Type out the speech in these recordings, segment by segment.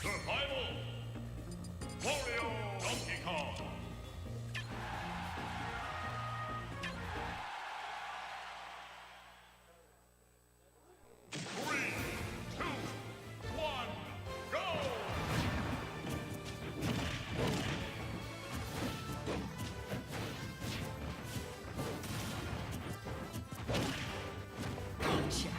Survival! Wario Donkey Kong! Three, two, one, go! Gotcha.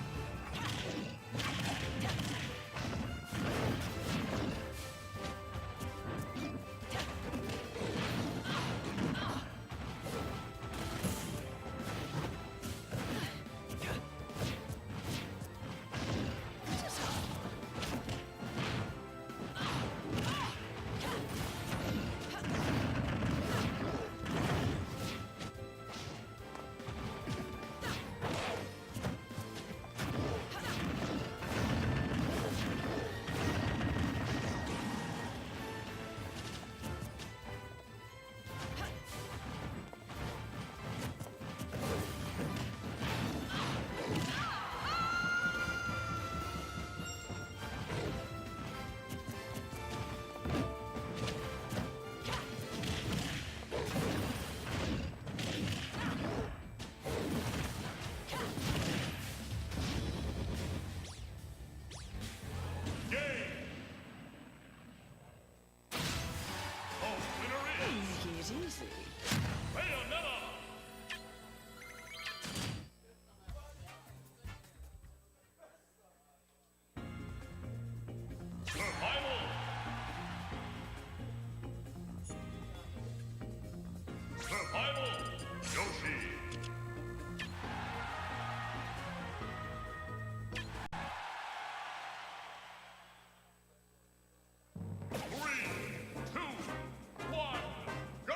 Easy. Bayonetta! Survival! Survival! Yoshi! Three, two, one, go!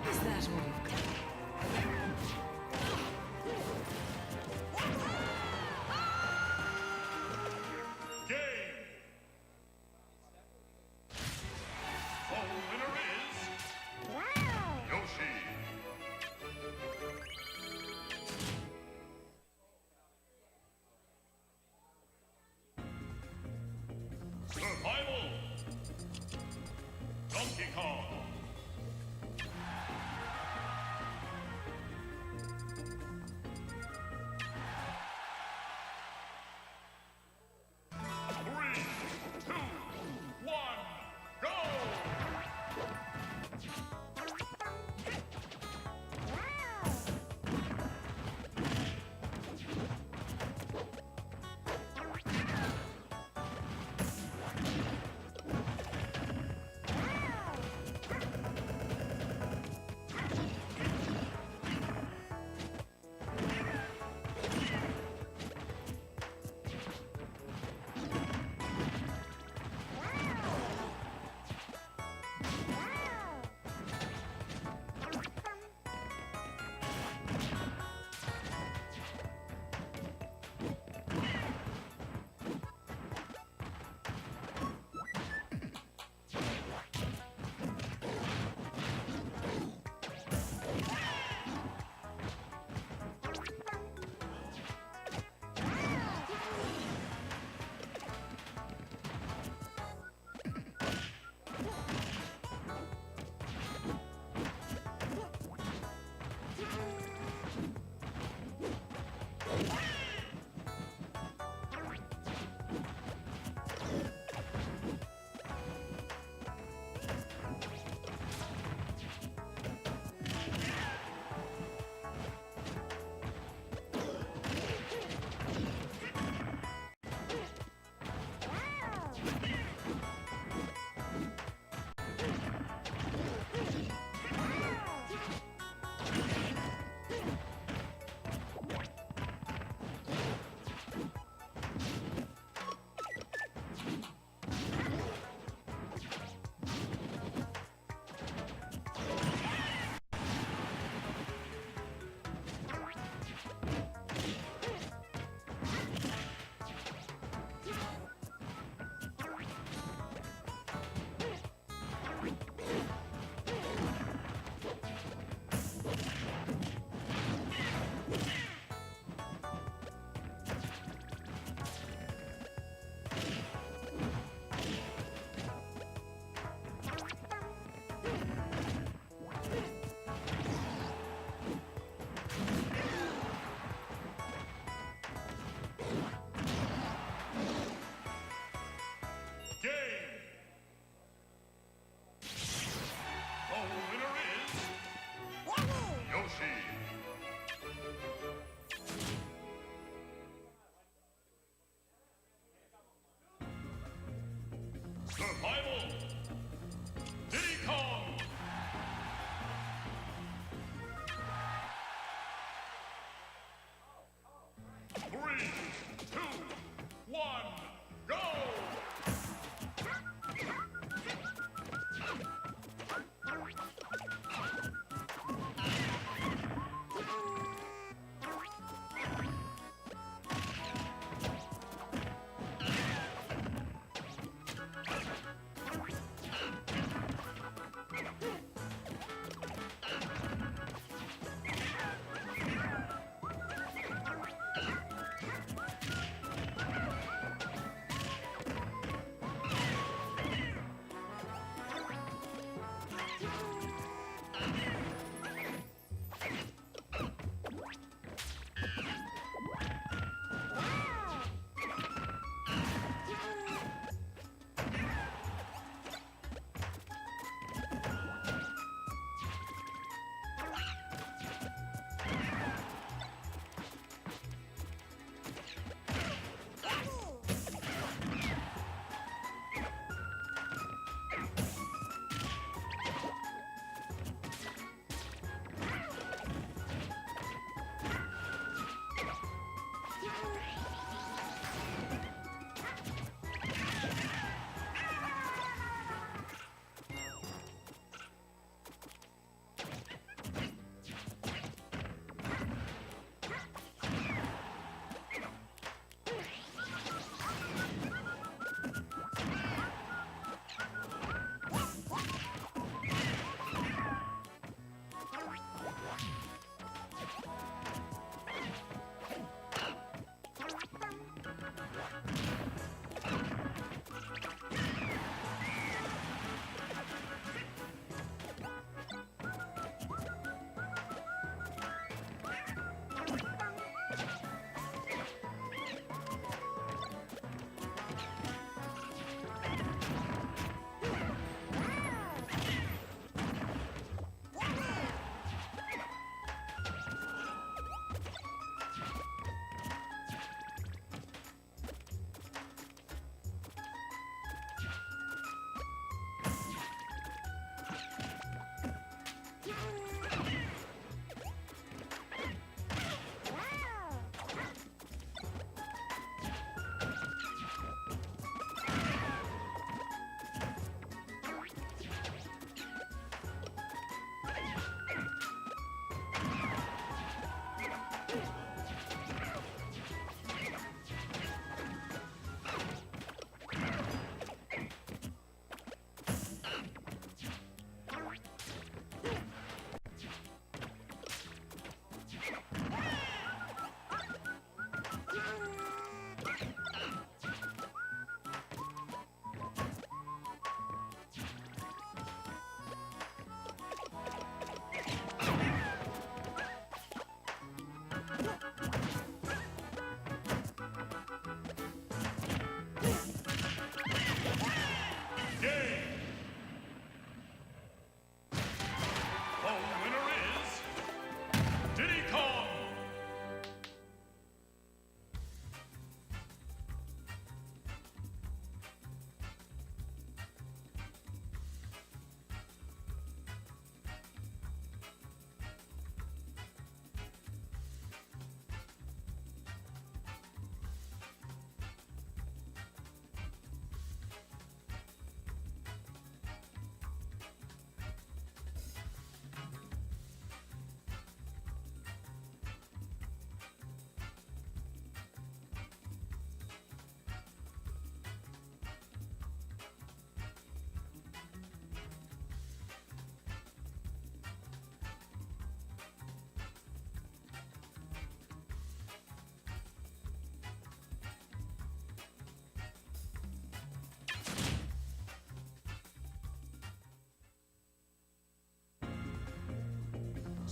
Is that all you've got? Game! The winner is... Yoshi! Survival! Donkey Kong! Three, two, one, go!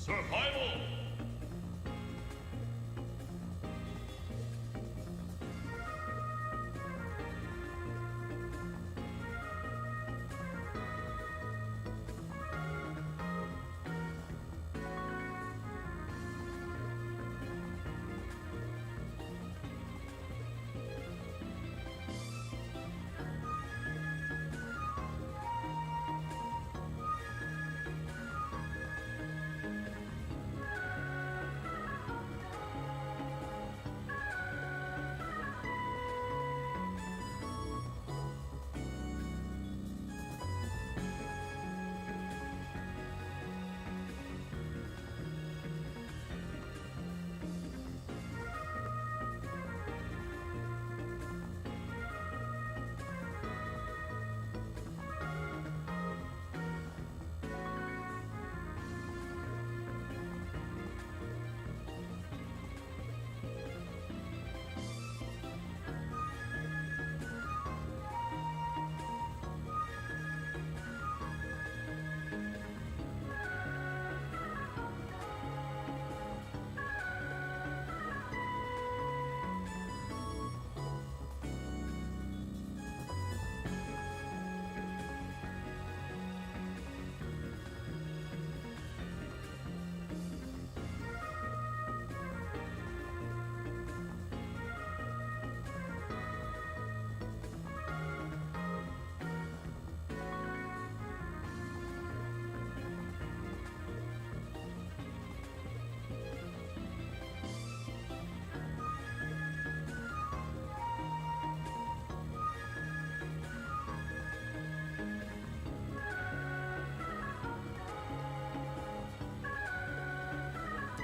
Survival.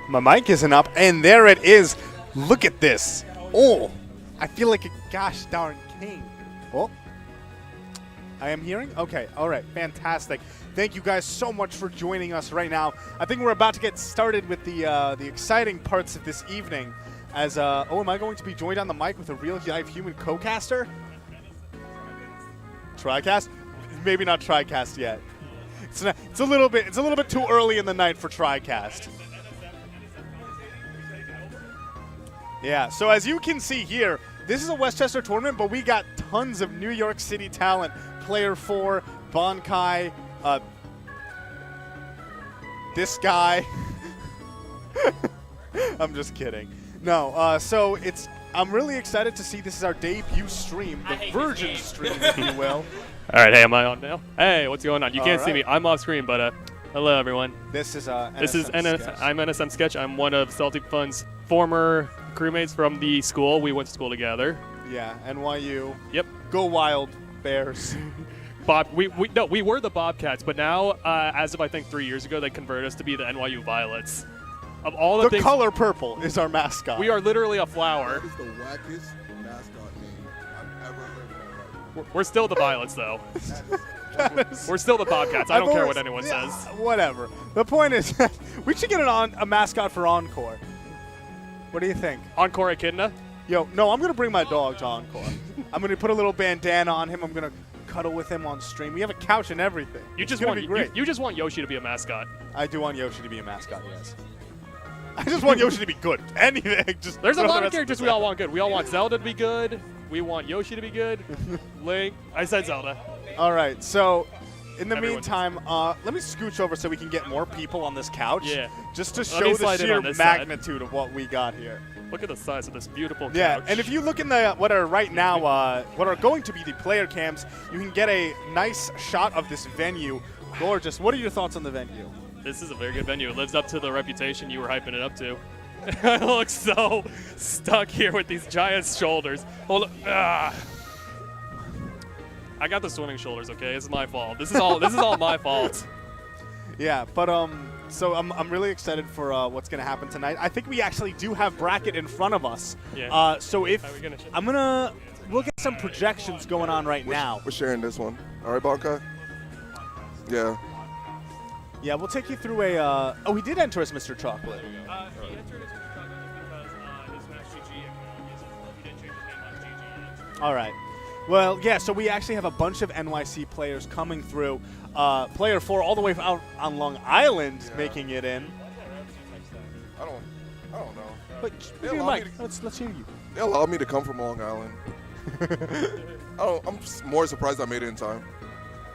My mic isn't up, and there it is. Look at this. Oh, I feel like a gosh darn king. Oh, I am hearing? Okay, all right, fantastic. Thank you guys so much for joining us right now. I think we're about to get started with the exciting parts of this evening. As oh, am I going to be joined on the mic with a real live human co-caster? TriCast? Maybe not TriCast yet. It's a little bit too early in the night for TriCast. Yeah, so as you can see here, this is a Westchester tournament, but we got tons of New York City talent. Player 4, Bonkai, this guy. I'm just kidding. No, so I'm really excited to see this is our debut stream, the virgin stream, if you will. All right, hey, am I on now? Hey, what's going on? You can't see me. I'm off screen, but hello, everyone. This is I'm NSM Sketch. I'm one of Celtic Fun's former crewmates from the school. We went to school together. Yeah, NYU. Yep. Go Wild Bears. We were the Bobcats, but now, as of I think 3 years ago, they converted us to be the NYU Violets. Of all the things, color purple is our mascot. we are literally a flower. That is the wackest mascot name I've ever heard in my life. We're still the Violets, though. We're still the Bobcats. I don't care what anyone says. Whatever. The point is, we should get a mascot for Encore. What do you think? Encore Echidna? Yo, no, I'm going to bring my dog to Encore. I'm going to put a little bandana on him. I'm going to cuddle with him on stream. We have a couch and everything. You just want Yoshi to be a mascot. I do want Yoshi to be a mascot, yes. I just want Yoshi to be good. Anything. There's a lot of characters we all want good. We all want Zelda to be good. We want Yoshi to be good. Link. I said Zelda. All right, so in the meantime, let me scooch over so we can get more people on this couch. Yeah. Just to show the sheer magnitude of what we got here. Look at the size of this beautiful couch. Yeah, and if you look in the what are going to be the player cams, you can get a nice shot of this venue. Gorgeous. What are your thoughts on the venue? This is a very good venue. It lives up to the reputation you were hyping it up to. I look so stuck here with these giant shoulders. Hold on. I got the swimming shoulders, okay? This is my fault. This is all my fault. Yeah, but so I'm really excited for what's gonna happen tonight. I think we actually do have bracket in front of us. Yeah. So if we'll get some projections going on right now. We're sharing this one. All right, Bonkai? Yeah. Yeah, we'll take you through a. Oh, he did enter as Mr. Chocolate. He entered as Mr. Chocolate just because his Smash GG account he didn't change his name on GG. All right. Well, yeah, so we actually have a bunch of NYC players coming through. Player 4 all the way out on Long Island making it in. I don't know. But They your allow me mic. to- Let's hear you. They allowed me to come from Long Island. I'm just more surprised I made it in time.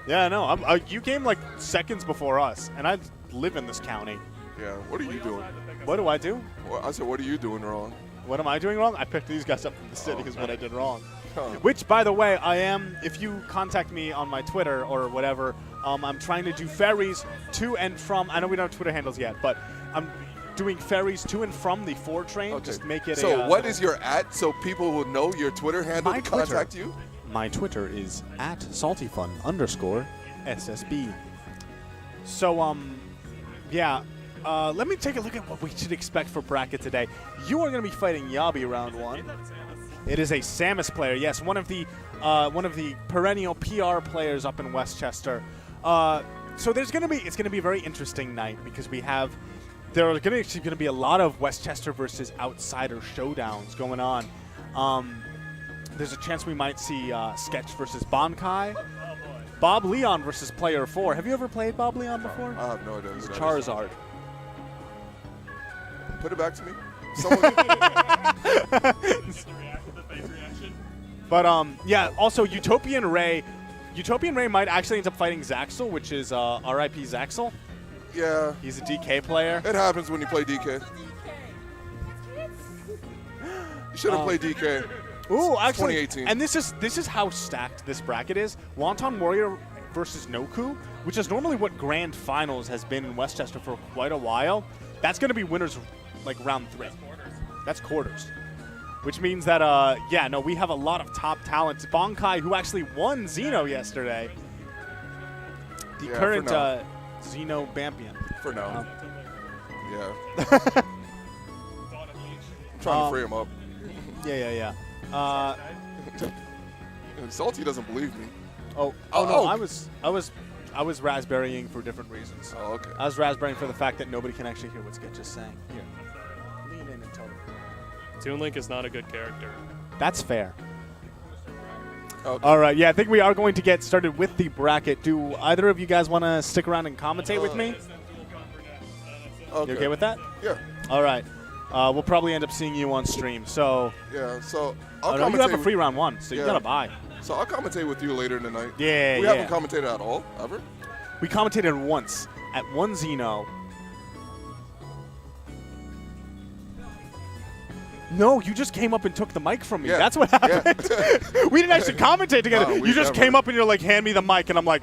Yeah, no. You came like seconds before us, and I live in this county. Yeah, what are you doing? What do I do? Well, I said, what are you doing wrong? What am I doing wrong? I picked these guys up from the city is what I did wrong. Huh. Which, by the way, I am, if you contact me on my Twitter or whatever, I'm trying to do ferries to and from, I know we don't have Twitter handles yet, but I'm doing ferries to and from the 4 train. Okay. Just make it So what is your @ so people will know your Twitter handle My to contact you? My Twitter is @saltyfun_SSB. So, yeah. Let me take a look at what we should expect for bracket today. You are going to be fighting Yabi round 1. It is a Samus player, yes, one of the perennial PR players up in Westchester. So it's going to be a very interesting night because there are going to be a lot of Westchester versus outsider showdowns going on. There's a chance we might see Sketch versus Bankai, Bob Leon versus Player 4. Have you ever played Bob Leon before? I have no idea. He's who that is. Charizard. Put it back to me. Someone, But yeah. Also, Utopian Ray might actually end up fighting Zaxel, which is R.I.P. Zaxel. yeah, He's a DK player. it happens when you play DK. You should have played DK. Ooh, actually, 2018. and this is how stacked this bracket is. Wonton Warrior versus Noku, which is normally what Grand Finals has been in Westchester for quite a while. That's going to be winners like round 3. That's quarters. Which means that, we have a lot of top talents. Bankai, who actually won Xeno yesterday. The Yeah, current for now. Xeno Bampion. For now. Yeah. I'm trying to Um, free him up. Yeah. Salty doesn't believe me. No, oh. I was raspberrying for different reasons. Oh, okay. I was raspberrying for the fact that nobody can actually hear what Sketch is saying. Here, lean in and tell me. Toon Link is not a good character. That's fair. Okay. All right, yeah, I think we are going to get started with the bracket. Do either of you guys want to stick around and commentate with me? Okay. You okay with that? Yeah. All right. We'll probably end up seeing you on stream. So, Yeah. So I'll no, you commentate. have a free round 1, so you Yeah. gotta buy. So I'll commentate with you later in the night. Yeah, We yeah. haven't commentated at all ever. We commentated once at 1 Xeno. No, you just came up and took the mic from me. Yeah. That's what Yeah. happened. We didn't actually commentate together. No, You we just never. came up and you're like, hand me the mic, and I'm like,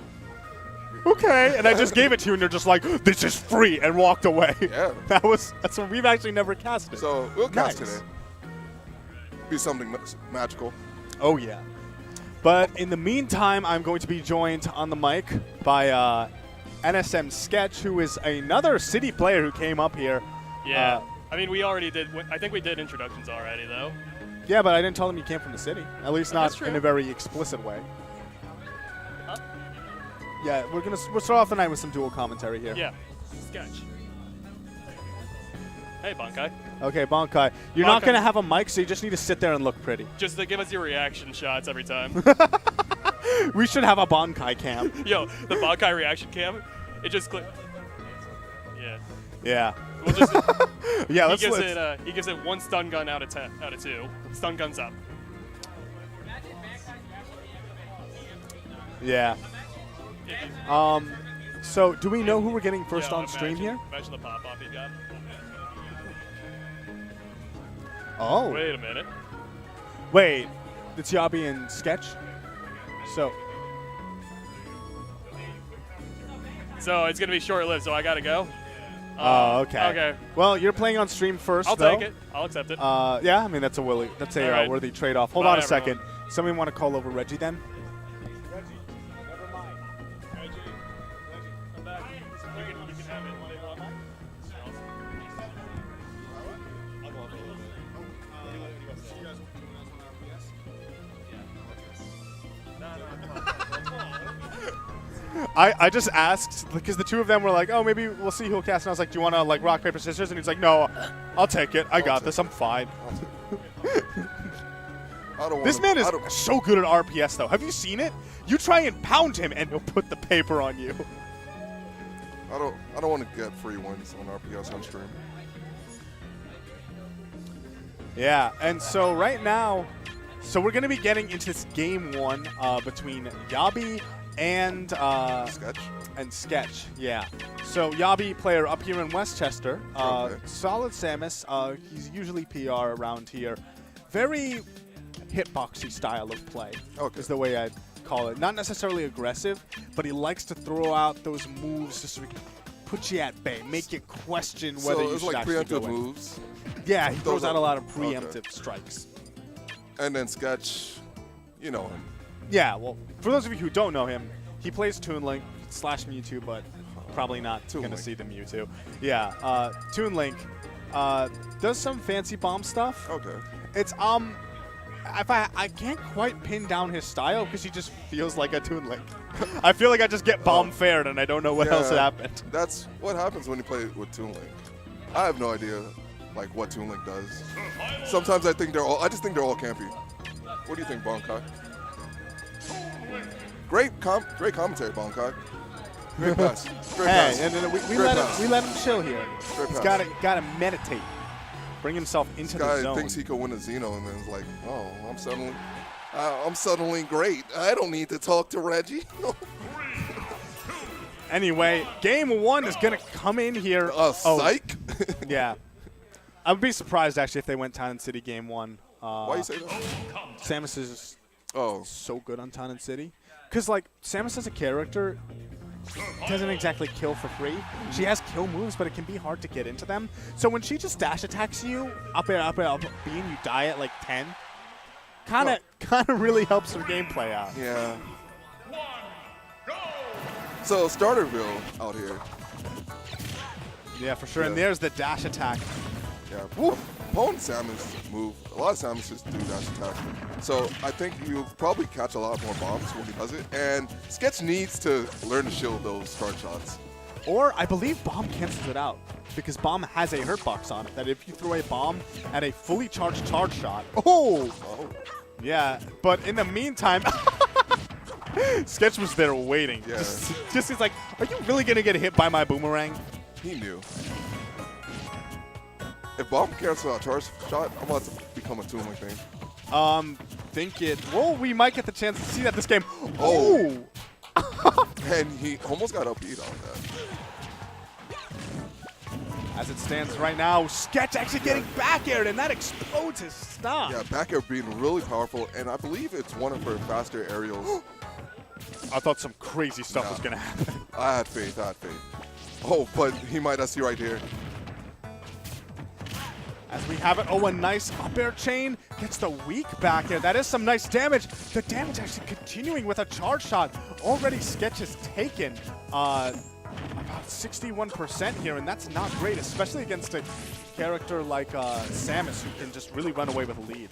okay. And I just gave it to you, and you're just like, this is free, and walked away. Yeah. That's what we've actually never casted. So we'll cast Nice. today. Be something magical. Oh, yeah. But in the meantime, I'm going to be joined on the mic by NSM Sketch, who is another city player who came up here. Yeah. I mean, we already did. I think we did introductions already, though. Yeah, but I didn't tell him you came from the city. At least That's not true. in a very explicit way. Huh? Yeah, we'll start off the night with some dual commentary here. Yeah. Sketch. Hey, Bankai. Okay, Bankai. You're not Bankai. going to have a mic, so you just need to sit there and look pretty. Just to give us your reaction shots every time. We should have a Bankai cam. Yo, the Bankai reaction cam, it just click. Yeah. Yeah. We'll just, Yeah, he let's gives it 1 stun gun out of 2. Stun guns up. Yeah. So do we know who we're getting first Yeah, on stream here? Imagine the pop-off he got. Oh. Wait a minute. Wait. It's Yabi and Sketch? So, So it's gonna be short-lived, so I gotta go. oh, okay. Okay. Well, you're playing on stream first, I'll though. take it. I'll accept it. Yeah, I mean, that's a All right. worthy trade-off. Hold Bye, on a second. everyone. Somebody want to call over Reggie then? I just asked because the two of them were like, oh, maybe we'll see who'll cast. And I was like, do you want to like rock, paper, scissors? And he's like, no, I'll take it. I got this. I'm fine. I don't want This man is so good at RPS, though. Have you seen it? You try and pound him, and he'll put the paper on you. I don't want to get free wins on RPS on stream. Yeah, and so right now, so we're going to be getting into this game one between Yabi and Sketch. Sketch. Yeah. So Yabi, player up here in Westchester, Okay. solid Samus. He's usually PR around here. Very hitboxy style of play Okay. is the way I'd call it. Not necessarily aggressive, but he likes to throw out those moves to sort of put you at bay, make you question whether So you it's should like actually go preemptive in. moves. Yeah, he throws Those out are- a lot of okay. preemptive strikes. And then Sketch, you know him. Yeah, well, for those of you who don't know him, he plays Toon Link / Mewtwo, but probably not Toon going to Link. see the Mewtwo. Yeah, Toon Link does some fancy bomb stuff. Okay. It's I can't quite pin down his style because he just feels like a Toon Link. I feel like I just get bomb fared and I don't know what else Yeah, happened. That's what happens when you play with Toon Link. I have no idea, like, what Toon Link does. Sometimes I just think they're all campy. What do you think, Bonkai? Great commentary, Bonkai. Great pass. Great pass. Hey, and then we Great let pass. him chill here. Great He's pass. got to meditate, bring himself into This the guy zone. thinks he could win a Xeno, and then it's like, oh, I'm suddenly great. I don't need to talk to Reggie. Anyway, game one is going to come in here. Psych. Yeah. I would be surprised, actually, if they went Town and City game one. Why you say that? Samus is Oh, so good on Town and City. Because, like, Samus as a character doesn't exactly kill for free. She has kill moves, but it can be hard to get into them. So when she just dash attacks you, up air, B, and you die at, like, 10, kind of really helps her gameplay out. yeah. So Starterville out here. Yeah, for sure. And Yeah. there's the dash attack. Yeah. Woo. Opponent Samus move. A lot of Samus just do dash attack. So I think you'll probably catch a lot more bombs when he does it. And Sketch needs to learn to shield those start shots. Or I believe Bomb cancels it out because Bomb has a hurt box on it that if you throw a bomb at a fully charged charge shot, oh, yeah. But in the meantime, Sketch was there waiting. Yeah. Just he's like, are you really gonna get hit by my boomerang? He knew. If Bomb cancels out charge shot, I'm about to become a Toon Link thing. Think it. Well, we might get the chance to see that this game. Oh. And he almost got up beat on that. As it stands right now, Sketch actually getting back aired, and that explodes his stock. Yeah, back air being really powerful, and I believe it's one of her faster aerials. I thought some crazy stuff No. was gonna happen. I had faith. Oh, but he might SC right here. As we have it, oh, a nice up air chain gets the weak back air. That is some nice damage. The damage actually continuing with a charge shot. Already Sketch is taken about 61% here, and that's not great, especially against a character like Samus, who can just really run away with a lead.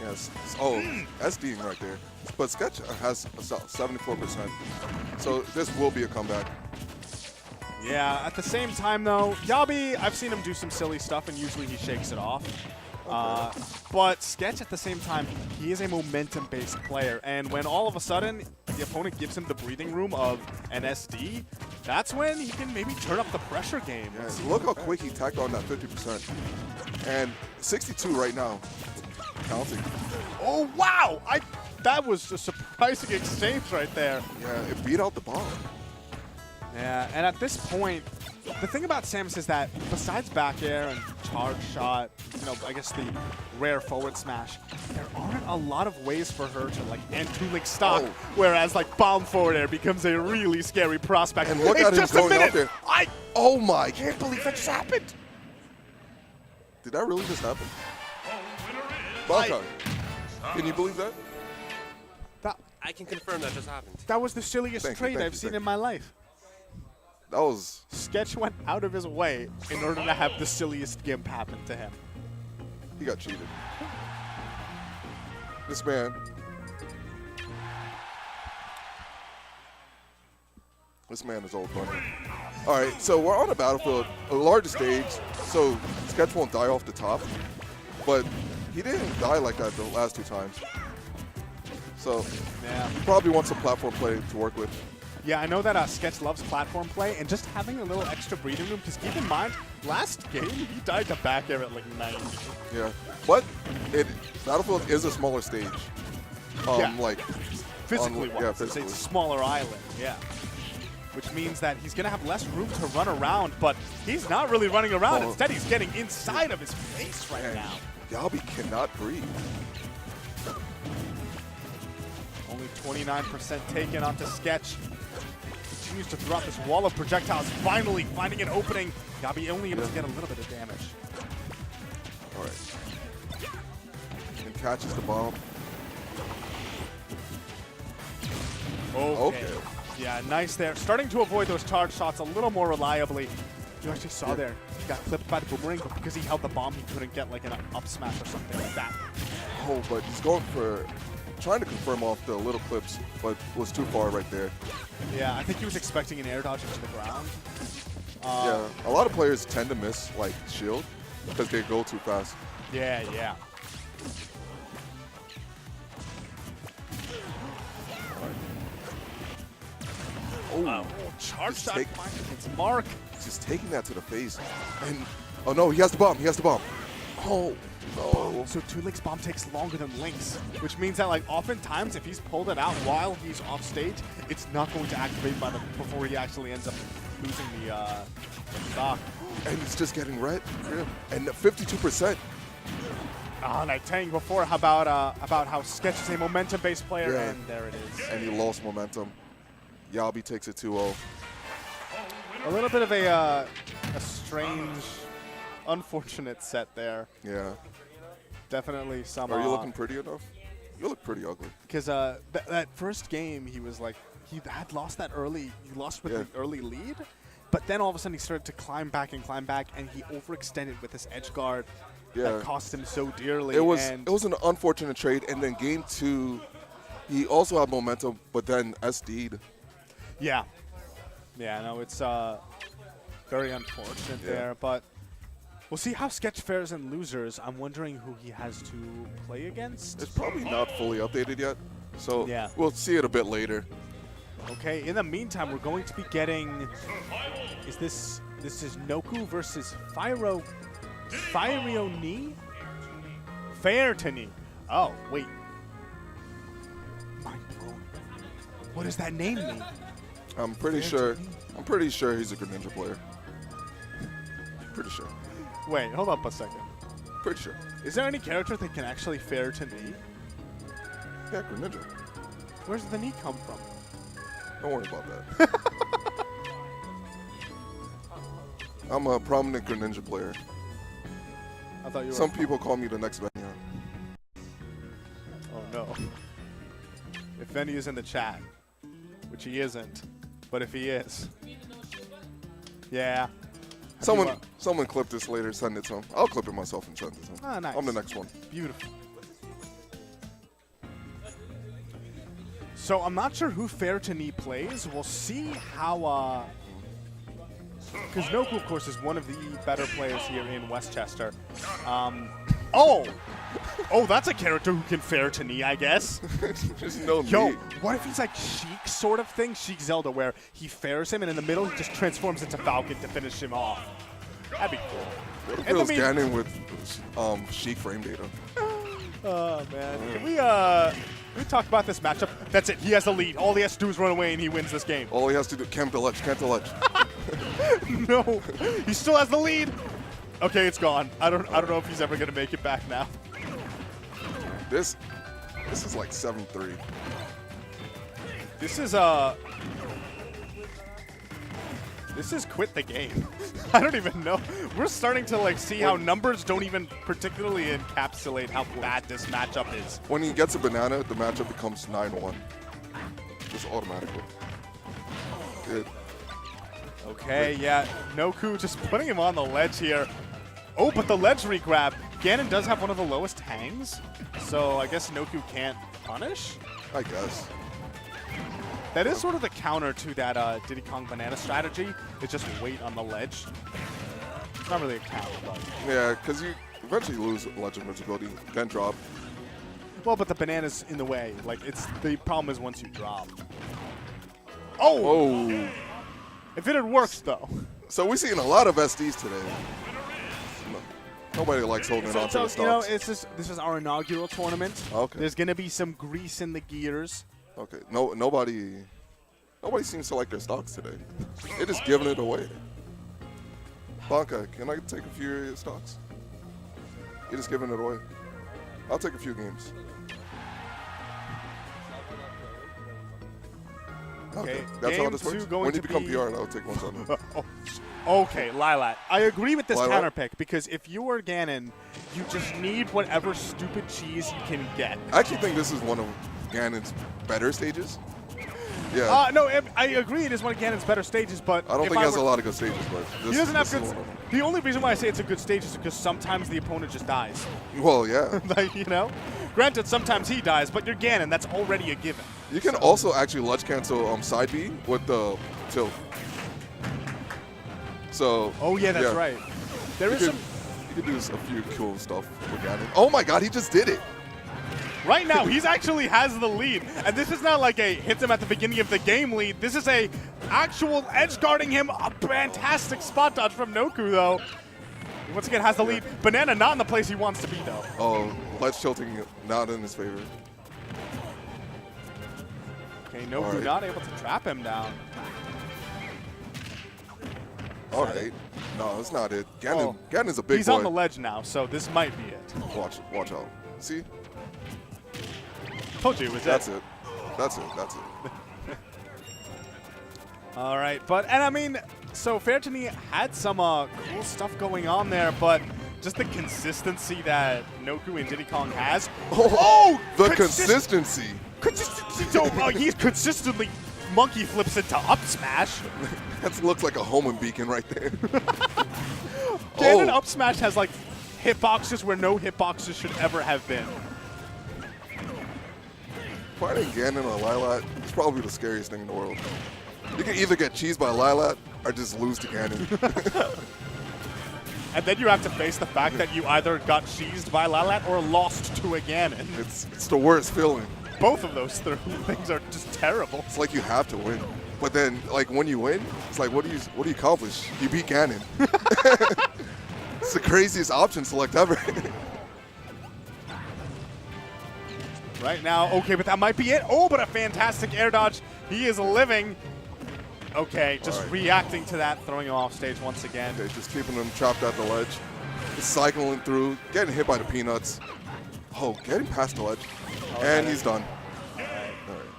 Yes. Oh, SDing right there. But Sketch has 74%. So this will be a comeback. Yeah, at the same time, though, Yabi, I've seen him do some silly stuff, and usually he shakes it off. But Sketch, at the same time, he is a momentum-based player, and when all of a sudden the opponent gives him the breathing room of an SD, that's when he can maybe turn up the pressure game. Yeah, look how quick he tacked on that 50%. And 62 right now. Counting. Oh, wow! That was a surprising exchange right there. Yeah, it beat out the bomb. Yeah, and at this point, the thing about Samus is that besides back air and charge shot, I guess the rare forward smash, there aren't a lot of ways for her to end Toon Link stock, Oh. whereas bomb forward air becomes a really scary prospect. And look It's at him just a going minute. out there. I Oh my. can't believe that just happened. Did that really just happen? Bonkai. Can you believe that? I can confirm that just happened. That was the silliest Thank you, trade thank I've you, seen thank in my life. That was. Sketch went out of his way in order to have the silliest gimp happen to him. He got cheated. This man. This man is old money. All right, so we're on a battlefield, a large stage, so Sketch won't die off the top, but he didn't die like that the last two times. So Yeah. probably wants some platform play to work with. Yeah, I know that Sketch loves platform play, and just having a little extra breathing room, because keep in mind, last game, he died to back air at like 90. Yeah, but Battlefield is a smaller stage. Yeah. Like Physically yeah, wise, physically. it's a smaller island, yeah. Which means that he's going to have less room to run around, but he's not really running around. Oh. Instead, he's getting inside of his face right Man, now. Yabi cannot breathe. Only 29% taken onto Sketch. Continues to throw out this wall of projectiles, finally finding an opening. Yabi only able to get a little bit of damage. All right. And catches the bomb. Okay. Yeah, nice there. Starting to avoid those charge shots a little more reliably. You actually saw there, he got clipped by the boomerang, but because he held the bomb, he couldn't get like an up smash or something like that. Oh, but he's going for trying to confirm off the little clips, but was too far right there. Yeah, I think he was expecting an air dodge into the ground. Yeah, a lot of players tend to miss like shield because they go too fast. Yeah, yeah. Oh, Charge Just shot take- against Mark. just taking that to the face. And oh no, he has the bomb. He has the bomb. Oh no. So 2Link's bomb takes longer than Link's, which means that like oftentimes if he's pulled it out while he's off stage, it's not going to activate before he actually ends up losing the stock. And he's just getting red. Yeah. And 52%. And I telling you before about how Sketch is a momentum-based player, Yeah. and there it is. And he lost momentum. Yabi takes it 2-0. A little bit of a strange, unfortunate set there. Yeah. Definitely some. Are you looking pretty enough? You look pretty ugly. Because that first game, he was like, he had lost that early. He lost with Yeah. the early lead, but then all of a sudden he started to climb back, and he overextended with his edge guard. Yeah. That cost him so dearly. It was an unfortunate trade, and then game 2, he also had momentum, but then SD'd. Yeah. Yeah, no, it's very unfortunate Yeah. there, but we'll see how Sketch fares in losers. I'm wondering who he has to play against. It's probably not fully updated yet, so Yeah. we'll see it a bit later. Okay, in the meantime, we're going to be getting, this is Noku versus Fyro Ni? Fair to Ni. Oh, wait. Mind blown. What does that name mean? I'm pretty sure he's a Greninja player. Pretty sure. Wait, hold up a second. Pretty sure. Is there any character that can actually fair to Ni? Yeah, Greninja. Where's the knee come from? Don't worry about that. I'm a prominent Greninja player. I thought you were. Some people call me the next Venya. Oh no. If Venny is in the chat, which he isn't, but if he is, yeah. Someone clip this later, send it to him. I'll clip it myself and send it to him. Ah, nice. I'm the next one. Beautiful. So I'm not sure who Fair to Knee plays. We'll see how. Because Noku, of course, is one of the better players here in Westchester. Oh, that's a character who can Fair to Knee, I guess. There's no Yo, need. what if he's like Sheik sort of thing? Sheik Zelda, where he fairs him, and in the middle, he just transforms into Falcon to finish him off. That'd be cool. What if And it was I mean- Ganon with Sheik frame data? Oh, man. Can we talk about this matchup? That's it. He has the lead. All he has to do is run away, and he wins this game. All he has to do, camp the ledge, camp the ledge. No, he still has the lead. Okay, it's gone. I don't know if he's ever gonna make it back now. This is like 7-3. This is quit the game. I don't even know. We're starting to like see how numbers don't even particularly encapsulate how bad this matchup is. When he gets a banana, the matchup becomes 9-1. Just automatically. Good. Okay, yeah, Noku just putting him on the ledge here. Oh, but the ledge regrab. Ganon does have one of the lowest hangs, so I guess Noku can't punish. I guess. That is sort of the counter to that Diddy Kong banana strategy. It's just wait on the ledge. It's not really a counter, but... Yeah, because you eventually lose ledge invincibility, then drop. Well, but the banana's in the way. Like, the problem is once you drop. Oh! Oh. If it had worked, though. So we're seeing a lot of SDs today. Nobody likes holding on to the You know, stocks. this is our inaugural tournament. Okay. There's going to be some grease in the gears. Okay. Nobody seems to like their stocks today. They're just giving it away. Blanca, can I take a few of your stocks? You're just giving it away. I'll take a few games. Okay, that's how game this two works. going When you to become be- PR, I'll take one on. Okay, Lilat. I agree with this Lilat? counter pick because if you were Ganon, you just need whatever stupid cheese you can get. I actually think this is one of Ganon's better stages. Yeah. No, I agree it is one of Ganon's better stages, but I don't if think he has were- a lot of good stages, but He doesn't have this good. is one of them. The only reason why I say it's a good stage is because sometimes the opponent just dies. Well, yeah. Like, you know? Granted, sometimes he dies, but you're Ganon. That's already a given. You can also actually ledge cancel side B with the tilt. So. Oh, yeah, that's right. There You is could, some. you could do a few cool stuff with Ganon. Oh my God, he just did it. Right now, he's actually has the lead. And this is not like a hits him at the beginning of the game lead. This is a actual edge guarding him. A fantastic spot dodge from Noku, though. He once again has the lead. Banana not in the place he wants to be, though. Oh, ledge tilting not in his favor. Okay, Noku Alright. not able to trap him down. All right. No, that's not it. Well, Ganon's a big He's boy. on the ledge now, so this might be it. Watch out. See? Told you it was That's it. That's it. That's it. All right, and I mean, so Fairtony had some cool stuff going on there, but just the consistency that Noku and Diddy Kong has. Oh, the consistency. Consistency. So he's consistently monkey flips into up smash. That looks like a homing beacon right there. Ganon up smash has like hitboxes where no hitboxes should ever have been. Fighting Ganon or Lilat is probably the scariest thing in the world. You can either get cheesed by Lilat or just lose to Ganon. And then you have to face the fact that you either got cheesed by Lilat or lost to a Ganon. It's the worst feeling. Both of those things are just terrible. It's like you have to win. But then, like, when you win, it's like, what do you accomplish? You beat Ganon. It's the craziest option select ever. Right now, okay, but that might be it. Oh, but a fantastic air dodge. He is living. Okay, just All right. reacting to that, throwing him off stage once again. Okay, just keeping him trapped at the ledge. Just cycling through, getting hit by the peanuts. Oh, getting past the ledge. And he's done. All right.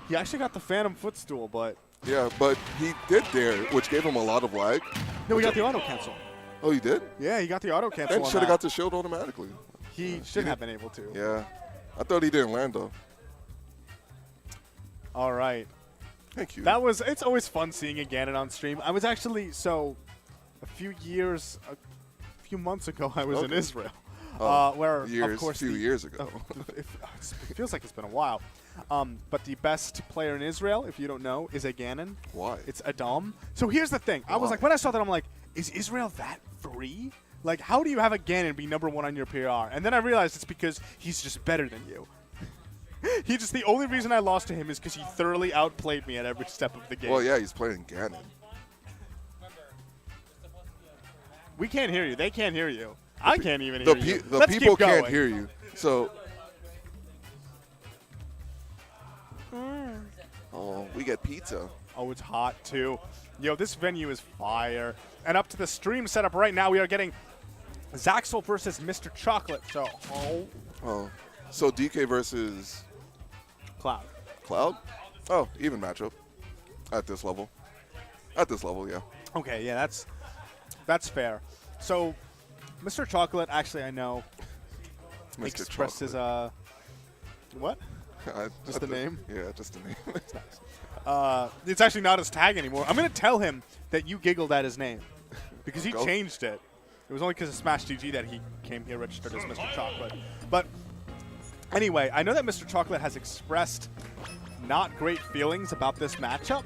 He actually got the Phantom Footstool, but Yeah, but he did dare, which gave him a lot of lag. no, he got the auto cancel. Oh, he did? Yeah, he got the auto cancel. And on should have that. got the shield automatically. He should have been able to. Yeah. I thought he didn't land, though. All right. Thank you. It's always fun seeing a Ganon on stream. I was actually, a few months ago, I was in Okay. Israel. Oh, Where, of a course, few years ago. it feels like it's been a while. But the best player in Israel, if you don't know, is a Ganon. Why? It's Adam. So here's the thing. I was Why? like, when I saw that, I'm like, is Israel that free? Like, how do you have a Ganon be #1 on your PR? And then I realized it's because he's just better than you. The only reason I lost to him is because he thoroughly outplayed me at every step of the game. Well, yeah, he's playing Ganon. We can't hear you. They can't hear you. I can't even hear you. The Let's people keep can't going. hear you. So. Oh, we get pizza. Oh, it's hot, too. Yo, this venue is fire. And up to the stream setup right now, we are getting Zaxel versus Mr. Chocolate. So, Oh. So DK versus Cloud. Cloud? Oh, even matchup. At this level. At this level, yeah. Okay, yeah, that's fair. So, Mr. Chocolate, actually, I know, Mr. expressed his, Chocolate. what? Just the name? Yeah, just the name. It's actually not his tag anymore. I'm going to tell him that you giggled at his name because he Go. changed it. It was only because of Smash GG that he came here registered as Mr. Chocolate. But anyway, I know that Mr. Chocolate has expressed not great feelings about this matchup.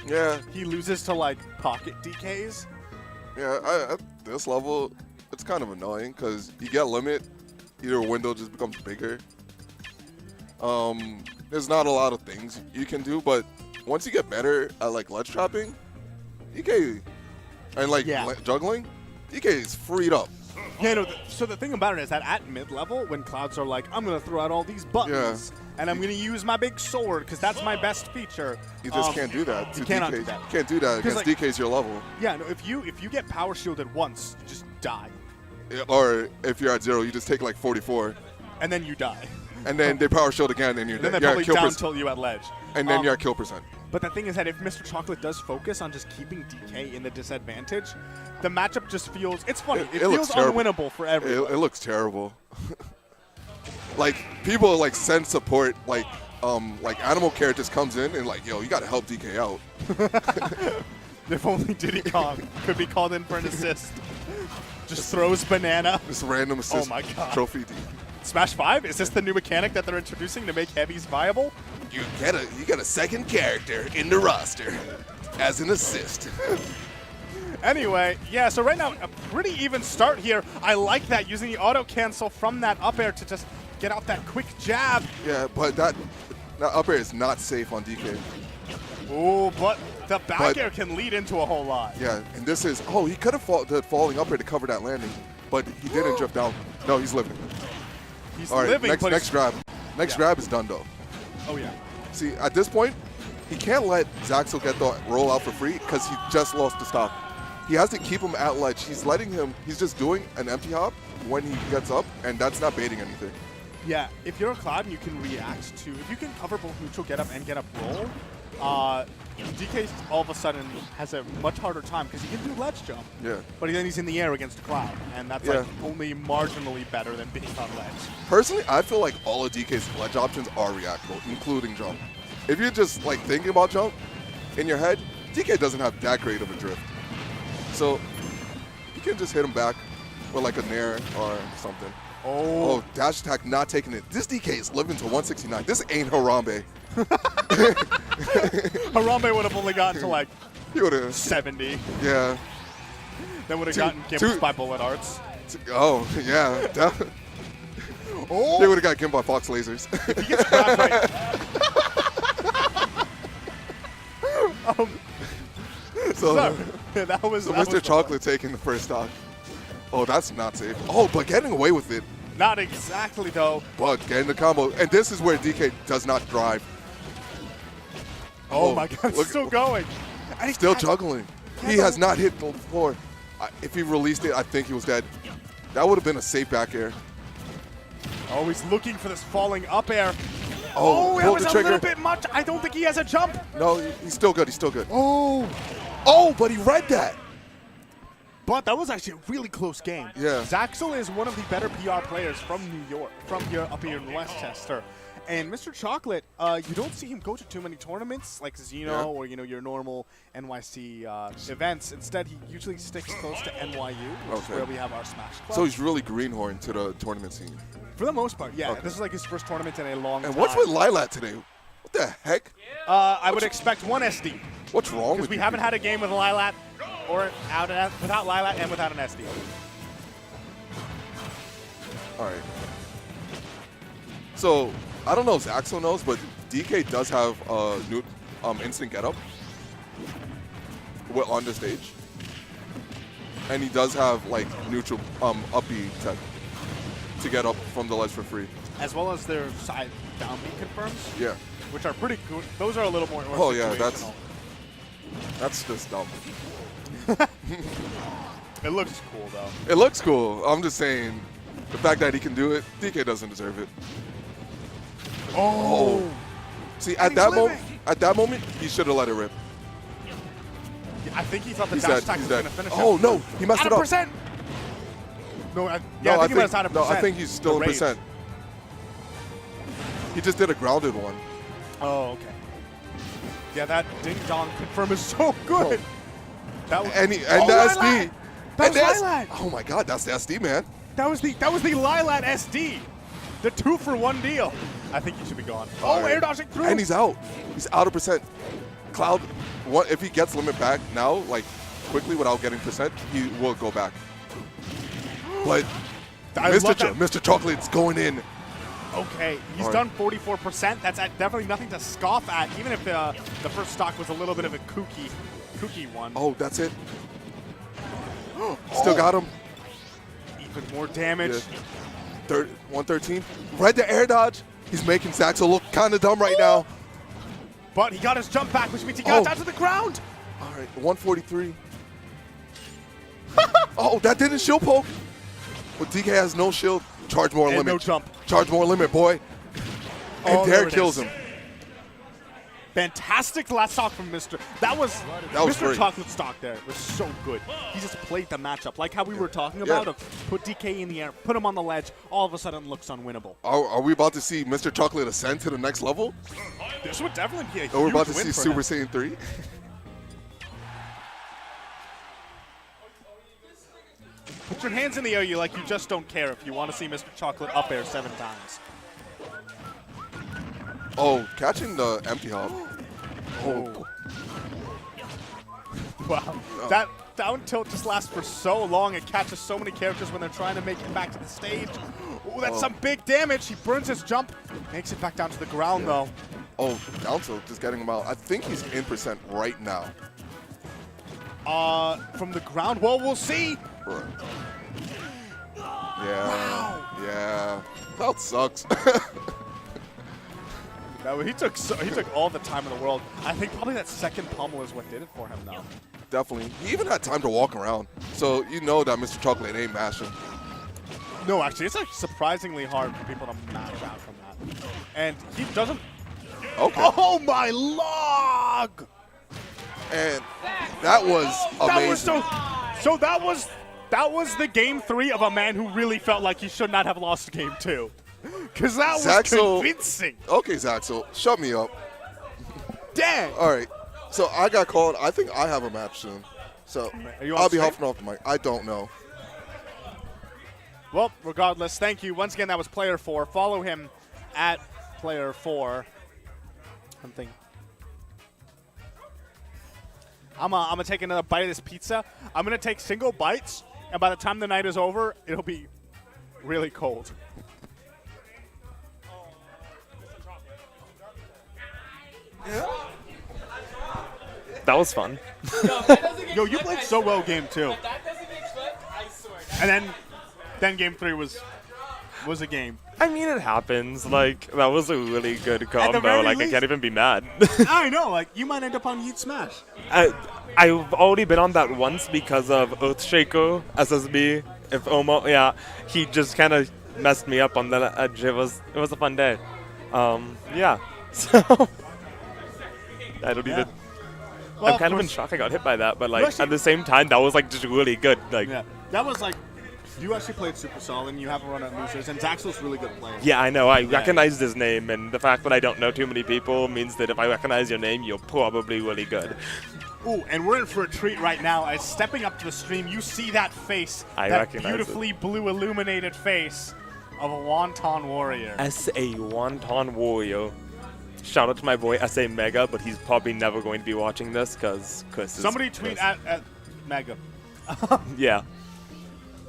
Yeah, He loses to, like, pocket DKs. yeah. At this level, it's kind of annoying because you get limit, either window just becomes bigger. There's not a lot of things you can do, but once you get better at like ledge trapping, DK and like Yeah. juggling, DK is freed up. Yeah, no, so the thing about it is that at mid-level, when Clouds are like, I'm going to throw out all these buttons, and I'm going to use my big sword because that's my best feature. You just can't do that. You to cannot DK. do that. You can't do that against like- DK's your level. Yeah, no, if you get power shielded once, you just die. Or if you're at 0, you just take like 44. And then you die. And then they power shield again, and you're Then they at probably kill down percent. tilt you at ledge. And then you're at kill percent. But the thing is that if Mr. Chocolate does focus on just keeping DK in the disadvantage, the matchup just feels, it's funny, it looks feels terrible. unwinnable for everyone. It looks terrible. Like people like send support, like Animal Care just comes in and like, yo, you gotta help DK out. If only Diddy Kong could be called in for an assist. Just throws banana. This random assist my God. trophy. Smash 5? Is this the new mechanic that they're introducing to make heavies viable? You get a second character in the roster as an assist. Anyway, yeah, so right now, a pretty even start here. I like that, using the auto cancel from that up air to just get out that quick jab. Yeah, but that up air is not safe on DK. Ooh, but the back But- air can lead into a whole lot. Yeah, and this is, he could have did falling up air to cover that landing, but he didn't drift down. No, he's living. He's All right, living, next but next grab. Next Yeah. grab is done though. Oh, yeah. See, at this point, he can't let Zaxel get the roll out for free because he just lost the stock. He has to keep him at ledge. He's just doing an empty hop when he gets up, and that's not baiting anything. Yeah, if you're a Cloud and you can react to, if you can cover both neutral get up and get up roll, DK all of a sudden has a much harder time because he can do ledge jump. Yeah. But then he's in the air against a Cloud, and that's like only marginally better than being on ledge. Personally, I feel like all of DK's ledge options are reactable, including jump. If you're just like thinking about jump in your head, DK doesn't have that great of a drift. So you can just hit him back with like a nair or something. Oh, dash attack not taking it. This DK is living to 169. This ain't Harambe. Harambe would have only gotten to like He would have. 70. Yeah. Then would have Two- gotten gimped by bullet arts. Oh, yeah. Oh, They would have got gimped by Fox lasers. he gets grabbed right. so that was so that Mr. was Chocolate taking the first stock. Oh, that's not safe. Oh, but getting away with it. not exactly though. But getting the combo. And this is where DK does not drive. Oh, my God, look- still going. And he Still can't- juggling. can't He go- has not hit the floor. If he released it, I think he was dead. That would have been a safe back air. Oh, he's looking for this falling up air. Oh, that pulled was the a trigger. little bit much. I don't think he has a jump. No, he's still good. He's still good. Oh, But he read that. but that was actually a really close game. Yeah. Zaxel is one of the better PR players from New York, from here up here in Westchester. And Mr. Chocolate, you don't see him go to too many tournaments like Xeno or your normal NYC events. Instead, he usually sticks close to NYU, which is where we have our Smash Club. So he's really greenhorn to the tournament scene. For the most part, yeah. Okay. This is like his first tournament in a long time. And what's with Lilat today? What the heck? I would expect one SD. What's wrong Because with we you haven't people? had a game with Lilat or without Lilat and without an SD. All right. So I don't know if Zaxo knows, but DK does have instant get up on the stage, and he does have like neutral up B tech to get up from the ledge for free. As well as their side down B confirms, Yeah. which are pretty good. Those are a little more Oh yeah, situational. that's just dumb. It looks cool though. It looks cool. I'm just saying, the fact that he can do it, DK doesn't deserve it. Oh. See, And at that moment, he should have let it rip. I think he thought the He's dash dead. attack He's was dead. going to finish Oh him. no, he messed Out it of up. percent. No, I No, think he was out of percent. I think he's still The in rage. percent. He just did a grounded one. Oh, okay. Yeah, that ding dong confirm is so good. That was And the Lilat! SD. That's And the Lilat. Oh my God, that's the SD, man. That was the Lilat SD. The 2-for-1 deal. I think he should be gone. All right. Air dodging through. And he's out. He's out of percent. Cloud, if he gets limit back now, like quickly without getting percent, he will go back. But I love that. Mr. Chocolate's going in. Okay, he's All done 44%. That's definitely nothing to scoff at, even if the first stock was a little bit of a kooky one. Oh, that's it. Still got him. Even more damage. Yeah. 113. Read the air dodge. He's making Zaxo look kind of dumb right now. But he got his jump back, which means he got down to the ground. All right, 143. Oh, that didn't shield poke. But DK has no shield. Charge more And limit. no jump. Charge more limit, boy. And there there it kills is. him. Fantastic last stock from Mr. That was Mr. great. Chocolate stock there. It was so good. He just played the matchup. Like how we were talking about of put DK in the air, put him on the ledge, all of a sudden looks unwinnable. Are we about to see Mr. Chocolate ascend to the next level? This would definitely be a huge Or we're about to win see for Super him. Saiyan 3? Put your hands in the OU like you just don't care if you want to see Mr. Chocolate up air 7 times. Oh, catching the empty hop. Oh. Wow. That down tilt just lasts for so long. It catches so many characters when they're trying to make it back to the stage. Oh, that's some big damage. He burns his jump. Makes it back down to the ground, though. Oh, down tilt just getting him out. I think he's in percent right now. From the ground? Well, we'll see. Right. Yeah. Yeah. That sucks. No, he took all the time in the world. I think probably that second pummel is what did it for him, though. Definitely. He even had time to walk around. So you know that Mr. Chocolate ain't mashing. No, actually, it's like surprisingly hard for people to match out from that. And he doesn't. Okay. Oh my log! And that was amazing. That was the game 3 of a man who really felt like he should not have lost game 2. Because that was convincing. Okay, Zaxo, shut me up. Dang. All right. So I got called. I think I have a match soon. So Are you on I'll be stream? huffing off the mic. I don't know. Well, regardless, thank you. Once again, that was Player 4. Follow him at Player 4. Something. I'm gonna take another bite of this pizza. I'm gonna take single bites, and by the time the night is over, it'll be really cold. That was fun. Yo, you played so well game 2. And then game 3 was a game. I mean, it happens. Like, that was a really good very combo. Like, least- I can't even be mad. I know, like you might end up on Yeet Smash. I've already been on that once because of Earthshaker, SSB. If Omo, yeah, he just kind of messed me up on that edge. It was a fun day. Yeah. So I don't even. Well, I'm kind of in shock I got hit by that, but like at the same time, that was like just really good. Like, Yeah, that was like you actually played super solid, and you have a run at losers, and Zaxo's really good player. yeah, I know. I recognized his name, and the fact that I don't know too many people means that if I recognize your name, you're probably really good. Ooh, and we're in for a treat right now. As stepping up to the stream, you see that face, I that recognize beautifully blue illuminated face of a Wonton Warrior. S.A. Wonton Warrior. Shout out to my boy S.A. Mega, but he's probably never going to be watching this because Chris is. Somebody tweet at Mega. Yeah.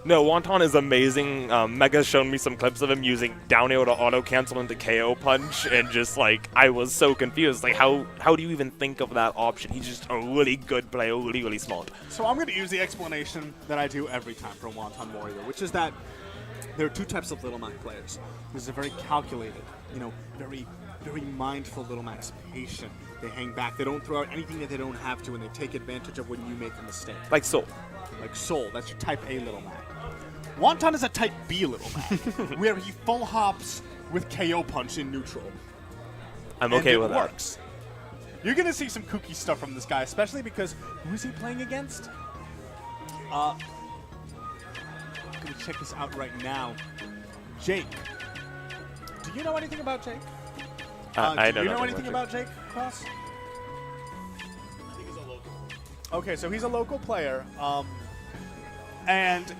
No, Wonton is amazing. Mega's shown me some clips of him using down air to auto cancel into KO punch, and just like I was so confused. Like, how do you even think of that option? He's just a really good player, really, really smart. So I'm going to use the explanation that I do every time for Wonton Warrior, which is that there are two types of Little Mac players. There's a very calculated, very, very mindful Little Mac's patient. They hang back. They don't throw out anything that they don't have to, and they take advantage of when you make a mistake. Like Soul. Like Soul, that's your Type A Little Mac. Wonton is a Type B Little Mac, where he full hops with KO punch in neutral. I'm And okay it with works. You're going to see some kooky stuff from this guy, especially because who is he playing against? I'm going to check this out right now. Jake. Do you know anything about Jake? I do don't you know know anything about Jake, Cross? Okay, so he's a local player. And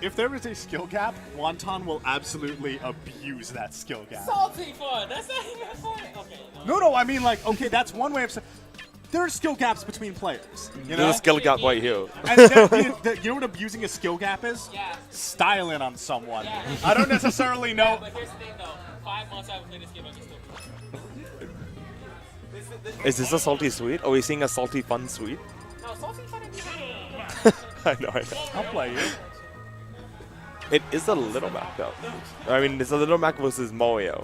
if there is a skill gap, Wonton will absolutely abuse that skill gap. Salty fun. That's not even fun. Okay. No, I mean, like, okay, that's one way of saying there are skill gaps between players. You know? There's a skill gap right here. And you know what abusing a skill gap is? Yeah. Styling on someone. Yeah. I don't necessarily know. But here's the thing, though. 5 months I haven't played this game, I can still play. Is this a salty sweet? Are we seeing a salty fun sweet? No, Salty Fun is I know. I'll play you. It is a Little Mac though. I mean, it's a Little Mac versus Mario.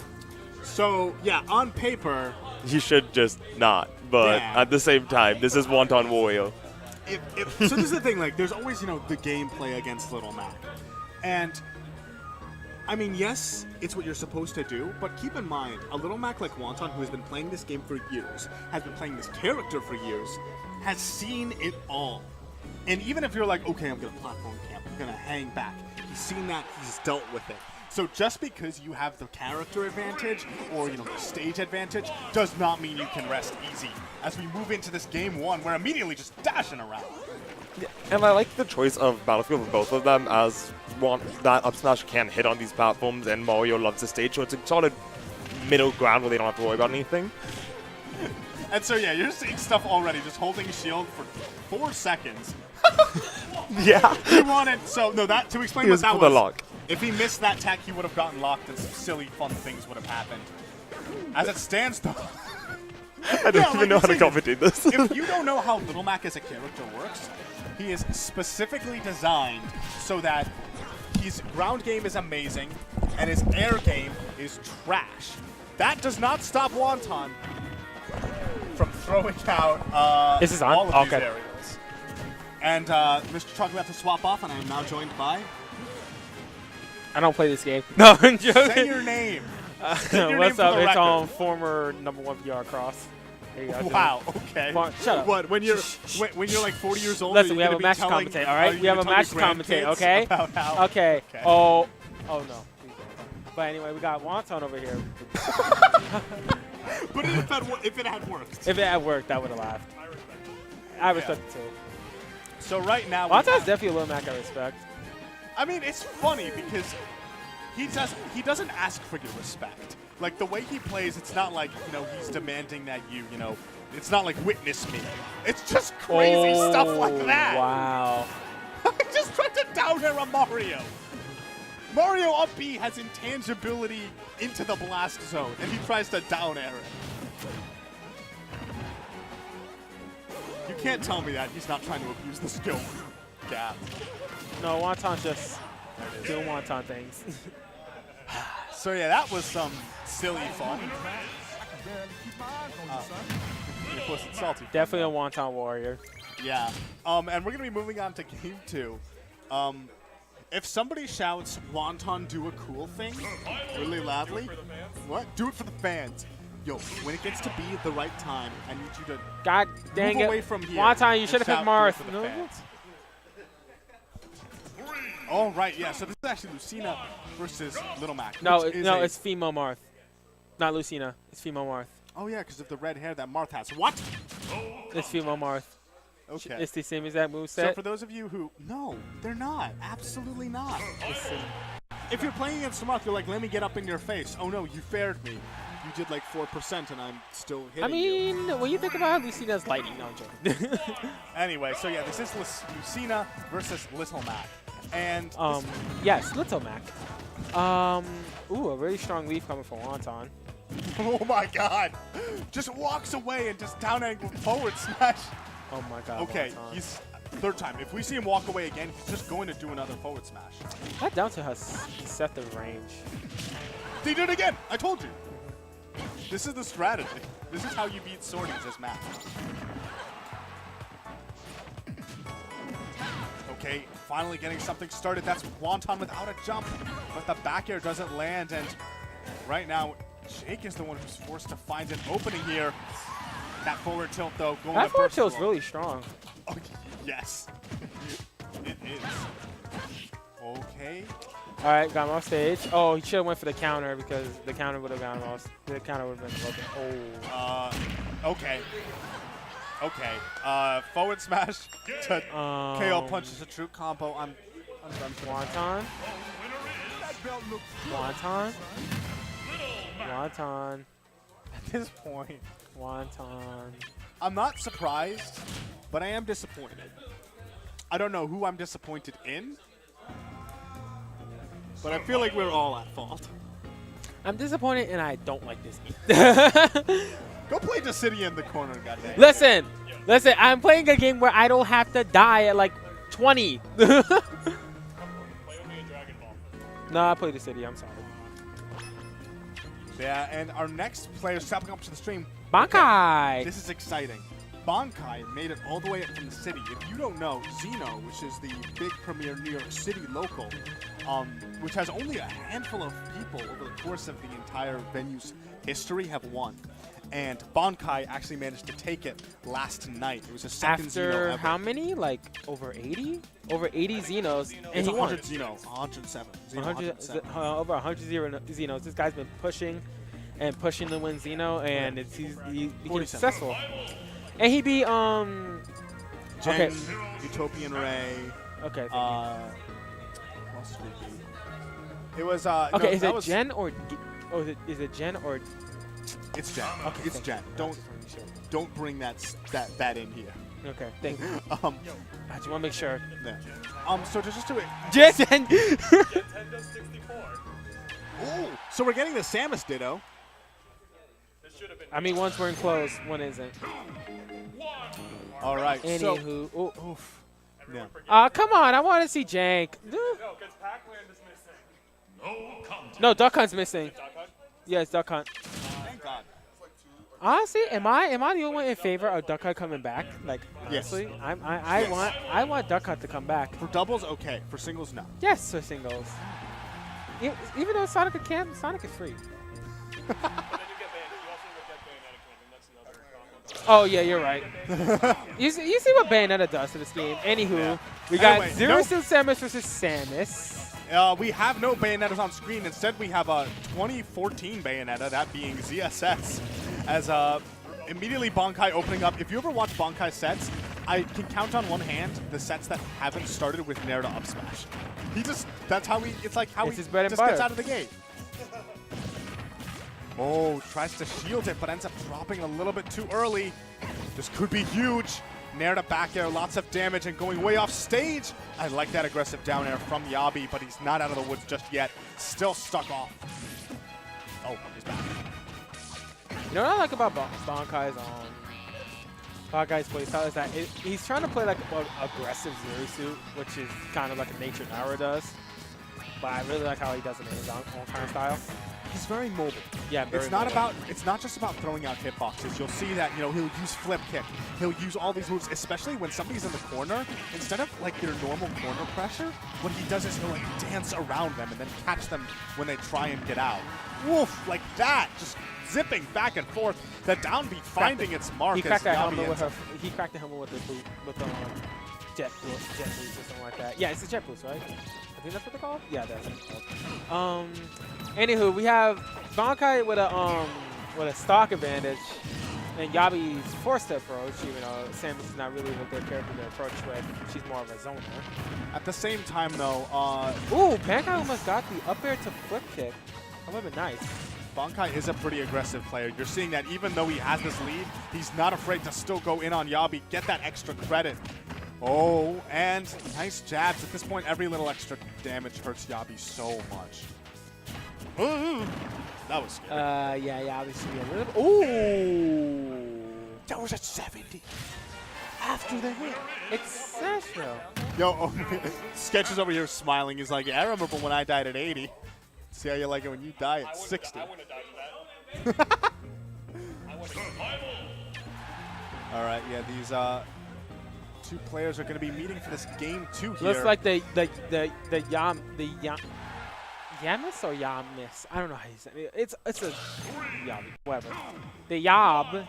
So, yeah, on paper, You should just not. But Yeah. at the same time, this is Wonton Wario. so this is the thing, like, there's always, you know, the gameplay against Little Mac. And, I mean, yes, it's what you're supposed to do, but keep in mind, a Little Mac like Wonton, who has been playing this game for years, has been playing this character for years, has seen it all. And even if you're like, okay, I'm going to platform camp, I'm going to hang back, he's seen that, he's dealt with it. So just because you have the character advantage or, you know, the stage advantage does not mean you can rest easy. As we move into this game 1, we're immediately just dashing around. And I like the choice of Battlefield for both of them, as that up smash can hit on these platforms, and Mario loves the stage, so it's a solid middle ground where they don't have to worry about anything. And so, yeah, you're seeing stuff already, just holding shield for 4 seconds. Yeah. He wanted, so, no, that, to explain He what was that for was. the lock. If he missed that tech, he would have gotten locked and some silly, fun things would have happened. As it stands, though. I don't even know how to commentate this. If you don't know how Little Mac as a character works, he is specifically designed so that his ground game is amazing and his air game is trash. That does not stop Wonton from throwing out This is on? all of these Okay. aerials. And Mr. Chalk about to swap off, and I am now joined by... I don't play this game. No, I'm joking. Say your name. Say your name What's for up? the It's record. former #1 VR cross. There you go. Wow, okay. Shut up. What, when you're like 40 years old? Listen, are you we have gonna a be match to telling- commentate, all are right? you We have gonna a tell match to your commentate, grandkids okay? about how- Okay. Oh no. Please don't. But anyway, we got Wonton over here. But if it had worked. If it had worked, I would have laughed. I respect it too. So right now, we Wonton's have- definitely a Little Mac I respect. I mean, it's funny because he doesn't ask for your respect. Like the way he plays, it's not like, you know, he's demanding that you know, it's not like witness me. It's just crazy stuff like that. Wow. I just tried to down air a Mario. Mario up B has intangibility into the blast zone, and he tries to down air it. You can't tell me that he's not trying to abuse the skill gap. No, Wonton's just doing Wonton things. So yeah, that was some silly fun. Of course, it's salty. Definitely a Wonton warrior. Yeah. And we're gonna be moving on to game 2. If somebody shouts "Wonton, do a cool thing" really loudly, what? Do it for the fans. Yo, when it gets to be the right time, I need you to God dang move it. away from here. Wonton, you and should have shout, picked "Do it Marth. for the No. fans." All right, yeah. So this is actually Lucina versus Little Mac. No, which is it's female Marth. Not Lucina. It's female Marth. Oh yeah, because of the red hair that Marth has. What? It's female Marth. Okay. It's the same as that moveset. So for those of you who no, they're not. Absolutely not. If you're playing against Marth, you're like, let me get up in your face. Oh no, you fared me. You did like 4%, and I'm still hitting I you. mean, when you think about it, Lucina's lightning. No, I'm joking. Anyway, so yeah, this is Lucina versus Little Mac, and Yes, Little Mac. Ooh, a really strong leaf coming from Wonton. oh my God, just walks away and just down angle forward smash. Oh my God. Okay, Wonton. he's third time. If we see him walk away again, he's just going to do another forward smash. That down to has set the range. He did it again. I told you. This is the strategy. This is how you beat Swordies this map. Okay, finally getting something started. That's Wonton without a jump, but the back air doesn't land, and right now, Jake is the one who's forced to find an opening here. That forward tilt, though, going That to forward first tilt's floor. really strong. Oh, yes. It is. Okay. All right, got him off stage. Oh, he should have went for the counter because the counter would have gotten him off. The counter would have been broken. Oh. Okay. Okay. Forward smash to KO punch is a true combo. I'm done for Wonton. Wonton. Wonton. at this point. Wonton. I'm not surprised, but I am disappointed. I don't know who I'm disappointed in, but I feel like we're all at fault. I'm disappointed, and I don't like this game. Go play the city in the corner, goddamn. Listen, I'm playing a game where I don't have to die at like 20. Play with me in Dragon Ball. No, I play the city. I'm sorry. Yeah, and our next player stepping up to the stream. Bankai. This is exciting. Bankai made it all the way up from the city. If you don't know, Xeno, which is the big premier New York City local, which has only a handful of people over the course of the entire venue's history, have won. And Bankai actually managed to take it last night. It was his second Xeno After ever. how many? Like over 80? Over 80 Xenos. And It's he won. 100 Xeno, 107. Xeno 100, 107. over 100 Xenos. This guy's been pushing and pushing to win Xeno, and he became 47. successful. And he beat Gen, okay. Utopian Ray. Okay. What else did we beat? It was Okay, no, is that it was, Gen or is it Gen or It's Gen. Okay, It's thank Gen. you. Don't bring that in here. Okay, thank you. Um, I just want to make sure. yeah. So to just do it. Gen. Nintendo 64. Ooh. So we're getting the Samus Ditto. This should have been. I mean, one's wearing clothes, one isn't. All right. So. Anywho, ooh. Oof. Yeah. Come on, I want to see Jank. No, because Pac-Man is missing. No contest. No, Duck Hunt's missing. Duck Hunt? Yeah, it's Duck Hunt. Thank God. Honestly, am I the only one in favor of Duck Hunt coming back? Like, Yes. honestly, I want Duck Hunt to come back. For doubles, okay. For singles, no. Yes, for singles. Even though Sonic can, Sonic is free. But then you get banned. You also get Bayonetta camping. That's another problem. Oh yeah, you're right. you see what Bayonetta does to this game. Anywho, we got Anyway, Zero no- Suit Samus versus Samus. We have no Bayonettas on screen. Instead, we have a 2014 Bayonetta, that being ZSS, as immediately Bankai opening up. If you ever watch Bankai sets, I can count on one hand the sets that haven't started with Nair to up smash. That's how it's like how It's he his bread and just gets butter. out of the gate. Oh, tries to shield it, but ends up dropping a little bit too early. This could be huge. Nair to back air, lots of damage, and going way off stage. I like that aggressive down air from Yabi, but he's not out of the woods just yet. Still stuck off. Oh, he's back. You know what I like about Bankai's Bankai's playstyle is that he's trying to play like an aggressive Zero Suit, which is kind of like a nature Naira does. But I really like how he does it in his own kind of style. He's very mobile. Yeah, very It's not mobile. it's not just about throwing out hitboxes. You'll see that, he'll use flip kick. He'll use all these moves, especially when somebody's in the corner. Instead of like your normal corner pressure, what he does is he'll like dance around them and then catch them when they try and get out. Woof, like that, just zipping back and forth. The down beat finding its mark. He cracked that as Yabi helmet with ends her. He cracked the helmet with the boot, with the jet boost or something like that. Yeah, it's a jet boost, right? I think that's what they're called. Yeah, that's what it's called. Anywho, we have Bankai with a stock advantage, and Yabi's forced to approach, even though Samus is not really a good character to approach with. She's more of a zoner. At the same time, though, Ooh, Bankai almost got the up air to flip kick. That would have been nice. Bankai is a pretty aggressive player. You're seeing that even though he has this lead, he's not afraid to still go in on Yabi, get that extra credit. Oh, and nice jabs. At this point, every little extra damage hurts Yabi so much. That was scary. Yeah, Yabi should be a little. Ooh, That was at 70. After the hit. it's Sashville. Yo, Sketch is over here smiling. He's like, yeah, I remember when I died at 80. See how you like it when you die at 60. I wouldn't have died to that. All right, yeah, these two players are going to be meeting for this game 2 here. Looks like the Yamis or Yamis? I don't know how you say it. It's a Yab, whatever. The Yab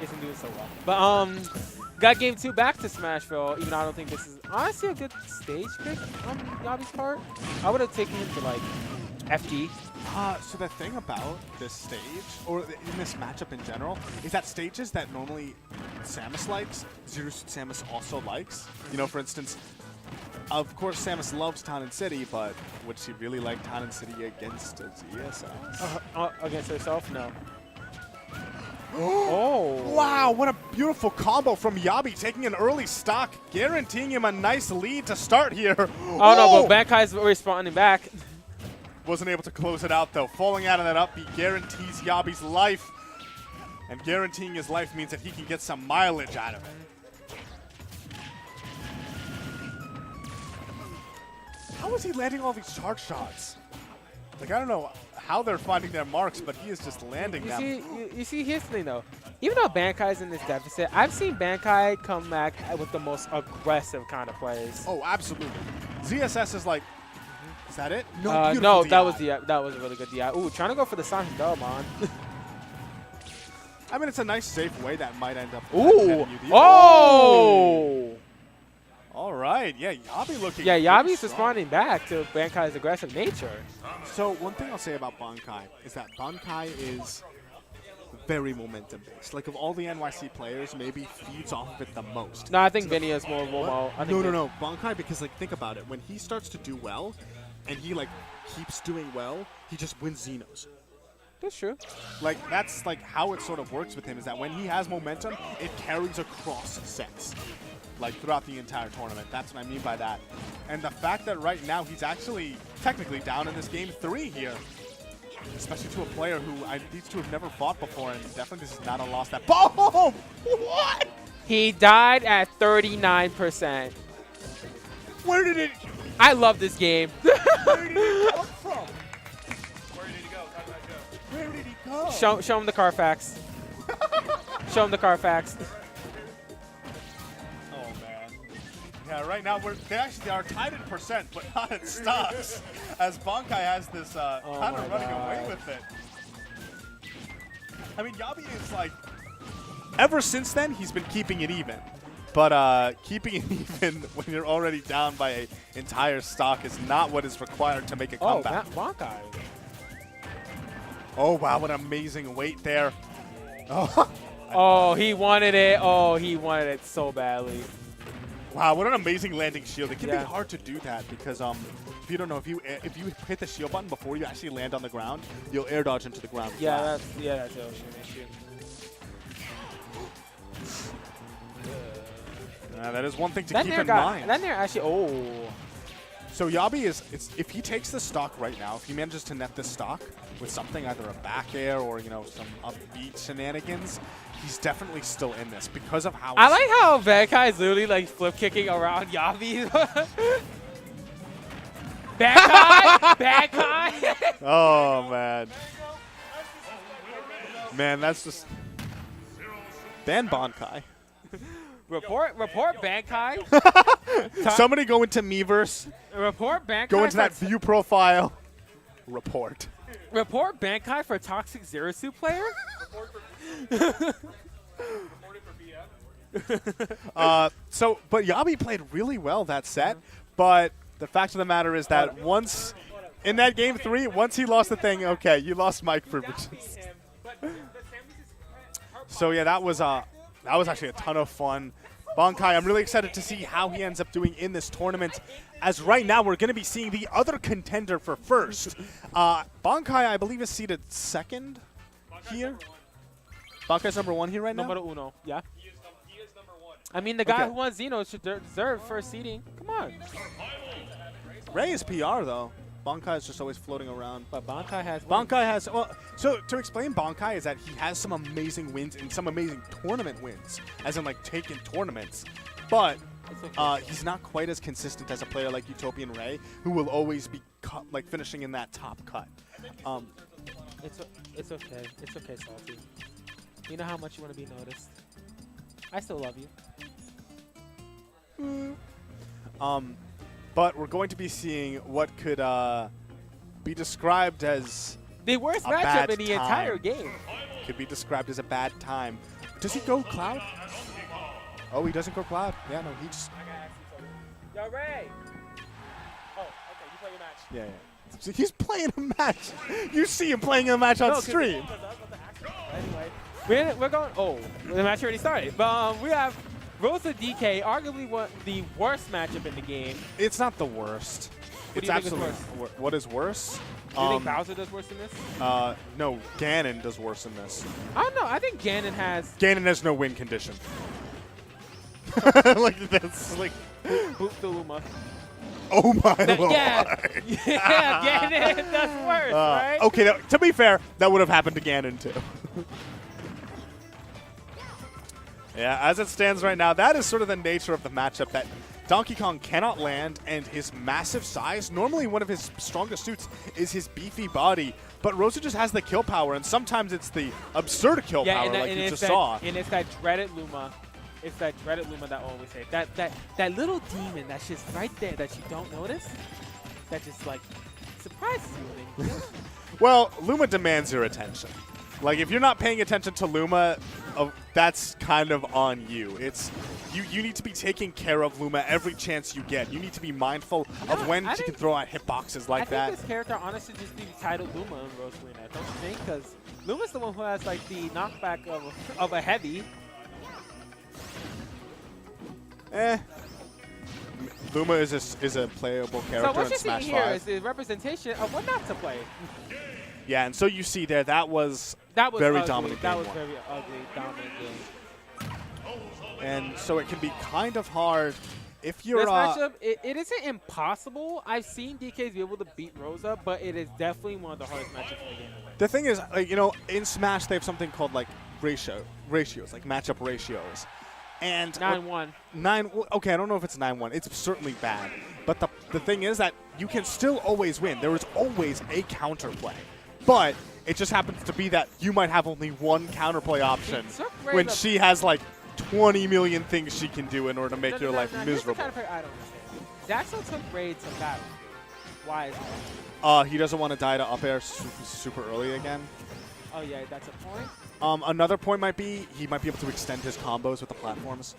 isn't doing so well. But got game 2 back to Smashville, even though I don't think this is honestly a good stage pick on Yabi's part. I would have taken him to like FG. So the thing about this stage, or in this matchup in general, is that stages that normally Samus likes, Zero Suit Samus also likes. For instance, of course Samus loves Town and City, but would she really like Town and City against a ZSS? Against herself? No. Oh. Wow, what a beautiful combo from Yabi, taking an early stock, guaranteeing him a nice lead to start here. Oh no, but Bankai's responding back. Wasn't able to close it out, though. Falling out of that up B guarantees Yabi's life. And guaranteeing his life means that he can get some mileage out of it. How is he landing all these charge shots? Like, I don't know how they're finding their marks, but he is just landing them. You see, here's the thing, though. Even though Bankai's in this deficit, I've seen Bankai come back with the most aggressive kind of plays. Oh, absolutely. ZSS is like, is that it? No, beautiful that was DI. that was a really good DI. Ooh, trying to go for the Sonic dub, man. I mean, it's a nice, safe way that might end up. Ooh! netting you the- Oh! All right, yeah, Yabi looking. Yeah, pretty Yabi's strong. responding back to Bankai's aggressive nature. So one thing I'll say about Bankai is that Bankai is very momentum based. Like of all the NYC players, maybe feeds off of it the most. No, I think Vinny is more mobile. No. Bankai, because like think about it. When he starts to do well, and he like keeps doing well, he just wins Xenos. That's true. Like that's like how it sort of works with him is that when he has momentum, it carries across sets. Like throughout the entire tournament. That's what I mean by that. And the fact that right now he's actually technically down in this game 3 here. Especially to a player who these two have never fought before, and definitely this is not a loss that boom! What? He died at 39%. Where did it I love this game. where did it come from? Where did he go? How did I go? Where did he go? Show him the Carfax. Show him the Carfax. Oh man. Yeah, right now they actually are tied in percent, but not in stocks. As Bankai has this kind of running away with it. I mean, Yabi is like, ever since then, he's been keeping it even. But keeping it even when you're already down by an entire stock is not what is required to make a Oh, comeback. Bankai. Oh, wow, what an amazing weight there. Oh, Oh, he wanted it. Oh, he wanted it so badly. wow, what an amazing landing shield. It can Yeah. be hard to do that because if you don't know, if you hit the shield button before you actually land on the ground, you'll air dodge into the ground. Yeah, flat. that's an issue. That is one thing to That keep Nair in mind. That Nair actually. Oh. So Yabi if he takes the stock right now, if he manages to net the stock with something, either a back air or some upbeat shenanigans, he's definitely still in this because of how. I like how Bankai is literally like flip kicking around Yabi. Bankai. Oh man. Man, that's just ban Bankai. Report Bankai. Somebody go into Miiverse. Report Bankai. Go into that for- view profile. Report. Report Bankai for toxic Zero Suit player. But Yabi played really well that set. But the fact of the matter is that once in that game 3, once he lost the thing, okay, you lost mic privileges. So yeah, that was actually a ton of fun. Bankai, I'm really excited to see how he ends up doing in this tournament. As right now, we're going to be seeing the other contender for first. Bankai, I believe, is seated second here. Bankai's number 1 here right now? Numero uno. Yeah. He is number 1. I mean, the guy Okay. who won Xeno should deserve first seeding. Come on. Ray is PR, though. Bankai is just always floating around. But Bankai has. Bankai has, well, so to explain Bankai is that he has some amazing wins and some amazing tournament wins, as in like taking tournaments. But he's not quite as consistent as a player like Utopian Ray, who will always be like finishing in that top cut. It's okay. It's okay, Salty. You know how much you want to be noticed. I still love you. But we're going to be seeing what could be described as The worst a matchup bad in the time. entire game. Could be described as a bad time. Does he go Cloud? Oh, he doesn't go Cloud. Yeah, no, he just. Yo, Ray. Oh, okay. You play your match. Yeah. So he's playing a match. You see him playing a match on stream. Anyway, we're going. Oh, the match already started. But we have Rosa DK, arguably the worst matchup in the game. It's not the worst. What It's do you think is absolutely what is worse? Do you think Bowser does worse than this? No, Ganon does worse than this. I don't know. I think Ganon has. Ganon has no win condition. Like that's like Boop the Luma. Oh my lord. Yeah, yeah, Ganon, that's worse, right? Okay, now, to be fair, that would have happened to Ganon too. Yeah, as it stands right now, that is sort of the nature of the matchup, that Donkey Kong cannot land, and his massive size, normally one of his strongest suits is his beefy body, but Rosa just has the kill power, and sometimes it's the absurd kill power like you just saw. And it's that dreaded Luma. It's that dreaded Luma that I always say. That little demon that's just right there that you don't notice, that just like surprises you. Well, Luma demands your attention. Like, if you're not paying attention to Luma, that's kind of on you. It's you need to be taking care of Luma every chance you get. You need to be mindful of when she can throw out hitboxes like that. I think this character honestly just be titled Luma in Rosalina, don't you think? Because Luma's the one who has like the knockback of a heavy. Luma is a playable character so what in you're Smash seeing here 5. is the representation of what not to play. Yeah, and so you see there, that was very ugly. dominant game That was one. very ugly, dominant game. And so it can be kind of hard if you're This matchup, it isn't impossible. I've seen DKs be able to beat Rosa, but it is definitely one of the hardest matchups in the game. The thing is, like, you know, in Smash they have something called like ratios, like matchup ratios. And 9-1. Okay, I don't know if it's 9-1. It's certainly bad. But the thing is that you can still always win. There is always a counterplay. But it just happens to be that you might have only one counterplay option when she has like 20 million things she can do in order to make your life miserable. Here's the counterplay I don't understand. Zaxo took Raid to battle. Why is that? He doesn't want to die to up air super early again. Oh yeah, that's a point. Another point might be he might be able to extend his combos with the platforms.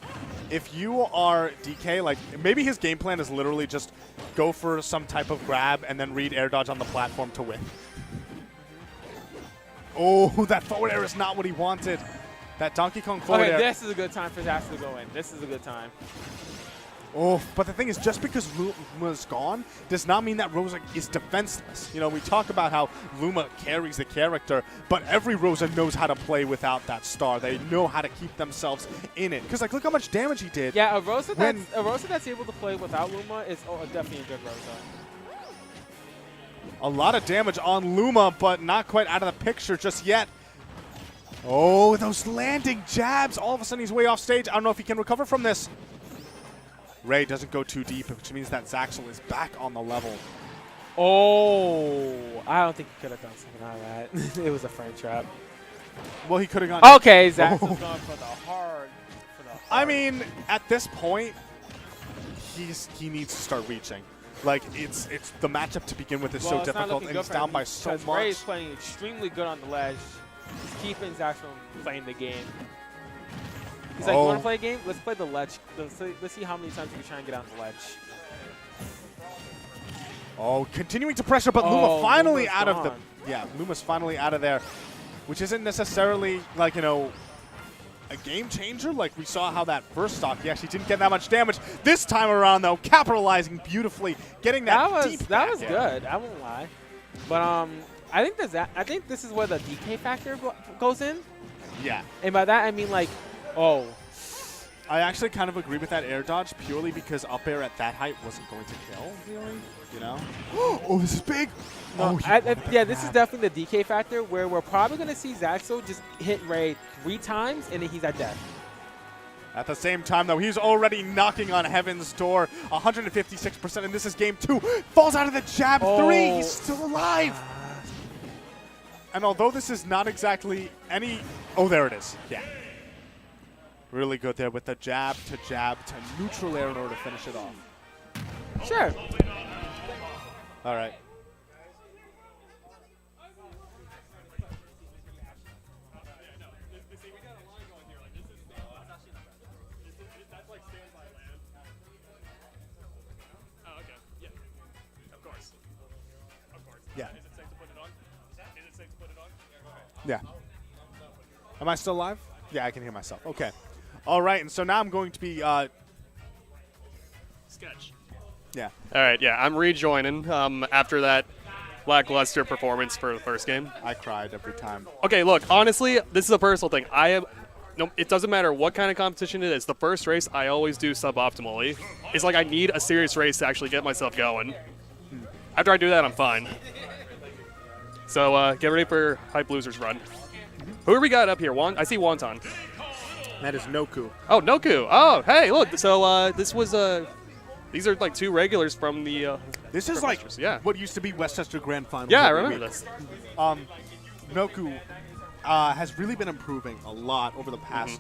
If you are DK, like maybe his game plan is literally just go for some type of grab and then read air dodge on the platform to win. Oh, that forward air is not what he wanted. That Donkey Kong forward air. This is a good time for Zaxo to go in. This is a good time. Oh, but the thing is, just because Luma's gone does not mean that Rosa is defenseless. You know, we talk about how Luma carries the character, but every Rosa knows how to play without that star. They know how to keep themselves in it. Because, like, look how much damage he did. Yeah, a Rosa that's able to play without Luma is definitely a good Rosa. A lot of damage on Luma, but not quite out of the picture just yet. Oh, those landing jabs. All of a sudden, he's way off stage. I don't know if he can recover from this. Ray doesn't go too deep, which means that Zaxel is back on the level. Oh, I don't think he could have done something like that. It was a frame trap. Well, he could have gone. Okay, Zaxel's going for the hard. I mean, at this point, he needs to start reaching. Like, it's the matchup to begin with is so difficult, and he's down by so much. Ray's playing extremely good on the ledge. He's keeping Zaxel from playing the game. He's like, you want to play a game? Let's play the ledge. Let's see how many times we can try and get on the ledge. Oh, continuing to pressure, but Luma finally out of the... Yeah, Luma's finally out of there, which isn't necessarily, like, you know, a game changer. Like, we saw how that first stock, he actually didn't get that much damage. This time around, though, capitalizing beautifully, getting that deep That was good. I won't lie. But I think this is where the DK factor goes in. Yeah. And by that, I mean, like, oh. I actually kind of agree with that air dodge purely because up air at that height wasn't going to kill, really, you know? Oh, this is big! No, yeah, this is definitely the DK factor where we're probably going to see Zaxo just hit Ray 3 times and then he's at death. At the same time, though, he's already knocking on heaven's door. 156%, and this is game 2. Falls out of the jab 3. He's still alive. And although this is not exactly any... Oh, there it is. Yeah. Really good there with the jab to neutral air in order to finish it off. Sure. All right. Yeah. Yeah. Am I still live? Yeah, I can hear myself. Okay. All right, and so now I'm going to be... Sketch. Yeah. All right, yeah, I'm rejoining after that lackluster performance for the first game. I cried every time. Okay, look, honestly, this is a personal thing. no, it doesn't matter what kind of competition it is. The first race, I always do suboptimally. It's like I need a serious race to actually get myself going. After I do that, I'm fine. So get ready for Hype Losers run. Who do we got up here? I see Wonton. That is Noku. Oh, Noku. Oh, hey, look. So this was these are like 2 regulars from the. This is from like Masters, yeah. what used to be Westchester Grand Final. Yeah, I every remember week. this. Noku has really been improving a lot over the past,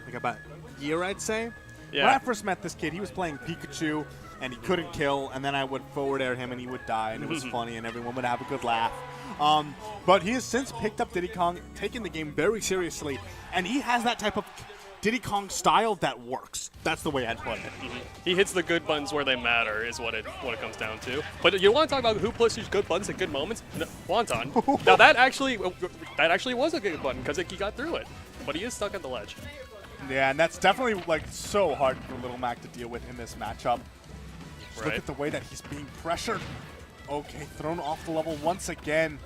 like about year, I'd say. Yeah. When I first met this kid, he was playing Pikachu, and he couldn't kill, and then I would forward air him, and he would die, and it was funny, and everyone would have a good laugh. But he has since picked up Diddy Kong, taken the game very seriously, and he has that type of Diddy Kong style that works. That's the way I'd put it. He hits the good buttons where they matter, is what it comes down to. But you want to talk about who pushes good buttons at good moments? No, Wonton. Now that actually was a good button because he got through it, but he is stuck at the ledge. Yeah, and that's definitely like so hard for Little Mac to deal with in this matchup. Just look Right. at the way that he's being pressured. Okay, thrown off the level once again.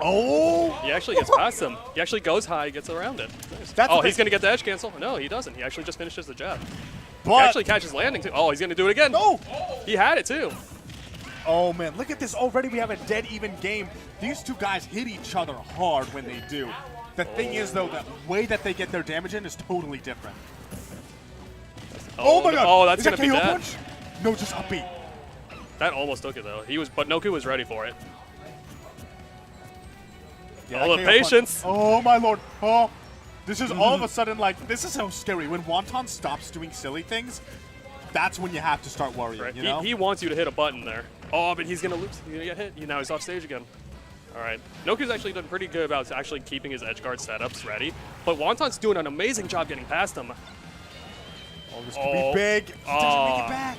Oh! He actually gets past him. He actually goes high, gets around it. Nice. That's Oh, the he's thing. going to get the edge cancel? No, he doesn't. He actually just finishes the jab. He But actually catches landing, too. Oh, he's going to do it again. no! He had it, too. Oh man, look at this. Already we have a dead even game. These 2 guys hit each other hard when they do. The thing is though, the way that they get their damage in is totally different. Oh my god! Oh, that's Is that going to be KO bad. punch? No, just up B. That almost took it, though. But Noku was ready for it. Yeah, All KO the punch. patience. Oh my lord. Oh. This is all of a sudden like, this is so scary. When Wonton stops doing silly things, that's when you have to start worrying, Right. you know? He wants you to hit a button there. Oh, but he's going to lose. He's going to get hit. Now he's off stage again. All right. Noku's actually done pretty good about actually keeping his edge guard setups ready. But Wonton's doing an amazing job getting past him. Oh, this could be big. He doesn't make it back.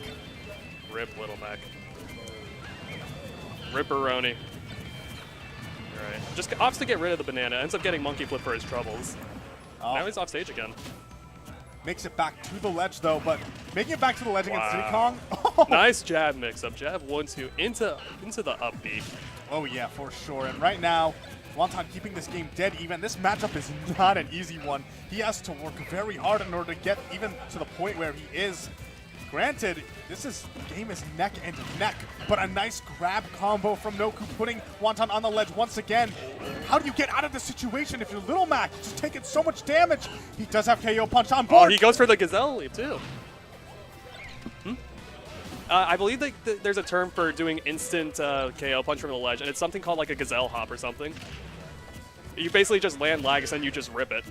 Rip Little Mac. Ripperoni. All right. Just opts to get rid of the banana. Ends up getting monkey flip for his troubles. Oh. Now he's off stage again. Makes it back to the ledge though, but making it back to the ledge against Diddy Wow. Kong. Nice jab mix-up. Jab 1-2 into the up B. Oh yeah, for sure. And right now, Wonton keeping this game dead even. This matchup is not an easy one. He has to work very hard in order to get even to the point where he is. Granted, game is neck and neck, but a nice grab combo from Noku putting Wonton on the ledge once again. How do you get out of this situation if you're Little Mac? Just taking so much damage. He does have KO punch on Oh, board. he goes for the gazelle leap too. I believe there's a term for doing instant KO punch from the ledge, and it's something called like a gazelle hop or something. You basically just land lags and you just rip it.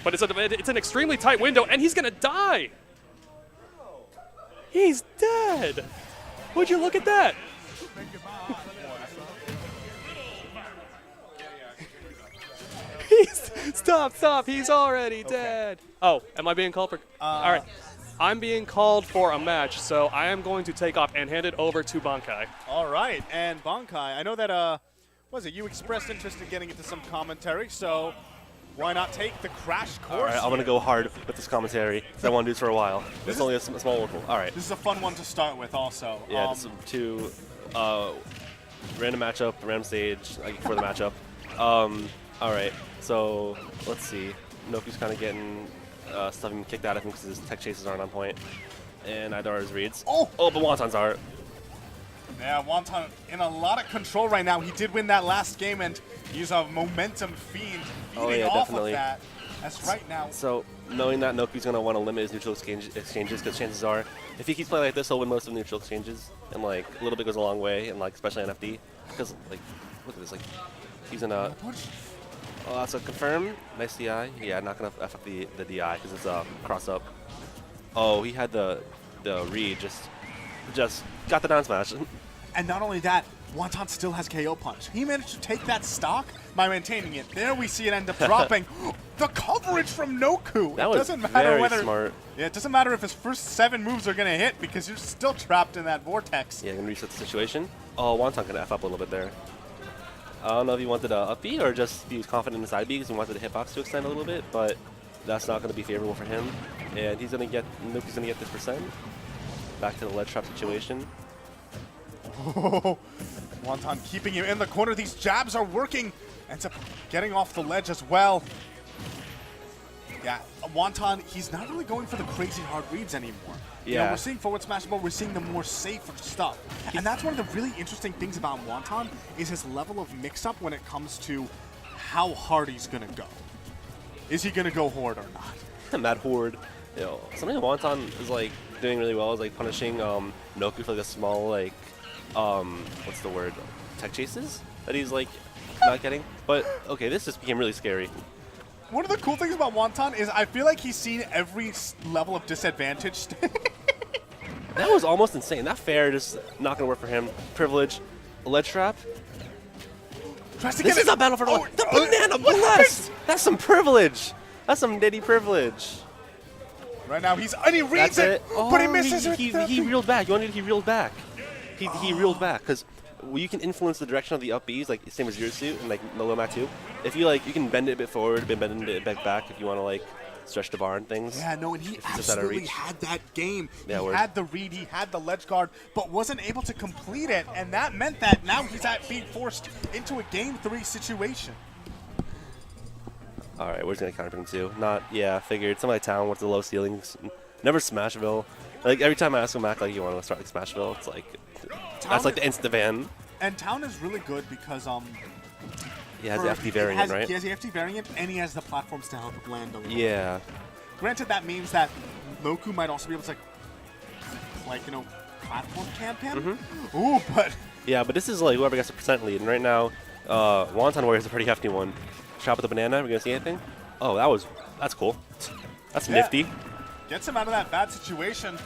But it's an extremely tight window, and he's gonna die. He's dead. Would you look at that? Stop. He's already dead. Oh, am I being called for? All right. I'm being called for a match, so I am going to take off and hand it over to Bankai. All right, and Bankai, I know that, you expressed interest in getting into some commentary, so why not take the crash course? All right, I'm going to here? go hard with this commentary because I want to do this for a while. It's only a small local. All right. This is a fun one to start with also. Yeah, this is 2 random matchup, random stage for the matchup. All right, so let's see. Noku's kind of getting stuff being kicked out of him because his tech chases aren't on point. And Idara's reads. Oh! But Wonton's are. Yeah, Wonton in a lot of control right now. He did win that last game, and he's a momentum fiend Oh, feeding yeah, off definitely. of that. As right now, So knowing that Noku's going to want to limit his neutral exchanges, because chances are, if he keeps playing like this, he'll win most of the neutral exchanges, and like a little bit goes a long way, and like especially NFD, because like look at this, like he's in a. punch. Oh, that's a confirm. Nice DI. Yeah, not gonna F up the DI because it's a cross up. Oh, he had the read, just got the down smash. And not only that, Wonton still has KO punch. He managed to take that stock by maintaining it. There we see it end up dropping. The coverage from Noku. That It was doesn't matter very whether, smart. Yeah, it doesn't matter if his first 7 moves are gonna hit because you're still trapped in that vortex. Yeah, gonna reset the situation. Oh, Wonton gonna F up a little bit there. I don't know if he wanted a up B or just he was confident in the side B because he wanted the hitbox to extend a little bit, but that's not gonna be favorable for him. And he's gonna get Noku's gonna get this percent. Back to the ledge trap situation. Oh, Wonton keeping him in the corner. These jabs are working. Ends up getting off the ledge as well. Yeah, Wonton, he's not really going for the crazy hard reads anymore. You know, Yeah. we're seeing forward smash, but we're seeing the more safer stuff. And that's one of the really interesting things about Wonton is his level of mix-up when it comes to how hard he's going to go. Is he going to go horde or not? Mad Horde. You know, something Wonton is like doing really well is like punishing Noku for like a small like what's the word? Tech chases that he's like not getting. But okay, this just became really scary. One of the cool things about Wonton is I feel like he's seen every level of disadvantage. That was almost insane. That fair just not gonna work for him. Privilege, ledge trap. Tries to This get is it. a battle for the Oh, the banana blast. That's some privilege. That's some nitty privilege. Right now, and he reads That's it. Oh, but he misses it. He reeled back. You wanted he reeled back. He reeled back because you can influence the direction of the up Bs, like same as your suit and like the low mat too. If you like, you can bend it a bit forward, bend it back if you want to like stretch the bar and things. Yeah, no, and he If it's just out of absolutely reach. had that game. Yeah, he word. had the read, he had the ledge guard, but wasn't able to complete it, and that meant that now he's being forced into a game 3 situation. All right, we're just gonna counter him too. Not, yeah, figured. Something like Town with the low ceilings. Never Smashville. Like every time I ask him back, like you want to start like Smashville, it's like that's like the instant ban. And Town is really good because He has the FD variant, right? He has the FD variant, and he has the platforms to help land a little. Yeah. Granted, that means that Noku might also be able to like you know, platform camp him. Ooh, but Yeah, but this is like whoever gets a percent lead, and right now, Wonton Warrior is a pretty hefty one. Shot with the banana. We're gonna see anything? Oh, that's cool. That's nifty. gets him out of that bad situation.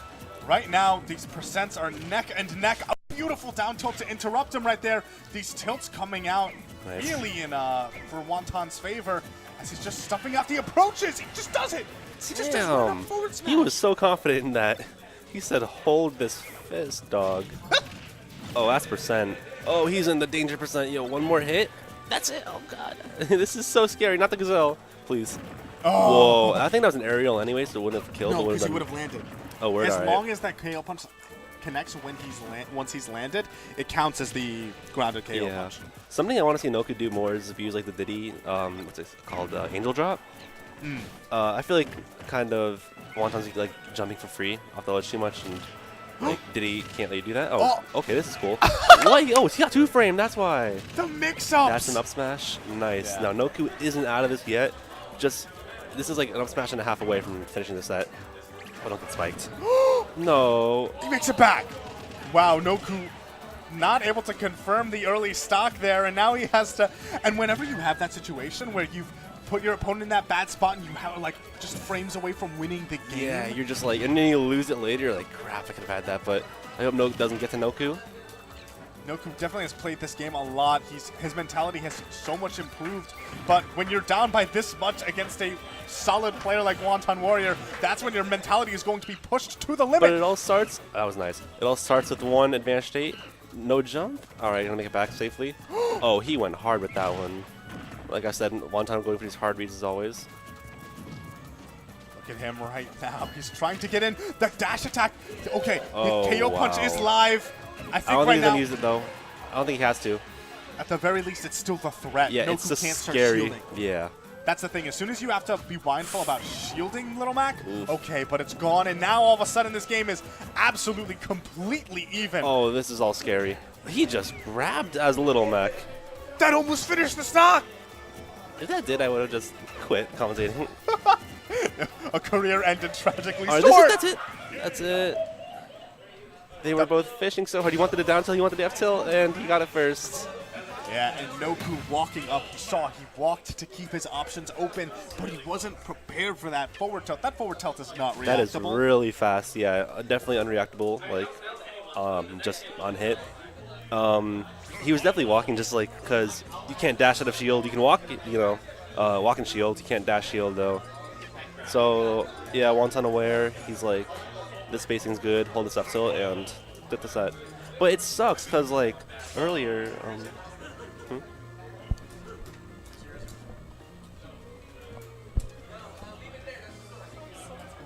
Right now, these percents are neck and neck. A beautiful down tilt to interrupt him right there. These tilts coming out Nice. really in for Wonton's favor as he's just stuffing out the approaches. He just does it. He just does Damn. enough forward smash. He was so confident in that. He said, "Hold this fist, dog." Oh, that's percent. Oh, he's in the danger percent. Yo, one more hit. That's it. Oh god, this is so scary. Not the gazelle, please. Oh. Whoa, I think that was an aerial anyway, so it wouldn't have killed. No, it would've because he done- would have landed. Oh, word. As All right. long as that KO punch connects when once he's landed, it counts as the grounded KO Yeah. punch. Something I want to see Noku do more is if you use like the Diddy, what's it called, Angel Drop. I feel like kind of Wonton's like jumping for free off the ledge too much, and like Diddy can't let you do that. Oh, okay, this is cool. What? Oh, he got 2-frame. That's why. The mix-ups. That's an up smash. Nice. Yeah. Now Noku isn't out of this yet. Just this is like an up smash and a half away from finishing the set. Oh, don't get spiked. No. He makes it back. Wow, Noku not able to confirm the early stock there, and now he has to. And whenever you have that situation where you've put your opponent in that bad spot and you have like just frames away from winning the game. Yeah, you're just like, and then you lose it later. You're like, crap, I could have had that, but I hope Noku doesn't get to Noku. Noku definitely has played this game a lot. His mentality has so much improved. But when you're down by this much against a solid player like Wonton Warrior, that's when your mentality is going to be pushed to the limit. But it all starts. That was nice. It all starts with one advanced state, no jump. All right, gonna make it back safely. Oh, he went hard with that one. Like I said, Wonton going for these hard reads as always. Look at him right now. He's trying to get in the dash attack. Okay, Oh, the KO punch wow. is live. I I think don't right think he's now, gonna use it though. I don't think he has to. at the very least, it's still the threat. Yeah, Noku it's just can't start scary. shielding. Yeah. That's the thing. As soon as you have to be mindful about shielding Little Mac, okay, but it's gone, and now all of a sudden this game is absolutely, completely even. Oh, this is all scary. He just grabbed as Little Mac. That almost finished the stock. If that did, I would have just quit commentating. A career ended tragically. All right, short. that's it. That's it. They were both fishing so hard. He wanted the down tilt, he wanted the F tilt, and he got it first. Yeah, and Noku walking up, you saw he walked to keep his options open, but he wasn't prepared for that forward tilt. That forward tilt is not reactable. That is really fast. Yeah, definitely unreactable. Like, just unhit. He was definitely walking just like because you can't dash out of shield. You can walk, you know, walk and shield. You can't dash shield though. So yeah, Wonton aware. He's like, this spacing's good. Hold this up tilt and get the set. But it sucks because like earlier.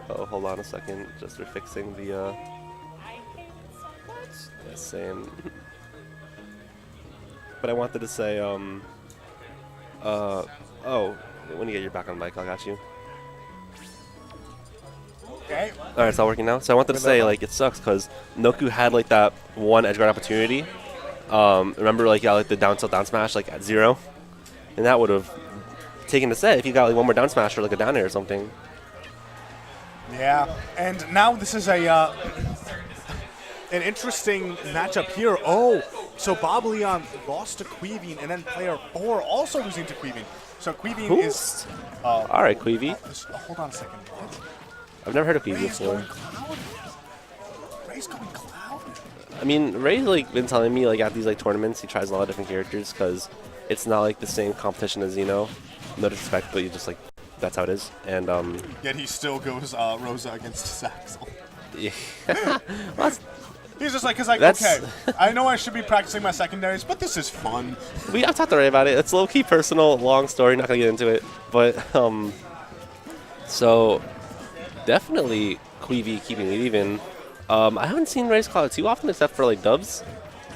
Oh, hold on a second. Just for fixing the. Yeah, same. But I wanted to say, Oh, when you get your back on mic, I got you. Okay. All right, it's all working now. So I wanted to say, like, it sucks because Noku had like that one edge guard opportunity. Remember, like, yeah, like the down tilt down smash like at 0, and that would have taken the set if you got like one more down smash or like a down air or something. Yeah, and now this is a an interesting matchup here. Oh, so Bob Leon lost to Queeveen, and then player 4 also losing to Queeveen. So Queeveen is. All right, Queevee. Hold on a second. What? I've never heard of Queevee Ray's before. going Cloud? Ray's going Cloud? I mean, Ray's like been telling me like at these like tournaments he tries a lot of different characters because it's not like the same competition as No disrespect, but you just like that's how it is. And Yet he still goes Rosa against Saxel. yeah. Well, He's just like, okay, I know I should be practicing my secondaries, but this is fun. I've talked to Ray about it. It's low key personal, long story. Not gonna get into it, but so definitely Queevee keeping it even. I haven't seen Ray's Cloud too often except for like dubs,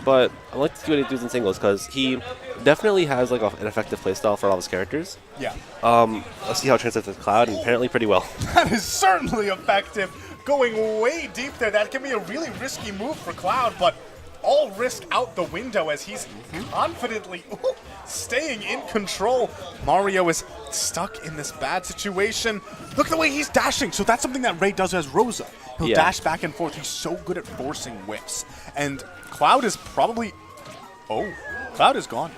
but I like to see what he does in singles because he definitely has like an effective playstyle for all his characters. Yeah. Let's see how it translates to Cloud, and apparently pretty well. That is certainly effective. Going way deep there. That can be a really risky move for Cloud, but all risk out the window as he's confidently staying in control. Mario is stuck in this bad situation. Look at the way he's dashing. So that's something that Ray does as Rosa. He'll dash back and forth. He's so good at forcing whiffs. And Cloud is probably... Oh, Cloud is gone.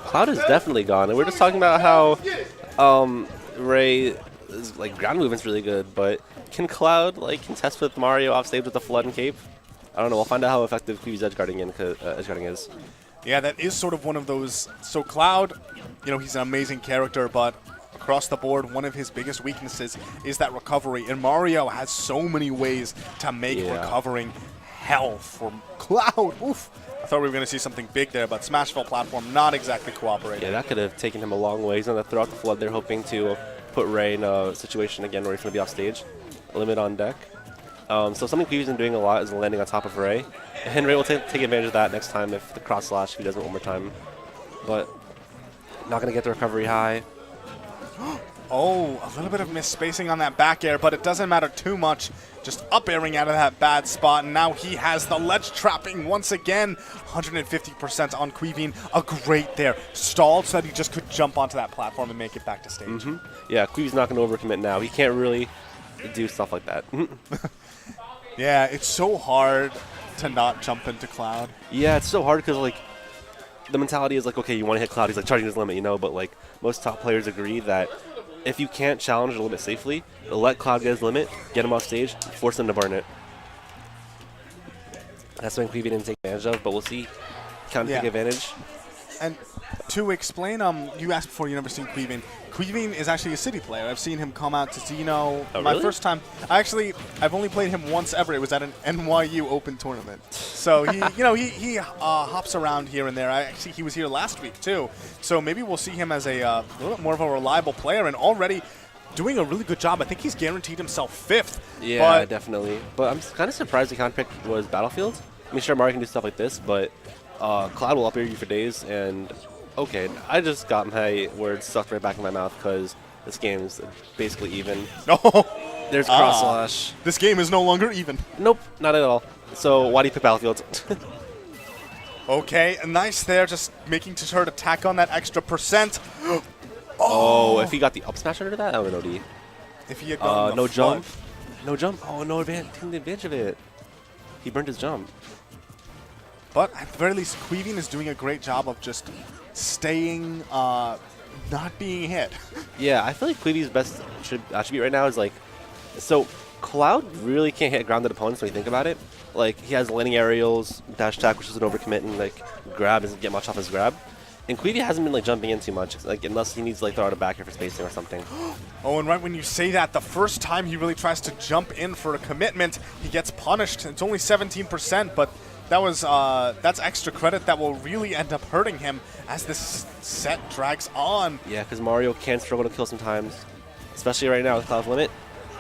Cloud is definitely gone. And we're just talking about how Ray... like ground movement's really good, but can Cloud like contest with Mario off stage with the flood and cape? I don't know. We'll find out how effective Queevee's edge guarding is. Yeah, that is sort of one of those. So Cloud, he's an amazing character, but across the board, one of his biggest weaknesses is that recovery. And Mario has so many ways to make recovering hell for Cloud. Oof. I thought we were going to see something big there, but Smashville platform not exactly cooperating. Yeah, that could have taken him a long way. He's going to throw out the flood. They're hoping to put Ray in a situation again where he's going to be off stage. Limit on deck. So something Queevee's been doing a lot is landing on top of Ray. And Ray will take advantage of that next time if the cross slash, if he does it one more time. But not going to get the recovery high. Oh, a little bit of misspacing on that back air, but it doesn't matter too much. Just up airing out of that bad spot, and now he has the ledge trapping once again. 150% on Queeveen. A great there. Stalled so that he just could jump onto that platform and make it back to stage. Yeah, Queevee's not going to overcommit now. He can't really do stuff like that. Yeah, it's so hard to not jump into Cloud. Yeah, it's so hard because, like, the mentality is like, okay, you want to hit Cloud. He's like charging his limit, but like most top players agree that if you can't challenge the limit safely, let Cloud get his limit, get him off stage, force him to burn it. That's something Queevee didn't take advantage of, but we'll see. Can take advantage. And to explain, you asked before, you never seen Queeveen. Queeveen is actually a City player. I've seen him come out to Xeno. My first time. I've only played him once ever. It was at an NYU Open tournament. So he, he hops around here and there. He was here last week too. So maybe we'll see him as a little more of a reliable player and already doing a really good job. I think he's guaranteed himself 5th. Yeah, definitely. But I'm kind of surprised the counter pick was Battlefield. I mean, sure, Mario can do stuff like this, but Cloud will up air you for days, and okay, I just got my words stuffed right back in my mouth because this game's basically even. Oh, there's cross slash. This game is no longer even. Nope, not at all. So why do you pick Battlefield? Okay, nice there, just making sure to tack on that extra percent. Oh, if he got the up smash under that, I would OD. If he had gone no jump. No jump. Oh, no advantage of it. He burned his jump. But at the very least, Queeveen is doing a great job of just staying, not being hit. Yeah, I feel like Queevee's best attribute right now is like, so Cloud really can't hit grounded opponents when you think about it. Like, he has landing aerials, dash attack, which is an overcommit, and like grab doesn't get much off his grab. And Queevee hasn't been like jumping in too much, like unless he needs to like throw out a back air for spacing or something. Oh, and right when you say that, the first time he really tries to jump in for a commitment, he gets punished. It's only 17%, but that was that's extra credit that will really end up hurting him as this set drags on. Yeah, because Mario can struggle to kill sometimes, especially right now with Cloud's limit.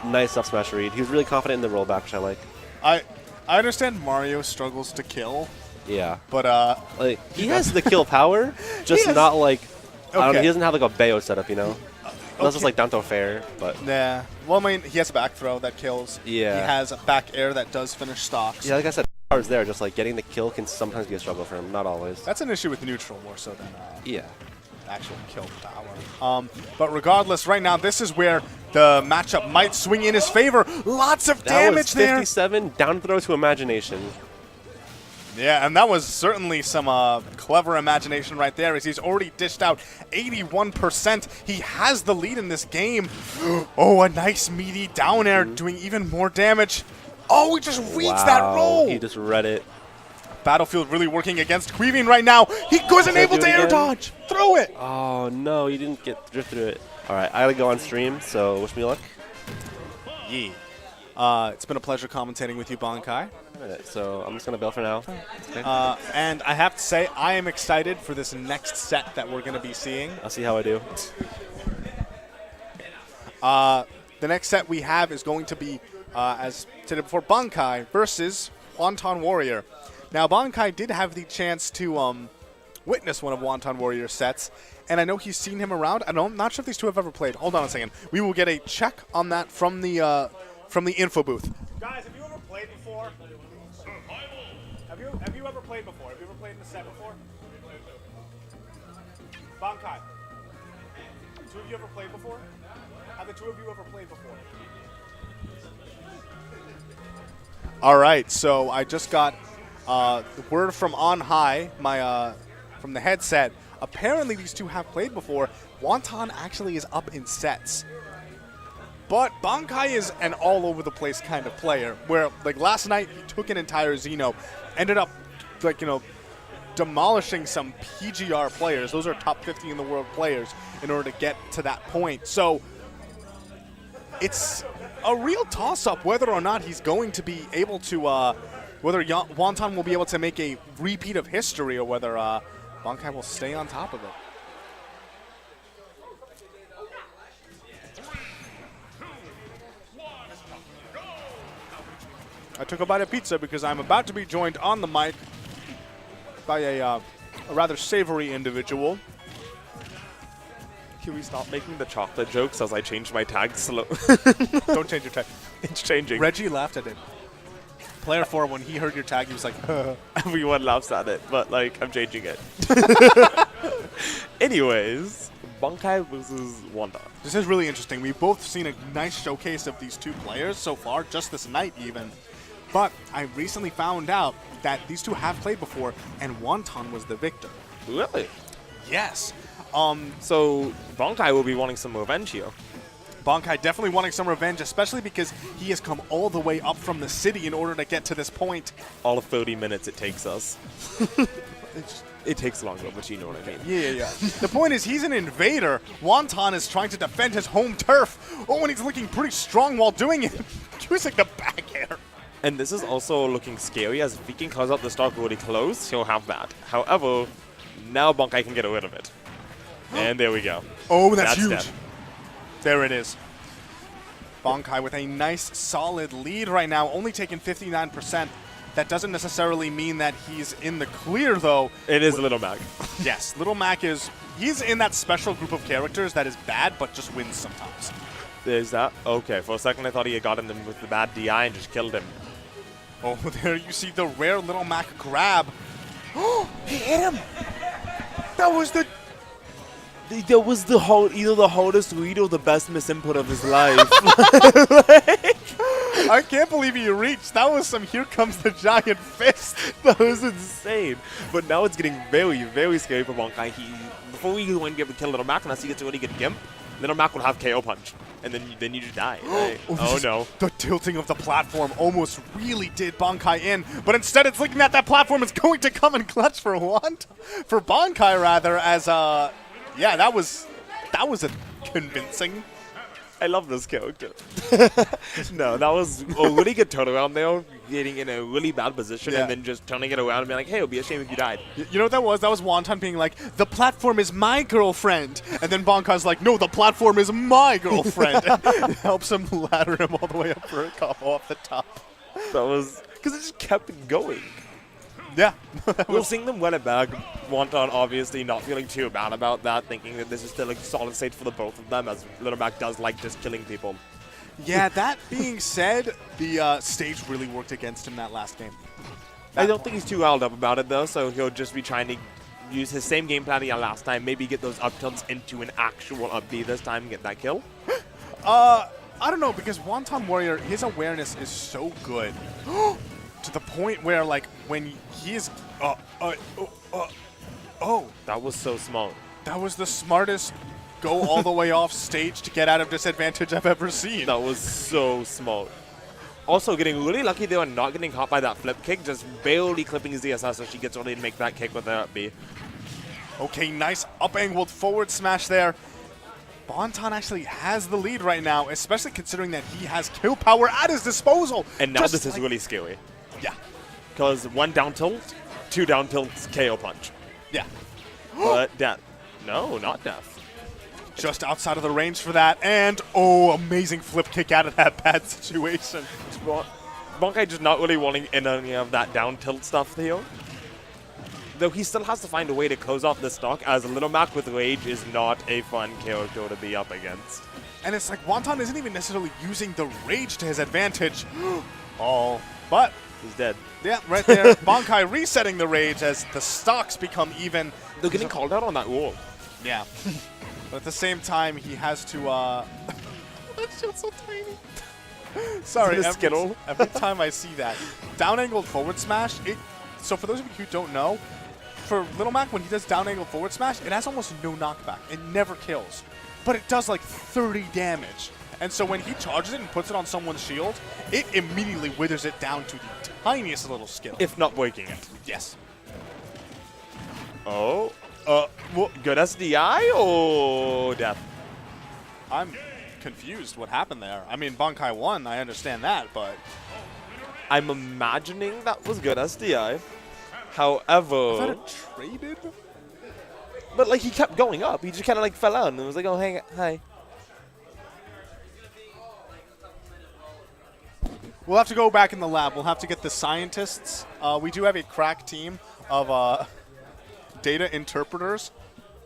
Nice up smash read. He was really confident in the rollback, which I like. I understand Mario struggles to kill. Yeah. But like he has the kill power, just not like Okay. He doesn't have like a Bayo setup, you know. Unless it's like down throw fair, but Nah. Well, I mean, he has a back throw that kills. Yeah. He has a back air that does finish stocks. yeah, like I said, is there. Just like getting the kill can sometimes be a struggle for him. Not always. That's an issue with neutral more so than Yeah. actual kill power. But regardless, right now, this is where the matchup might swing in his favor. Lots of That damage was there. 57 down throw to imagination. Yeah, and that was certainly some clever imagination right there, as he's already dished out 81%. He has the lead in this game. Oh, a nice meaty down air doing even more damage. Oh, he just reads that roll. He just read it. Battlefield really working against Queeving right now. He wasn't able to air dodge. Throw it. Oh no, you didn't get drift through it. All right, I gotta go on stream, so wish me luck. Yeah. It's been a pleasure commentating with you, Bankai. Alright, so I'm just gonna bail for now. Okay. And I have to say, I am excited for this next set that we're going to be seeing. I'll see how I do. The next set we have is going to be, as stated before, Bankai versus Wonton Warrior. Now, Bankai did have the chance to witness one of Wonton Warrior's sets, and I know he's seen him around. I'm not sure if these two have ever played. Hold on a second. We will get a check on that from the info booth. Guys, have you ever played before? Have you ever played before? Have you ever played in the set before? Bankai. Two of you ever played before? Have the two of you ever played before? All right, so I just got the word from on high, from the headset. Apparently, these two have played before. Wonton actually is up in sets. But Bankai is an all-over-the-place kind of player, where, like, last night he took an entire Xeno, ended up, like, demolishing some PGR players. Those are top 50 in the world players in order to get to that point. So it's a real toss-up whether or not he's going to be able to, whether Wonton will be able to make a repeat of history or whether Bankai will stay on top of it. I took a bite of pizza because I'm about to be joined on the mic by a rather savory individual. Can we stop making the chocolate jokes as I change my tag slow? Don't change your tag. It's changing. Reggie laughed at it. Player 4, when he heard your tag, he was like, Everyone laughs at it, but like I'm changing it. Anyways, Bankai versus Wonton. This is really interesting. We've both seen a nice showcase of these two players so far, just this night even. But I recently found out that these two have played before, and Wonton was the victor. Really? Yes. So Bankai will be wanting some revenge here. Bankai definitely wanting some revenge, especially because he has come all the way up from the city in order to get to this point. All of 30 minutes it takes us. It takes longer, but you know what I mean. Yeah. The point is, he's an invader. Wonton is trying to defend his home turf. Oh, and he's looking pretty strong while doing it. Using the back air. And this is also looking scary, as if he can close out the stock really close, he'll have that. However, now Bankai can get rid of it. And there we go. Oh, that's huge. dead. There it is. Bankai with a nice, solid lead right now, only taking 59%. That doesn't necessarily mean that he's in the clear, though. It is Little Mac. Yes, Little Mac he's in that special group of characters that is bad, but just wins sometimes. Is that? Okay, for a second I thought he had gotten him with the bad DI and just killed him. Oh, there you see the rare Little Mac grab. Oh, he hit him. That was the either the hardest read or the best misinput of his life. I can't believe he reached. That was some here comes the giant fist. That was insane. But now it's getting very, very scary for Bankai. Before we go and be able to kill Little Mac, unless he gets a really good gimp, Little Mac will have KO punch. And then you just die. Right? Oh no. The tilting of the platform almost really did Bankai in, but instead it's looking at that platform is going to come in clutch for Bankai rather, as yeah, that was a convincing. I love this character. No, that was a really good turnaround there, getting in a really bad position and then just turning it around and being like, hey, it would be a shame if you died. You know what that was? That was Wonton being like, the platform is my girlfriend. And then Bankai's like, no, the platform is my girlfriend. It helps him ladder him all the way up for a combo off the top. That was, because it just kept going. Yeah. We're seeing them win it back. Wonton obviously not feeling too bad about that, thinking that this is still a solid stage for the both of them, as Little Mac does like just killing people. Yeah, that being said, the stage really worked against him that last game. I don't think he's too riled up about it, though, so he'll just be trying to use his same game plan he had last time, maybe get those up tilts into an actual up B this time and get that kill. I don't know, because Wonton Warrior, his awareness is so good. To the point where, like, when he is... oh. That was so smart. That was the smartest go all the way off stage to get out of disadvantage I've ever seen. That was so smart. Also, getting really lucky they were not getting caught by that flip kick, just barely clipping his DSS so she gets ready to make that kick with her up B. Okay, nice up-angled forward smash there. Bonton actually has the lead right now, especially considering that he has kill power at his disposal. And now Just this is like- really scary. Yeah. Because 1 down tilt, 2 down tilts, KO punch. Yeah. But death. No, not death. Just outside of the range for that, and amazing flip kick out of that bad situation. Bonkai just not really wanting in any of that down tilt stuff here. Though he still has to find a way to close off the stock, as Little Mac with Rage is not a fun character to be up against. And it's like Wonton isn't even necessarily using the rage to his advantage. But He's dead. yeah, right there. Bonkai resetting the rage as the stocks become even. They're getting called out on that wall. Yeah. But at the same time, he has to. That shit's so tiny. Sorry, It's a Skittle. every time I see that down angled forward smash. So for those of you who don't know, for Little Mac when he does down angled forward smash, it has almost no knockback. It never kills, but it does like 30 damage. And so when he charges it and puts it on someone's shield, it immediately withers it down to the tiniest little skill. If not breaking it. Yes. Oh. Good SDI or death? I'm confused what happened there. I mean, Bonkai won, I understand that, but... I'm imagining that was good SDI. However... Was that a traded? But, like, he kept going up. He just kind of, like, fell out and was like, oh, hang hi. We'll have to go back in the lab. We'll have to get the scientists. We do have a crack team of data interpreters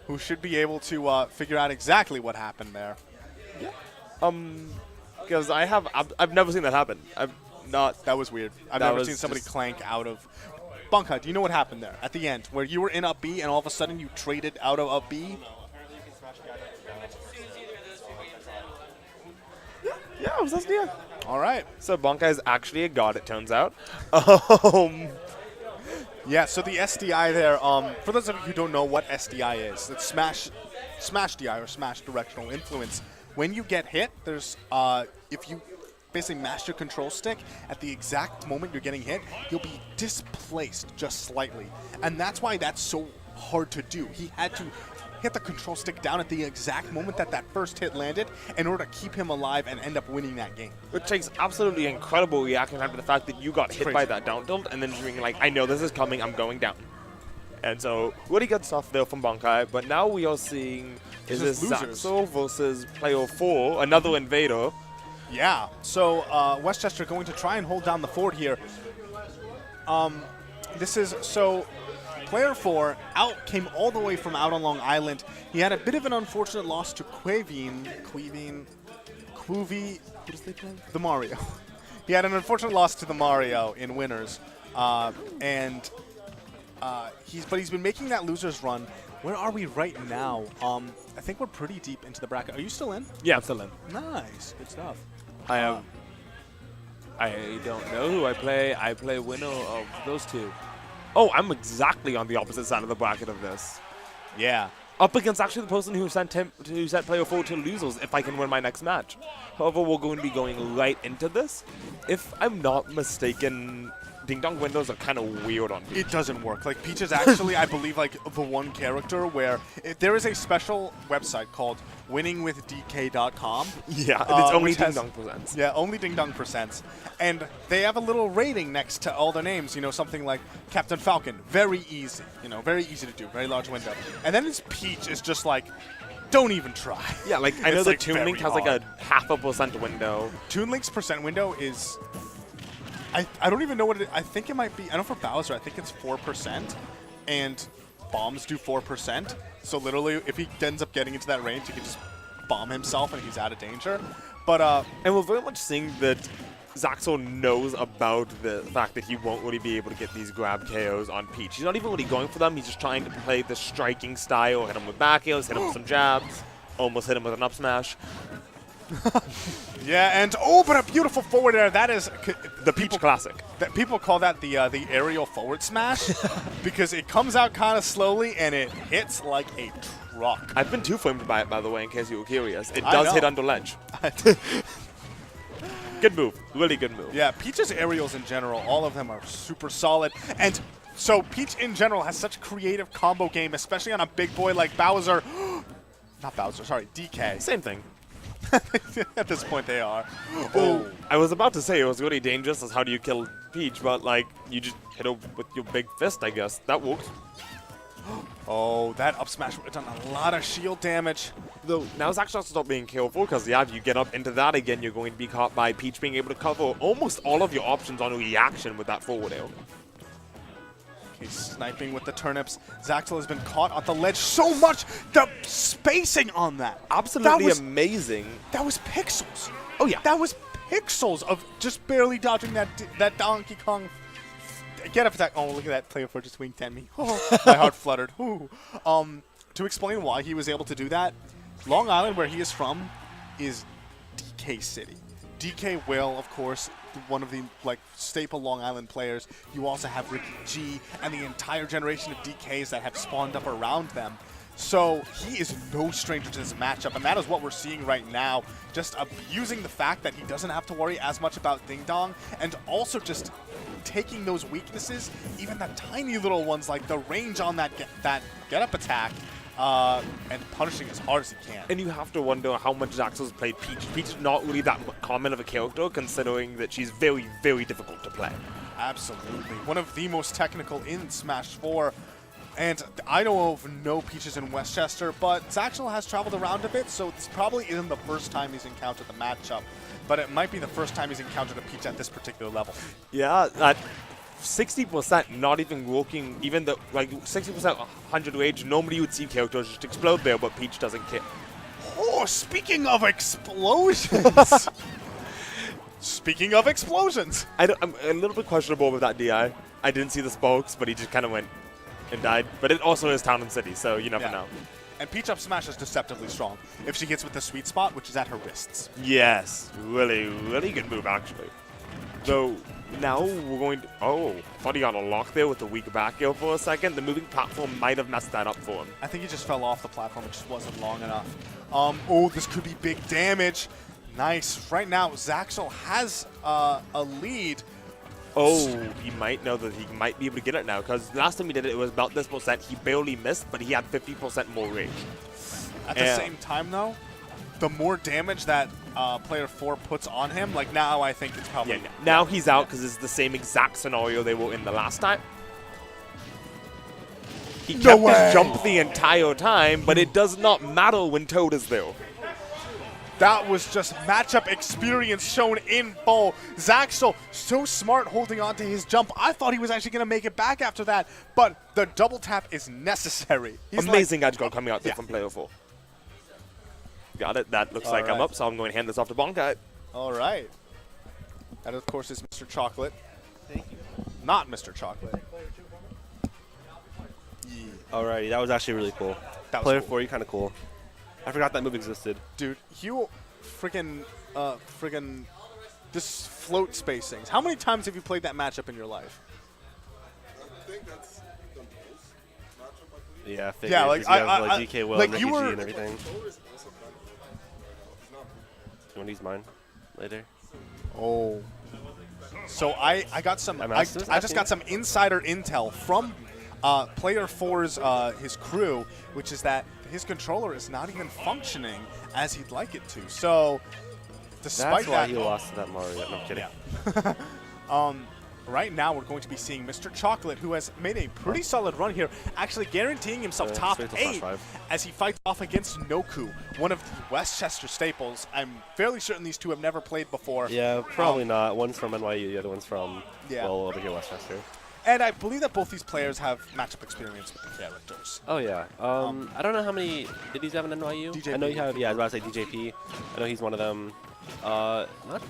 who should be able to figure out exactly what happened there. Because I've never seen that happen. I've not. That was weird. I've That never was seen somebody just- clank out of... Bunkai, do you know what happened there at the end, where you were in up B and all of a sudden you traded out of up B? Yeah, it was SDI. All right. So Bonkai is actually a god, it turns out. Yeah, so the SDI there, for those of you who don't know what SDI is, it's Smash DI, or Smash Directional Influence. When you get hit, there's, if you basically mash your control stick at the exact moment you're getting hit, you'll be displaced just slightly. And that's why that's so hard to do. He had to hit the control stick down at the exact moment that that first hit landed in order to keep him alive and end up winning that game. It takes absolutely incredible reaction time to the fact that you got hit by crazy. that down tilt and then just being like, I know this is coming, I'm going down. And so, really good stuff there from Bonkai, but now we are seeing, is This this is losers. Saxo versus player 4, another invader. Yeah, so Westchester going to try and hold down the fort here. This is, so player 4 came all the way from out on Long Island. He had a bit of an unfortunate loss to Queevy, what does they play? The Mario. He had an unfortunate loss to the Mario in winners. He's been making that loser's run. Where are we right now? I think we're pretty deep into the bracket. Are you still in? Yeah, I'm still in. Nice, good stuff. I don't know who I play. I play winner of those two. Oh, I'm exactly on the opposite side of the bracket of this. Yeah. Up against actually the person who sent player 4 to losers if I can win my next match. However, we're going to be going right into this. If I'm not mistaken, Ding Dong windows are kind of weird on Peach. It doesn't work. Like, Peach is actually, I believe, like the one character where there is a special website called winningwithdk.com. Yeah, and it's only which Ding has- Dong presents. Yeah, only Ding Dong percents. And they have a little rating next to all their names, you know, something like Captain Falcon, very easy, you know, very easy to do, very large window. And then his Peach is just like, don't even try. Yeah, like I know It's, the like, Toon Link very has like a hard. 0.5% window. Toon Link's percent window is I don't even know what I think it might be. I know for Bowser, I think it's 4%, and bombs do 4%. So literally, if he ends up getting into that range, he can just bomb himself and he's out of danger. But and we're very much seeing that Zaxel knows about the fact that he won't really be able to get these grab KOs on Peach. He's not even really going for them. He's just trying to play the striking style, hit him with back heels, hit him with some jabs, almost hit him with an up smash. yeah, and oh, but a beautiful forward air. That is The Peach classic. That people call that the aerial forward smash because it comes out kind of slowly and it hits like a truck. I've been too flamed by it, by the way, in case you were curious. It does hit under ledge. Good move. Really good move. Yeah, Peach's aerials in general, all of them are super solid. And so Peach in general has such creative combo game, especially on a big boy like Bowser. Not Bowser, sorry, DK. Same thing. At this point they are. Oh, I was about to say it was really dangerous as how do you kill Peach, but like you just hit her with your big fist, I guess. That works. Oh, that up smash would have done a lot of shield damage. Though now it's actually stop being careful because yeah, if you get up into that again, you're going to be caught by Peach being able to cover almost all of your options on reaction with that forward air. He's sniping with the turnips. Zaxel has been caught on the ledge so much. The spacing on that. Absolutely amazing. That was pixels. Oh yeah. That was pixels of just barely dodging that Donkey Kong get up attack. Oh, look at that player for just winked at me. Oh, my heart fluttered. Ooh. To explain why he was able to do that, Long Island, where he is from, is DK City. DK Will, of course, one of the staple Long Island players. You also have Ricky G and the entire generation of DKs that have spawned up around them. So he is no stranger to this matchup, and that is what we're seeing right now. Just abusing the fact that he doesn't have to worry as much about Ding Dong, and also just taking those weaknesses, even the tiny little ones like the range on that get up attack, and punishing as hard as he can. And you have to wonder how much Zaxel's played Peach. Peach is not really that common of a character, considering that she's very, very difficult to play. Absolutely. One of the most technical in Smash 4. And I know of no Peaches in Westchester, but Zaxel has traveled around a bit, so this probably isn't the first time he's encountered the matchup. But it might be the first time he's encountered a Peach at this particular level. Yeah, at 60% not even working, even the 60% 100 rage, normally would see characters just explode there, but Peach doesn't care. Oh, speaking of explosions! Speaking of explosions! I'm a little bit questionable with that DI. I didn't see the spokes, but he just kind of went and died. But it also is Town and City, so you never know. And Peach up smash is deceptively strong if she gets with the sweet spot, which is at her wrists. Yes, really, really good move, actually. So now we're going to... Oh, I thought he got a lock there with the weak back heel for a second. The moving platform might have messed that up for him. I think he just fell off the platform. It just wasn't long enough. Oh, this could be big damage. Nice. Right now, Zaxel has a lead. Oh, he might know that he might be able to get it now, because last time he did it, it was about this percent. He barely missed, but he had 50% more rage. At the same time, though, the more damage that player 4 puts on him, like now I think it's probably... Yeah, now he's out because it's the same exact scenario they were in the last time. He kept his jump the entire time, but it does not matter when Toad is there. That was just matchup experience shown in full. Zaxel, so smart holding on to his jump. I thought he was actually going to make it back after that, but the double tap is necessary. He's amazing edge guard coming out there from player 4. Got it. That looks like I'm up, so I'm going to hand this off to Bonkai. All right. That, of course, is Mr. Chocolate. Thank you. Not Mr. Chocolate. Yeah. Alrighty, that was actually really cool. Player 4, you kind of cool. I forgot that move existed. Dude, you friggin' this float spacings. How many times have you played that matchup in your life? I think that's the most matchup I played. Yeah, yeah, like DK Will, like Ricky you were, G and everything. You want to use mine later? Oh. So I got some. I just got some insider intel from player 4's his crew, which is that his controller is not even functioning as he'd like it to. So, despite that's why he lost to that Mario. No, I'm kidding. Yeah. right now we're going to be seeing Mr. Chocolate, who has made a pretty solid run here, actually guaranteeing himself top straight to eight +5. as he fights off against Noku, one of the Westchester staples. I'm fairly certain these two have never played before. Yeah, probably not. One's from NYU, the other one's from, Yeah. well, over here, Westchester. And I believe that both these players have matchup experience with the characters. Oh, yeah. I don't know how many Diddy's have in NYU. DJP. I know you have, yeah, I was about to say DJP. I know he's one of them. Not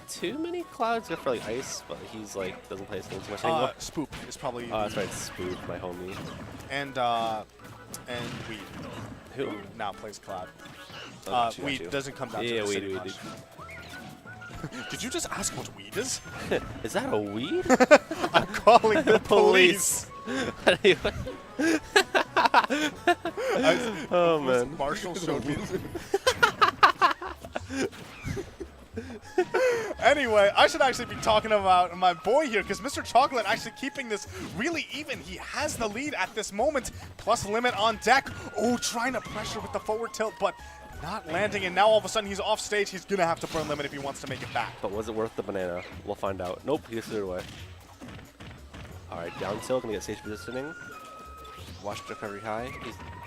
too many Clouds, except for like Ice, but he's like, doesn't play his game too much anymore. Spoop is probably Oh, that's right, Spook, my homie. and Weed, Who? who now plays Cloud. Oh, got you, got Weed you. doesn't come down Yeah, to the Weed, city Weed, much. Did you just ask what weed is? Is that a weed? I'm calling the police. Oh, man. Marshall showed me. Anyway, I should actually be talking about my boy here, because Mr. Chocolate actually keeping this really even. He has the lead at this moment, plus limit on deck. Oh, trying to pressure with the forward tilt, but not landing, and now all of a sudden he's off stage. He's going to have to burn limit if he wants to make it back. But was it worth the banana? We'll find out. Nope, he just threw it away. Alright, down tilt, gonna get stage positioning. Watch the recovery high.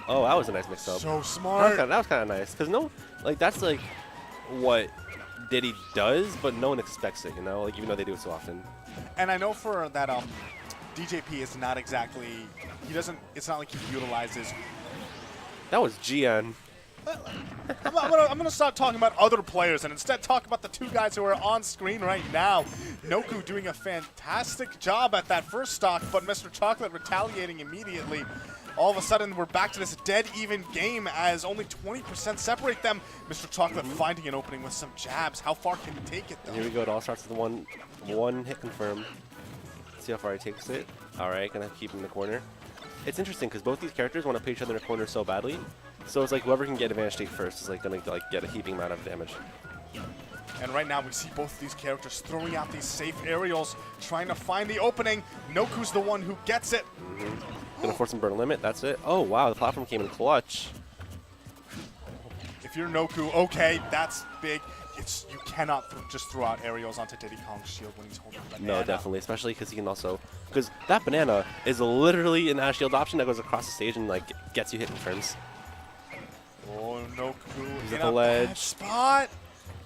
Oh, that was a nice mix-up. So smart. That was kind of nice, because no, like, that's like what Diddy does, but no one expects it, you know? Like, even though they do it so often. And I know for that DJP is not exactly, it's not like he utilizes. That was GN. I'm gonna stop talking about other players and instead talk about the two guys who are on screen right now. Noku doing a fantastic job at that first stock, but Mr. Chocolate retaliating immediately. All of a sudden, we're back to this dead even game as only 20% separate them. Mr. Chocolate finding an opening with some jabs. How far can he take it, though? Here we go. It all starts with one hit confirm. Let's see how far he takes it. All right, gonna keep him in the corner. It's interesting because both these characters want to put each other in a corner so badly. So it's like whoever can get advantage take first is like gonna like get a heaping amount of damage. And right now we see both of these characters throwing out these safe aerials, trying to find the opening. Noku's the one who gets it. Gonna force him burn limit. That's it. Oh wow, the platform came in clutch. If you're Noku, okay, that's big. You cannot just throw out aerials onto Diddy Kong's shield when he's holding a banana. No, definitely, especially because he can also, because that banana is literally an shield option that goes across the stage and like gets you hit confirms. Oh, Noku He's in at the a ledge. bad spot.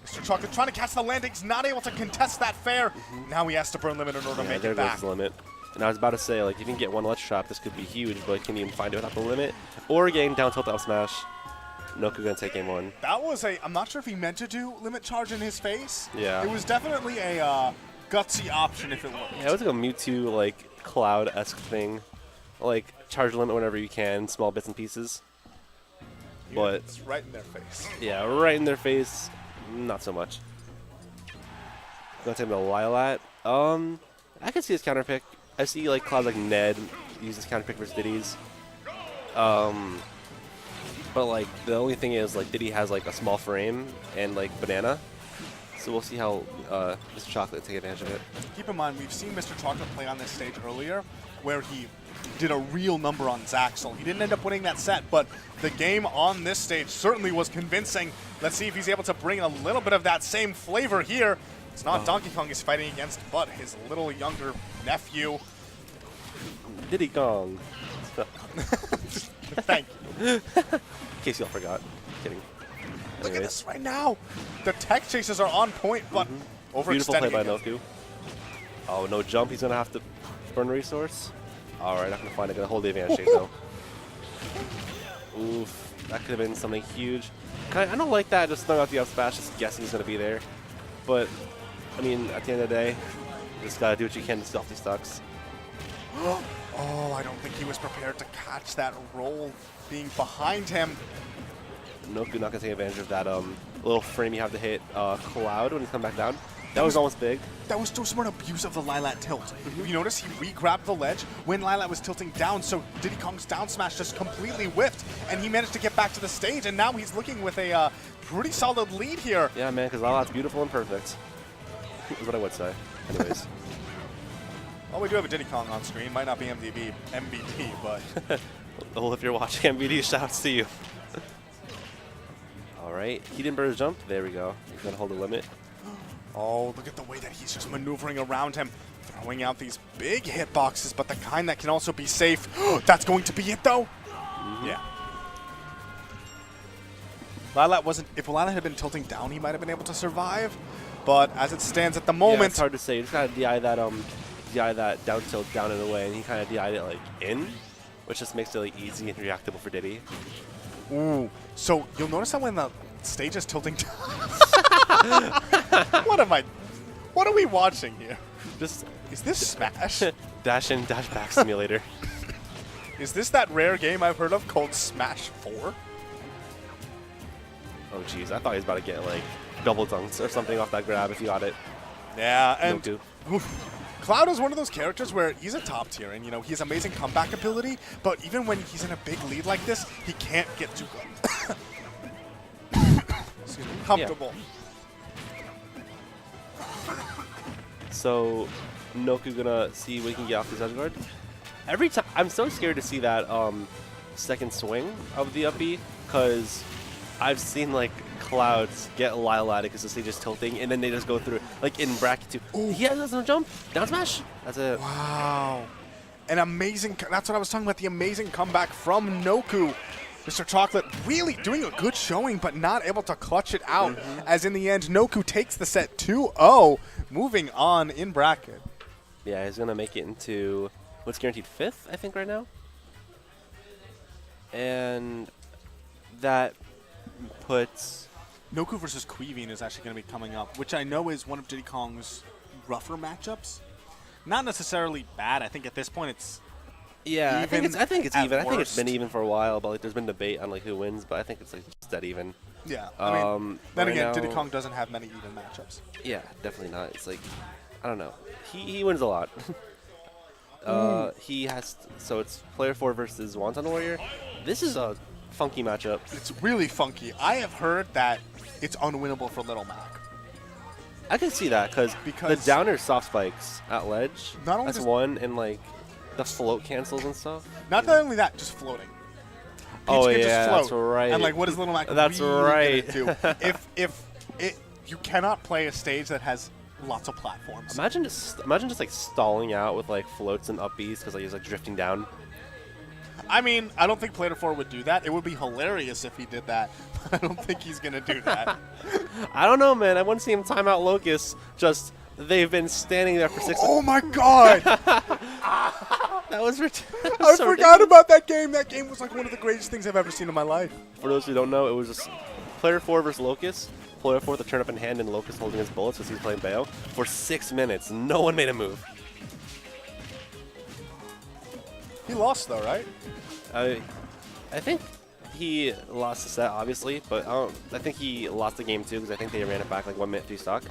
Mr. Chocolate trying to catch the landings, not able to contest that fair. Now he has to burn limit in order to make there it goes back. his limit. And I was about to say, like, if you can get one ledge trap, this could be huge, but can you even find it without the limit? Or getting down tilt up smash. Noku gonna take game one. That was I'm not sure if he meant to do limit charge in his face. Yeah. It was definitely a gutsy option if it worked. Yeah, it was like a Mewtwo, like, Cloud-esque thing. Like, charge limit whenever you can, small bits and pieces. But it's right in their face. yeah, right in their face, not so much. Gonna take him to Lilat. I can see his counter pick. I see like Cloud like Ned uses counter pick versus Diddy's. But like the only thing is like Diddy has like a small frame and like banana. So we'll see how Mr. Chocolate take advantage of it. Keep in mind, we've seen Mr. Chocolate play on this stage earlier where he did a real number on Zaxel. He didn't end up winning that set, but the game on this stage certainly was convincing. Let's see if he's able to bring a little bit of that same flavor here. It's not Donkey Kong he's fighting against, but his little younger nephew. Diddy Kong. Thank you. In case y'all forgot. Kidding. Look at Anyways. this right now. The tech chases are on point, but overextending. Beautiful play by against- Noku. Oh, no jump. He's gonna have to burn resource. All right, not gonna find it. Gonna hold the advantage chase though. Oof, that could have been something huge. I don't like that. Just throwing out the up smash, just guessing he's gonna be there. But I mean, at the end of the day, you just gotta do what you can to stop these stocks. Oh, I don't think he was prepared to catch that roll being behind him. Noku not gonna take advantage of that little frame you have to hit Cloud when he's come back down. That was almost big. That was so smart abuse of the Lilat tilt. If you notice, he re-grabbed the ledge when Lilat was tilting down, so Diddy Kong's down smash just completely whiffed, and he managed to get back to the stage, and now he's looking with a pretty solid lead here. Yeah, man, because Lilat's beautiful and perfect. Is what I would say. Anyways. Well, we do have a Diddy Kong on screen. Might not be MVD, but... Well, if you're watching MVD, shouts to you. All right, he didn't burn his jump. There we go. He's gonna hold the limit. Oh, look at the way that he's just maneuvering around him. throwing out these big hitboxes, but the kind that can also be safe. That's going to be it, though. Yeah. Lilat wasn't. If Lilat had been tilting down, he might have been able to survive. But as it stands at the Yeah, moment, it's hard to say. You just gotta DI that down tilt down and away, and he kind of DI'd it like in, which just makes it like easy and reactable for Diddy. ooh. So you'll notice that when the stage is tilting down. What are we watching here? Just Is this Smash? dash in, dash back simulator. Is this that rare game I've heard of called Smash 4? Oh jeez, I thought he was about to get like double dunks or something off that grab if he got it. Yeah, and Noku. oof. Cloud is one of those characters where he's a top tier, and he has amazing comeback ability, but even when he's in a big lead like this, he can't get too excuse me, comfortable. So Noku gonna see what he can get off his edge guard. Every time, I'm so scared to see that second swing of the up B, because I've seen like Clouds get Lilat because the stage is tilting, and then they just go through like in bracket too. He has no jump, down smash. That's it. Wow. An amazing, that's what I was talking about, the amazing comeback from Noku. Mr. Chocolate really doing a good showing, but not able to clutch it out, as in the end, Noku takes the set 2-0, moving on in bracket. Yeah, he's gonna make it into what's guaranteed 5th, I think, right now. And that puts Noku versus Queeveen is actually going to be coming up, which I know is one of Diddy Kong's rougher matchups. Not necessarily bad. I think at this point it's yeah. I think it's at even. I think it's worst. been even for a while, but like there's been debate on like who wins, but I think it's like just dead even. Yeah. I mean, then right again, now- Diddy Kong doesn't have many even matchups. Yeah, definitely not. It's like I don't know. He wins a lot. He has so it's player 4 versus Wonton Warrior. This is a funky matchup. It's really funky. I have heard that it's unwinnable for Little Mac. I can see that because the Because- downer soft spikes at ledge. Not only that's does- one, and like the float cancels and stuff. Not only that, just floating. Peach Oh, can yeah, just float. that's right. And like, what is Little Mac That's really right. gonna do? if you cannot play a stage that has lots of platforms. Imagine just like stalling out with like floats and up Bs because like he's like drifting down. I mean, I don't think Player 4 would do that. It would be hilarious if he did that, but I don't think he's gonna do that. I don't know, man. I want to see him time out Locust. Just they've been standing there for 6. Oh my god! That was I so forgot about that game. That game was like one of the greatest things I've ever seen in my life. For those who don't know, it was just player 4 versus Locust. Player 4 with the turn up in hand and Locust holding his bullets as he's playing Bayo for 6 minutes. No one made a move. He lost though, right? I think he lost the set, obviously, but I think he lost the game too because I think they ran it back like 1 minute 3 stock.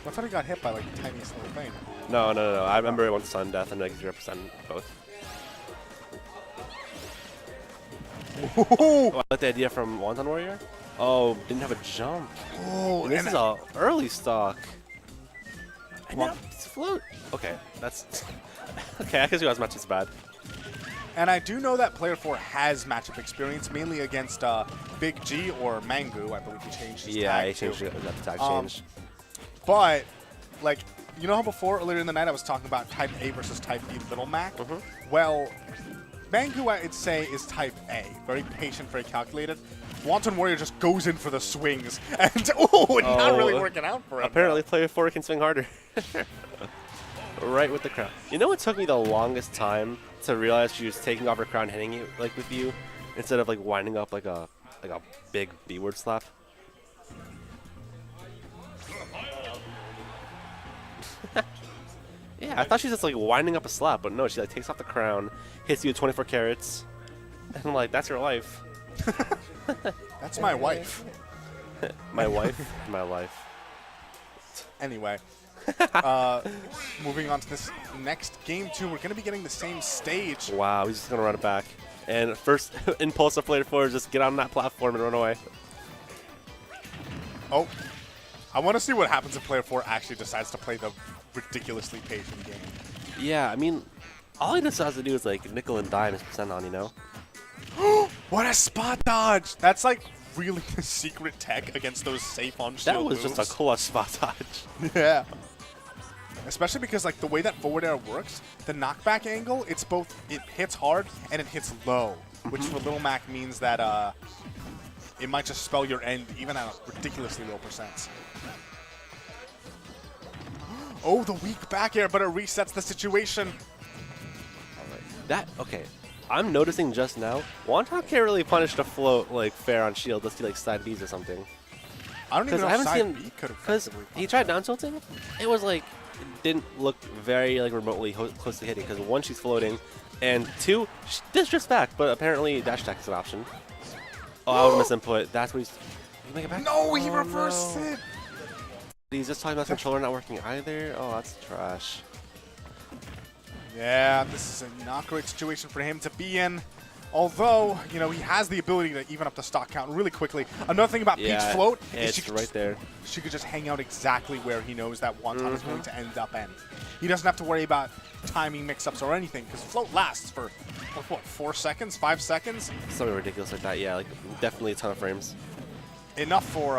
I thought he got hit by like the tiniest little thing. No. I remember it went to sudden death and like 0% both. Ooh. Oh, I like the idea from Wonton Warrior. Oh, didn't have a jump. Oh, And this and is a early stock. And Well- now it's float. Okay, that's okay. I guess it was much as bad. And I do know that Player 4 has matchup experience, mainly against Big G or Mangu. I believe he changed his Yeah, tag he changed to. it. That tag Um, change. But, like, you know how before, earlier in the night, I was talking about Type A versus Type B Little Mac? Well, Mangu, I'd say, is Type A. Very patient, very calculated. Wanton Warrior just goes in for the swings. And, not really working out for him. Apparently, player 4 can swing harder. Right with the crown. You know what took me the longest time to realize she was taking off her crown, hitting you like with you, instead of like winding up like a big B-word slap? Yeah, I thought she was just like winding up a slap, but no, she like takes off the crown, hits you with 24 carats, and I'm like, that's your life. That's my wife. My wife, my life. Anyway, moving on to this next game 2, we're going to be getting the same stage. Wow, he's just gonna run it back. And first impulse of player 4 is just get on that platform and run away. Oh, I want to see what happens if Player 4 actually decides to play the ridiculously patient game. Yeah, I mean, all he just has to do is like nickel and dime his percent on, you know? What a spot dodge! That's like really the secret tech against those safe on shield That was just a moves. clutch spot dodge. Yeah. Especially because like the way that forward air works, the knockback angle, it hits hard and it hits low, which for Little Mac means that it might just spell your end even at a ridiculously low percents. Oh, the weak back air, but it resets the situation. Okay. I'm noticing just now, Wonton can't really punish the float like fair on shield. Let's do like side Bs or something. I don't even know if side B could have. Because he tried down tilting, it was like it didn't look very like remotely close to hitting. Because one, she's floating, and two, this drifts back. But apparently dash attack is an option. Oh, I was misinput. That's what he's. Did he make it back? No, he reversed it. He's just talking about controller not working either. Oh, that's trash. Yeah, this is a not great situation for him to be in. Although, you know, he has the ability to even up the stock count really quickly. Another thing about Peach Float is she right there. She could just hang out exactly where he knows that Wonton is going to end up in. He doesn't have to worry about timing mix-ups or anything, because Float lasts for, what, 4 seconds, 5 seconds? Something ridiculous like that, yeah. Like, definitely a ton of frames. Enough for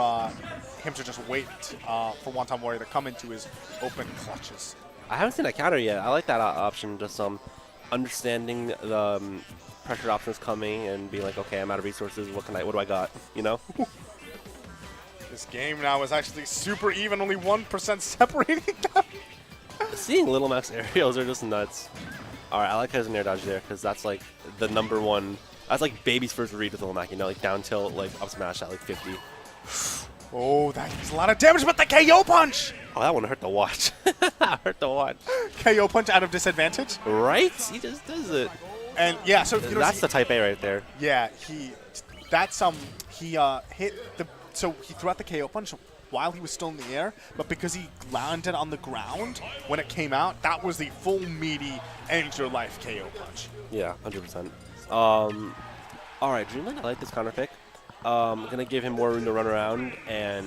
him to just wait for Wonton Warrior to come into his open clutches. I haven't seen that counter yet. I like that option, just understanding the pressure options coming and being like, okay, I'm out of resources. What do I got? You know? This game now is actually super even, only 1% separating them. Seeing Little Mac's aerials are just nuts. All right, I like his air dodge there because that's like the #1. That's like baby's first read with Little Mac, you know, like down tilt, like up smash at like 50. Oh, that is a lot of damage, but the KO punch! Oh, that one hurt to watch. Hurt to watch. KO punch out of disadvantage? Right? He just does it. And yeah, so you know, that's the type A right there. Yeah, he hit the, so he threw out the KO punch while he was still in the air, but because he landed on the ground when it came out, that was the full meaty end your life KO punch. Yeah, 100%. All right, Dreamland, I like this counter pick. Gonna give him more room to run around, and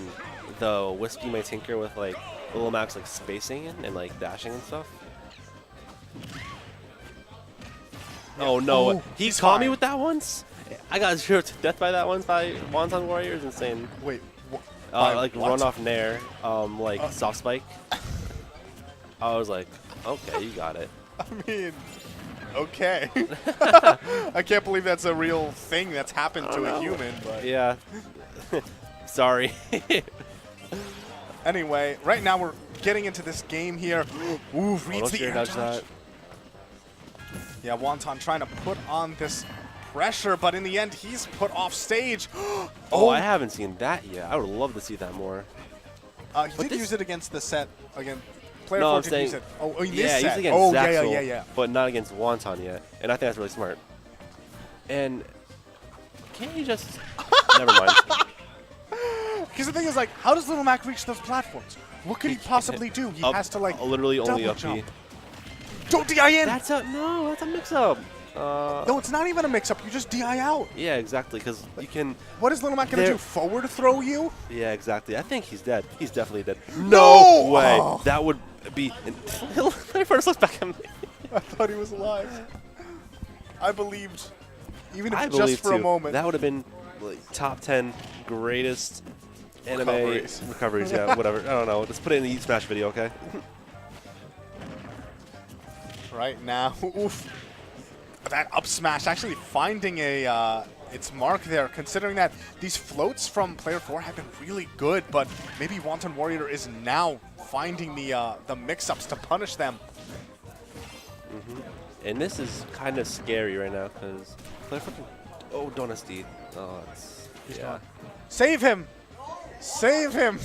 the Whiskey may tinker with like Little Mac's like spacing and like dashing and stuff. Oh no, Oh, he he's caught me fine. with that once. I got zeroed to death by that once by Wonton Warriors. Insane. Wait, Like what? run off nair, like soft spike. I was like, okay, you got it. I mean, okay. I can't believe that's a real thing that's happened to a human, but Yeah. Sorry. anyway, right now we're getting into this game here. Ooh, reads the air dodge. Yeah, Wonton trying to put on this pressure, but in the end, he's put off stage. Oh, I haven't seen that yet. I would love to see that more. He did use it against the set again. Player No, 4 I'm did saying, use it. Oh, in yeah, this he's set. against Oh, Zaxel, yeah. but not against Wonton yet. And I think that's really smart. And can't you just... Never mind. Because the thing is, like, how does Little Mac reach those platforms? What could he possibly do? He has to, like, literally only double up jump. B. Don't DI in! That's a mix-up. No, it's not even a mix-up. You just DI out. Yeah, exactly, because you can... What is Little Mac going to do? Forward throw you? Yeah, exactly. I think he's dead. He's definitely dead. No way. Oh. That would be... My first look back at me. I thought he was alive. I believed, even if I just believe for a too. moment. That would have been like, top 10 greatest Recoveries. anime recoveries. Yeah, whatever. I don't know. Let's put it in the Eat Smash video, okay? Right now, oof. That up smash actually finding its mark there, considering that these floats from player 4 have been really good, but maybe Wonton Warrior is now finding the mix-ups to punish them. And this is kind of scary right now because player 4 can... Oh, don't SD. Oh, it's... Yeah. Save him! Save him!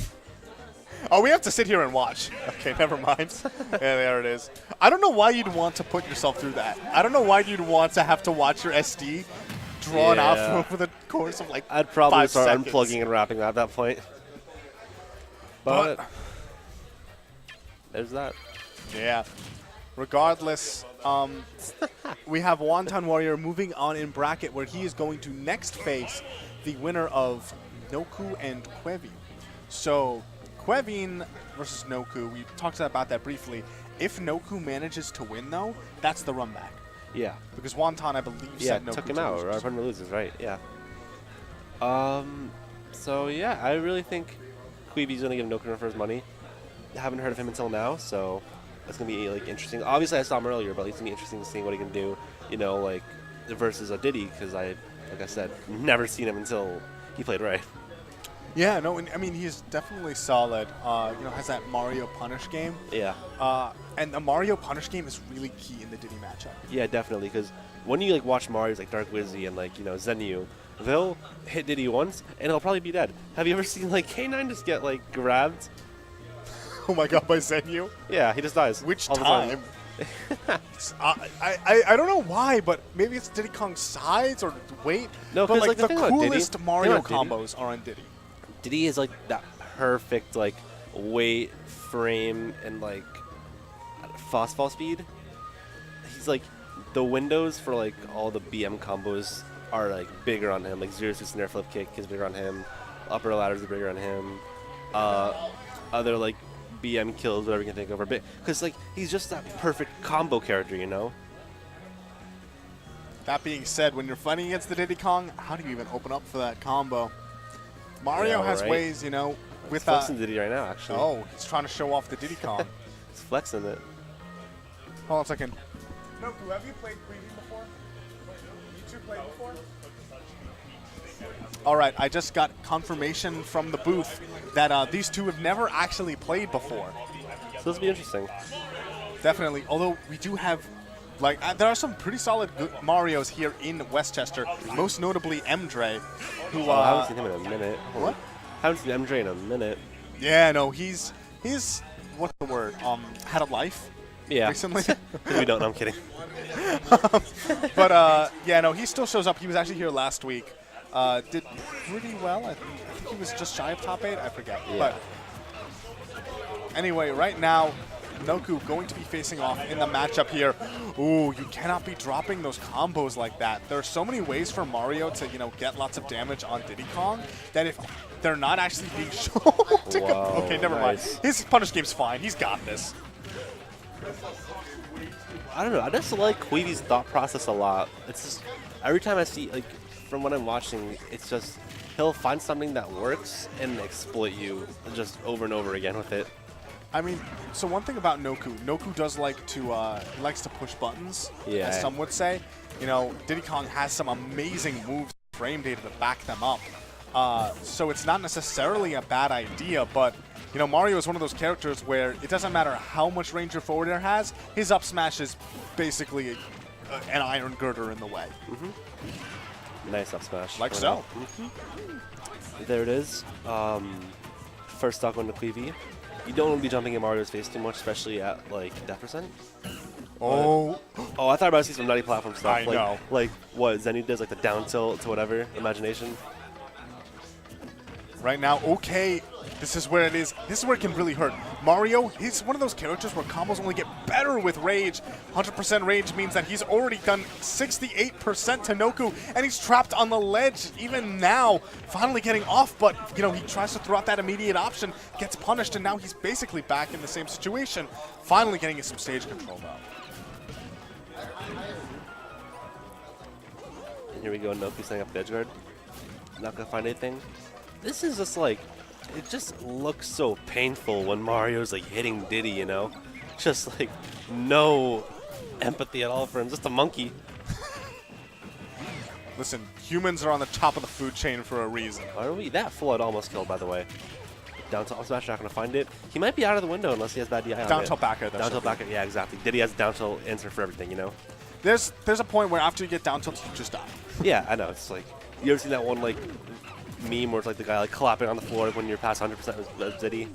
Oh, we have to sit here and watch. Okay, never mind. Yeah, there it is. I don't know why you'd want to put yourself through that. I don't know why you'd want to have to watch your SD drawn out over the course of like I'd probably 5 start seconds. unplugging and wrapping at that point. But there's that. Yeah. Regardless, we have Wonton Warrior moving on in bracket where he is going to next face the winner of Noku and Quevin. So Quevin versus Noku, we talked about that briefly. If Noku manages to win, though, that's the run back. Yeah. Because Wonton, I believe, Yeah, set Noku took him to out. losers. Our opponent loses, right? Yeah. So yeah, I really think Queeby's gonna give Noku for his money. Haven't heard of him until now, so That's gonna be like interesting. Obviously, I saw him earlier, but it's gonna be interesting to see what he can do. You know, like versus a Diddy, because like I said, never seen him until he played Ray. Yeah, no, I mean, he's definitely solid. Has that Mario punish game. Yeah. And the Mario punish game is really key in the Diddy matchup. Yeah, definitely, because when you like watch Mario's like Dark Wizzy and like Zenyu, they'll hit Diddy once and he'll probably be dead. Have you ever seen like K9 just get like grabbed? Oh my god, by Zenyu? Yeah, he just dies. Which all the time. I don't know why, but maybe it's Diddy Kong's size or weight. No, but because like the the thing about Diddy- coolest thing Mario about Diddy- combos are on Diddy. Diddy is like that perfect like weight, frame, and like fastball speed. He's like the windows for like all the BM combos are like bigger on him. Like 0-2 snare flip kick is bigger on him. Upper ladders are bigger on him. Other like BM kills, whatever you can think of, are big. Because like he's just that perfect combo character, you know. That being said, when you're fighting against the Diddy Kong, how do you even open up for that combo? Mario has right. ways, with Flexing Diddy right now, actually. Oh, he's trying to show off the Diddy Kong. He's flexing it. Hold on a second. Noku, have you played Preview before? You two played before? All right, I just got confirmation from the booth that these two have never actually played before. So this will be interesting. Definitely, although we do have, there are some pretty solid good Marios here in Westchester, most notably Mdre, who... I haven't seen him in a minute. What? Haven't seen MJ in a minute. Yeah, no, he's what's the word? Had a life. Yeah. Recently. We don't. No, I'm kidding. But yeah, no, he still shows up. He was actually here last week. Did pretty well. I think he was just shy of top 8. I forget. Yeah. But anyway, right now, Noku going to be facing off in the matchup here. Ooh, you cannot be dropping those combos like that. There are so many ways for Mario to, get lots of damage on Diddy Kong that if they're not actually being shown to Wow, okay, never nice. mind. His punish game's fine. He's got this. I don't know. I just like Queevy's thought process a lot. It's just every time I see, like, from what I'm watching, it's just he'll find something that works and exploit you just over and over again with it. I mean, so one thing about Noku does like to he likes to push buttons, Yeah. as some would say. Diddy Kong has some amazing moves, frame data to back them up. So it's not necessarily a bad idea, but Mario is one of those characters where it doesn't matter how much range your forward air has, his up smash is basically an iron girder in the way. Nice up smash. Like so. There it is. First stock on the Queevy. You don't want to be jumping in Mario's face too much, especially at like death percent. Oh. Oh, I thought about to see some nutty platform stuff. I know. Like what Zenyu does, like the down tilt to whatever, imagination. Right now, okay, this is where it is. This is where it can really hurt. Mario, he's one of those characters where combos only get better with rage. 100% rage means that he's already done 68% to Noku, and he's trapped on the ledge even now, finally getting off, but, he tries to throw out that immediate option, gets punished, and now he's basically back in the same situation, finally getting some stage control though. And here we go, Noku setting up the edge guard. Not gonna find anything. This is just like, it just looks so painful when Mario's like hitting Diddy, Just like no empathy at all for him, just a monkey. Listen, humans are on the top of the food chain for a reason. Why are we that flood almost killed, by the way? Down tilt smash, not gonna find it. He might be out of the window unless he has bad DI on Down it. tilt back air, Down tilt back air, yeah, exactly. Diddy has down tilt answer for everything, There's a point where after you get down tilt, you just die. Yeah, I know. It's like, you ever seen that one like meme where it's like the guy like clapping on the floor when you're past 100% of Diddy?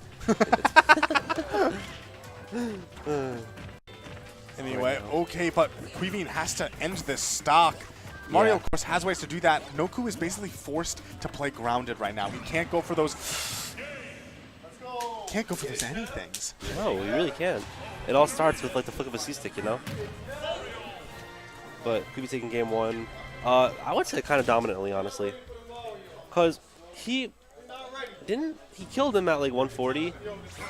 Anyway, okay, but Queeveen has to end this stock. Mario, of course, has ways to do that. Noku is basically forced to play grounded right now. He can't go for those... Can't go for those anythings. No, we really can't. It all starts with like the flick of a C-stick, But Queevy taking game 1. I would say kind of dominantly, honestly. Because he killed him at like 140,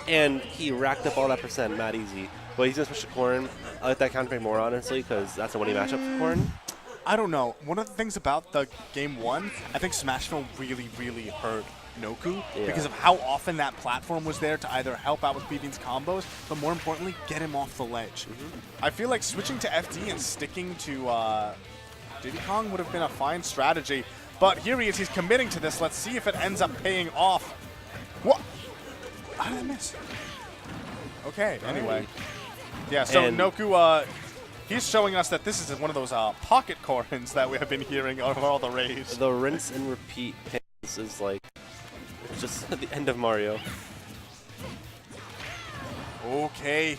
and he racked up all that percent mad easy. But he's going to switch to Corrin. I like that counter pick more, honestly, because that's a winning matchup for Corrin. I don't know. One of the things about the game 1, I think Smashville really, really hurt Noku Yeah. because of how often that platform was there to either help out with Beating's combos, but more importantly, get him off the ledge. I feel like switching to FD and sticking to Diddy Kong would have been a fine strategy, but here he is, he's committing to this. Let's see if it ends up paying off. What? How did I miss? Okay, anyway. Yeah, so And Noku, he's showing us that this is one of those pocket corns that we have been hearing over all the raves. the rinse and repeat pace is like just at the end of Mario. Okay,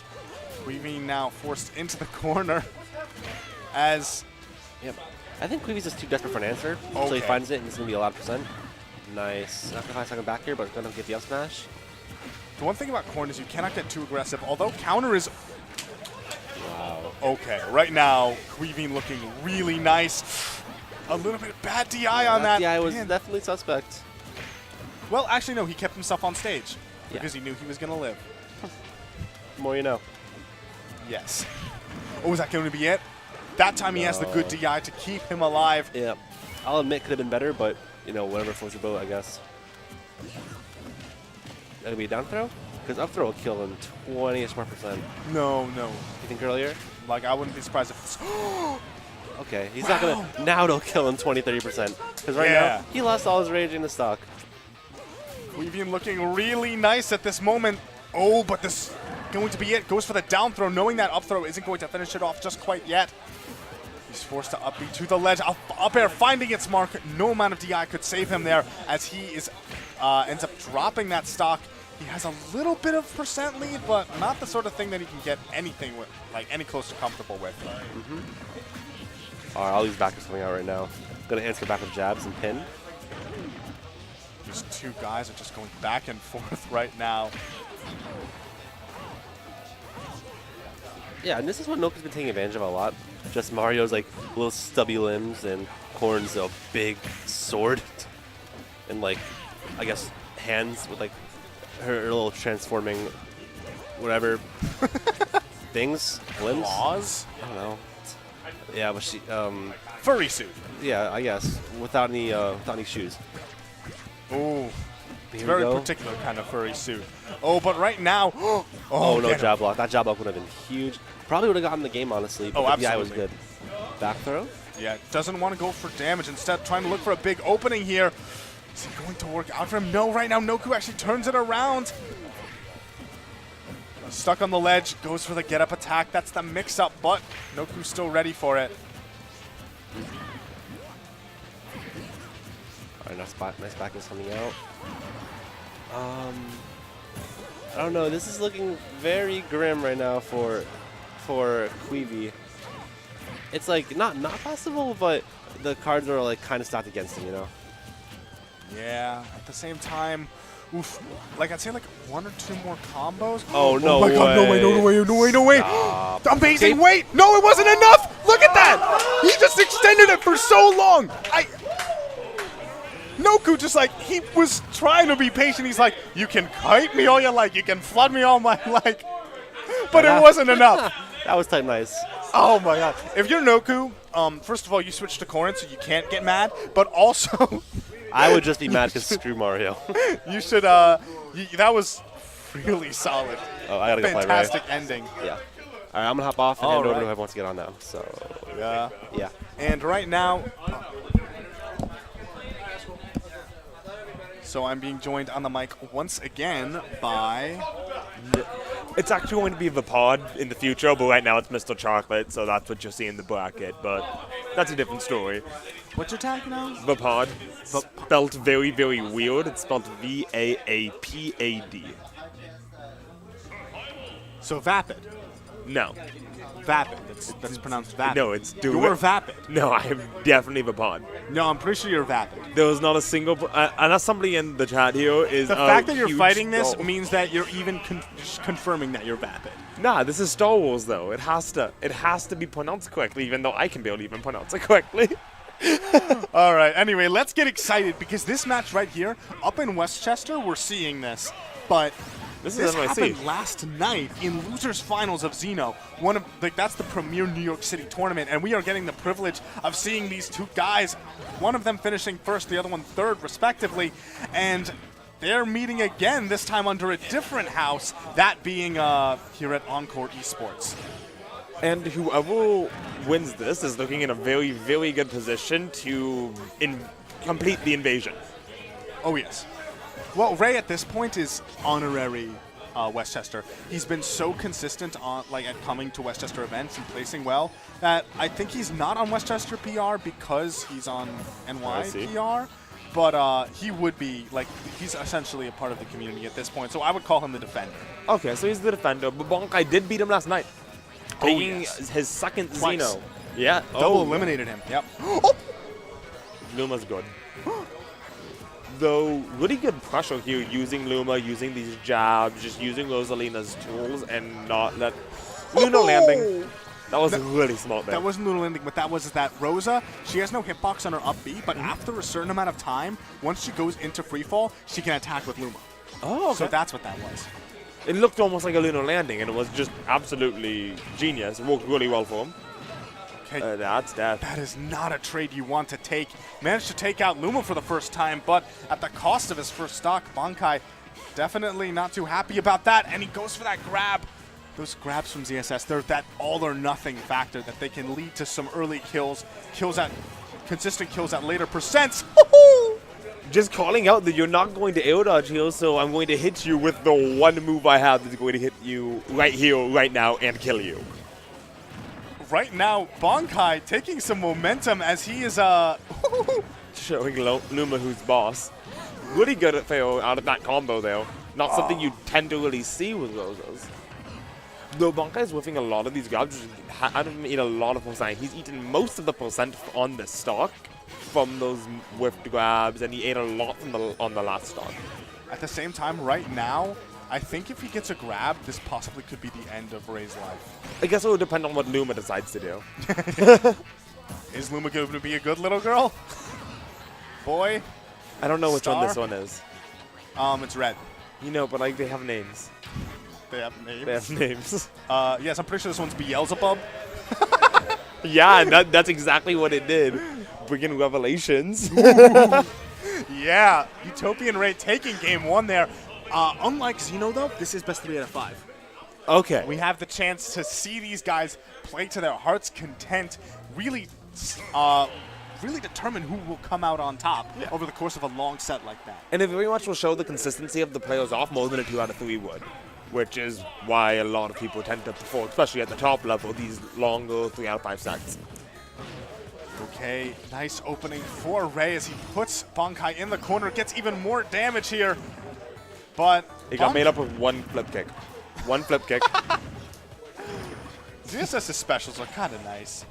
Weaving now forced into the corner as... Yep. I think Queevy's just too desperate for an answer, so he Okay. finds it and it's going to be a lot of percent. Nice. Not the 5 second back here, but going to get the up smash. The one thing about corn is you cannot get too aggressive, although counter is... Wow. Okay, right now, Weaving looking really nice. A little bit of bad DI on that. DI was Man. definitely suspect. Well, actually, no, he kept himself on stage Yeah. because he knew he was going to live. The more you know. Yes. Oh, is that going to be it? That time he has the good DI to keep him alive. Yeah. I'll admit could have been better, but, you know, whatever floats your boat, I guess. That'll be a down throw? Because up throw will kill him 20-ish more percent. No, no. You think earlier? Like, I wouldn't be surprised if it's... Okay, he's not going to... Now it'll kill him 20-30%. Because right Yeah. now, he lost all his rage in the stock. Weaving looking really nice at this moment. Oh, but this going to be it. Goes for the down throw, knowing that up throw isn't going to finish it off just quite yet. He's forced to up B to the ledge. Up air finding its mark. No amount of DI could save him there as he is ends up dropping that stock. He has a little bit of percent lead, but not the sort of thing that he can get anything with, like any close to comfortable with. All right, all these backers coming out right now. Going to answer back with jabs and pin. These two guys are just going back and forth right now. Yeah, and this is what Noku's been taking advantage of a lot. Just Mario's like little stubby limbs and Corn's a big sword and like, I guess, hands with like her little transforming whatever things, limbs. Claws? I don't know. Yeah, but she, Furry suit. yeah, I guess without any shoes. Ooh. It's Here we very go. particular kind of furry suit. Oh, but right now, Oh, no get him. jab block. That jab block would have been huge. Probably would have gotten the game, honestly. But Oh, the DI was absolutely. good. Back throw. Yeah, doesn't want to go for damage. Instead, trying to look for a big opening here. Is it going to work out for him? No, right now, Noku actually turns it around. Stuck on the ledge, goes for the get-up attack. That's the mix-up, but Noku's still ready for it. All right, nice back is coming out. I don't know. This is looking very grim right now for Queevy. It's like not possible, but the cards are like kind of stacked against him, you know. Yeah, at the same time, oof. Like, I'd say like 1 or 2 more combos. Oh, no my God, no way, no way, no way, no way. Stop. Amazing weight. No, it wasn't enough. Look at that. He just extended it for so long. Noku just like, he was trying to be patient. He's like, you can kite me all you like. You can flood me all my like. But it wasn't enough. That was type nice. Oh my God. If you're Noku, first of all, you switch to Corrin, so you can't get mad. But also, I would just be mad because screw Mario. you should, that was really solid. Oh, I gotta go play, right? Fantastic ending. Yeah. All right, I'm gonna hop off and hand over to whoever wants to get on now. So, Yeah. yeah. And right now, so I'm being joined on the mic once again by... It's actually going to be the pod in the future, but right now it's Mr. Chocolate, so that's what you'll see in the bracket. But that's a different story. What's your tag now? The pod, spelled very, very weird. It's spelled V-A-A-P-A-D. So Vapid. No. Vapid. That's pronounced Vapid. No, it's You're Vapid. No, I am definitely the pod. No, I'm pretty sure you're Vapid. There was not a single... unless somebody in the chat here is The fact that you're huge fighting this Star- means that you're even just confirming that you're Vapid. Nah, this is Star Wars, though. It has to be pronounced correctly, even though I can barely even pronounce it correctly. All right, anyway, let's get excited because this match right here, up in Westchester, we're seeing this. But This This is NYC. happened last night in losers finals of Xeno. That's the premier New York City tournament, and we are getting the privilege of seeing these two guys, one of them finishing first, the other one third, respectively, and they're meeting again, this time under a different house, that being here at Encore Esports. And whoever wins this is looking in a very, very good position to complete the invasion. Oh, yes. Well, Ray at this point is honorary Westchester. He's been so consistent at coming to Westchester events and placing well that I think he's not on Westchester PR because he's on NY PR. But he would be, he's essentially a part of the community at this point, so I would call him the defender. Okay, so he's the defender, but Bonkai did beat him last night. Taking his second Twice. Xeno. Yeah. Double eliminated him. Yep. Luma's good. Though, really good pressure here using Luma, using these jabs, just using Rosalina's tools and not let Luna landing. That was really smart there. That wasn't Luna landing, but that was that Rosa, she has no hitbox on her up B, but after a certain amount of time, once she goes into freefall, she can attack with Luma. Oh, okay. So that's what that was. It looked almost like a Luna landing, and it was just absolutely genius. It worked really well for him. Okay. That's death. That is not a trade you want to take. Managed to take out Luma for the first time, but at the cost of his first stock, Bonkai definitely not too happy about that, and he goes for that grab. Those grabs from ZSS, they're that all-or-nothing factor that they can lead to some early consistent kills at later percents. Just calling out that you're not going to air dodge here, so I'm going to hit you with the one move I have that's going to hit you right here, right now, and kill you. Right now, Bonkai taking some momentum as he is showing Luma who's boss. Really good at fail out of that combo though. Not something you tend to really see with Rosas. Though Bonkai's whiffing a lot of these grabs, I don't eat a lot of percent. He's eaten most of the percent on the stock from those whiffed grabs, and he ate a lot from on the last stock. At the same time, right now, I think if he gets a grab, this possibly could be the end of Ray's life. I guess it will depend on what Luma decides to do. Is Luma going to be a good little girl? Boy? I don't know which Star? one this one is. It's red. You know, but they have names. They have names? They have names. Yes, I'm pretty sure this one's Beelzebub. Yeah, that's exactly what it did. Bringing Revelations. Yeah, Utopian Ray taking game one there. Unlike Xeno, though, this is best 3 out of 5. Okay. We have the chance to see these guys play to their heart's content, really determine who will come out on top over the course of a long set like that. And it very much will show the consistency of the players off more than a 2 out of 3 would, which is why a lot of people tend to prefer, especially at the top level, these longer 3 out of 5 sets. Okay, nice opening for Ray as he puts Bonkai in the corner, gets even more damage here. But it got made up with one flip kick. One flip kick. ZSS's specials are kind of nice.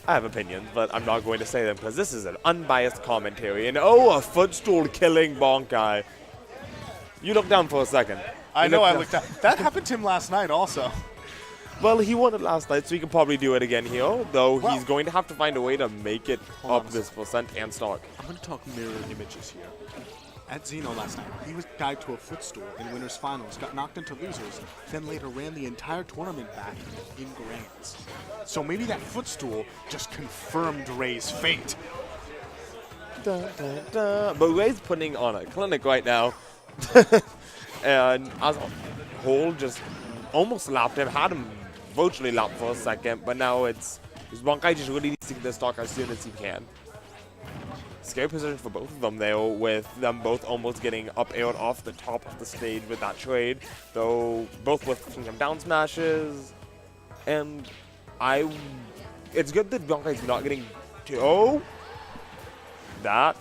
I have opinions, but I'm not going to say them because this is an unbiased commentary. And oh, a footstool killing Bonkai. You look down for a second. I know I looked down. That happened to him last night also. Well, he won it last night, so he can probably do it again here, though he's going to have to find a way to make it up this percent and stock. I'm going to talk mirror images here. At Xeno last night, he was tied to a footstool in winners finals, got knocked into losers, then later ran the entire tournament back in grands. So maybe that footstool just confirmed Ray's fate. Dun, dun, dun. But Ray's putting on a clinic right now. And as a whole, just almost lapped him, had him virtually lapped for a second, but now it's Bonkai just really needs to get the stock as soon as he can. Scary position for both of them there, with them both almost getting up aired off the top of the stage with that trade, though both with some down smashes. And it's good that Bonkai's not getting that.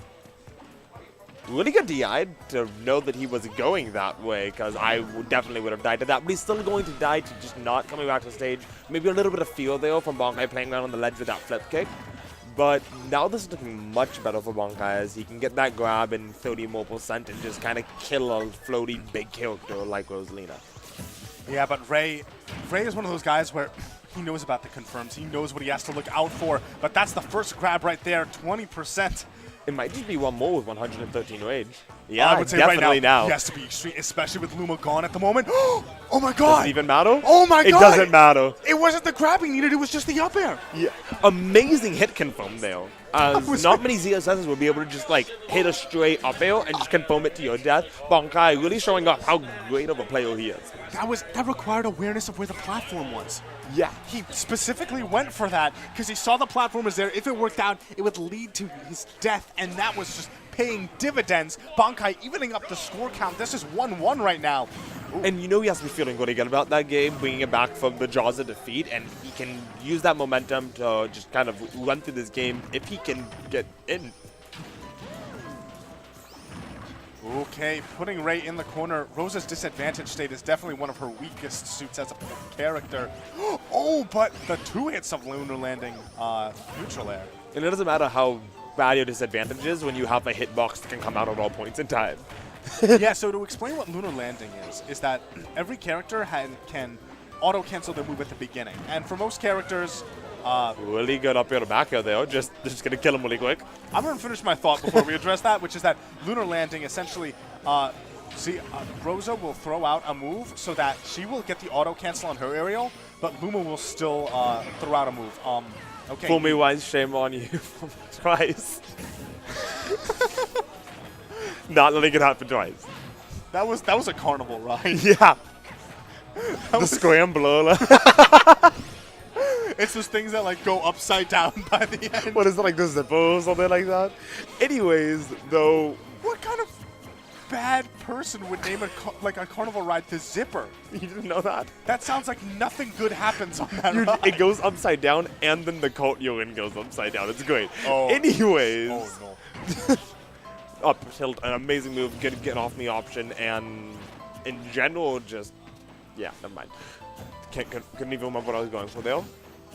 Really good DI to know that he was going that way, because I definitely would have died to that. But he's still going to die to just not coming back to the stage. Maybe a little bit of feel there from Bonkai playing around on the ledge with that flip kick. But now this is looking much better for Bonkai as he can get that grab in 30 more percent and just kind of kill a floaty big character like Rosalina. Yeah, but Ray is one of those guys where he knows about the confirms. He knows what he has to look out for. But that's the first grab right there, 20%. It might just be one more with 113 rage. Yeah, I would say definitely right now, now. he has to be extreme, especially with Luma gone at the moment. Oh my god! Does it even matter? Oh my It god! doesn't matter. It wasn't the grab he needed, it was just the up air. Yeah. Amazing hit confirm there. As not many ZSSs will be able to just like hit a straight up air and just confirm it to your death. Bankai really showing off how great of a player he is. That required awareness of where the platform was. Yeah. He specifically went for that because he saw the platform was there. If it worked out, it would lead to his death, and that was just paying dividends. Bankai evening up the score count. This is 1-1 right now. And you know he has to be feeling good again about that game, bringing it back from the jaws of defeat, and he can use that momentum to just kind of run through this game if he can get in. Okay, putting Ray in the corner. Rosa's disadvantage state is definitely one of her weakest suits as a character. Oh, but the 2 hits of Lunar Landing neutral air. And it doesn't matter how bad your disadvantage is when you have a hitbox that can come out at all points in time. Yeah, so to explain what Lunar Landing is that every character can auto-cancel their move at the beginning. And for most characters... really good up air to back air there, just gonna kill him really quick. I'm gonna finish my thought before we address that, which is that Lunar Landing essentially... Rosa will throw out a move so that she will get the auto-cancel on her aerial, but Luma will still throw out a move. Okay. Fool me once, shame on you. Twice. Not letting it happen twice. That was a carnival ride. Yeah. The scrambler. It's those things that like go upside down by the end. What is it, like the zipper or something like that? Anyways, though. What kind of bad person would name a carnival ride the zipper? You didn't know that? That sounds like nothing good happens on that ride. It goes upside down, and then the cult you're in goes upside down. It's great. Oh. Anyways. Oh, no. Up tilt, an amazing move, get off me option, and in general, just, yeah, never mind. Couldn't even remember what I was going for there.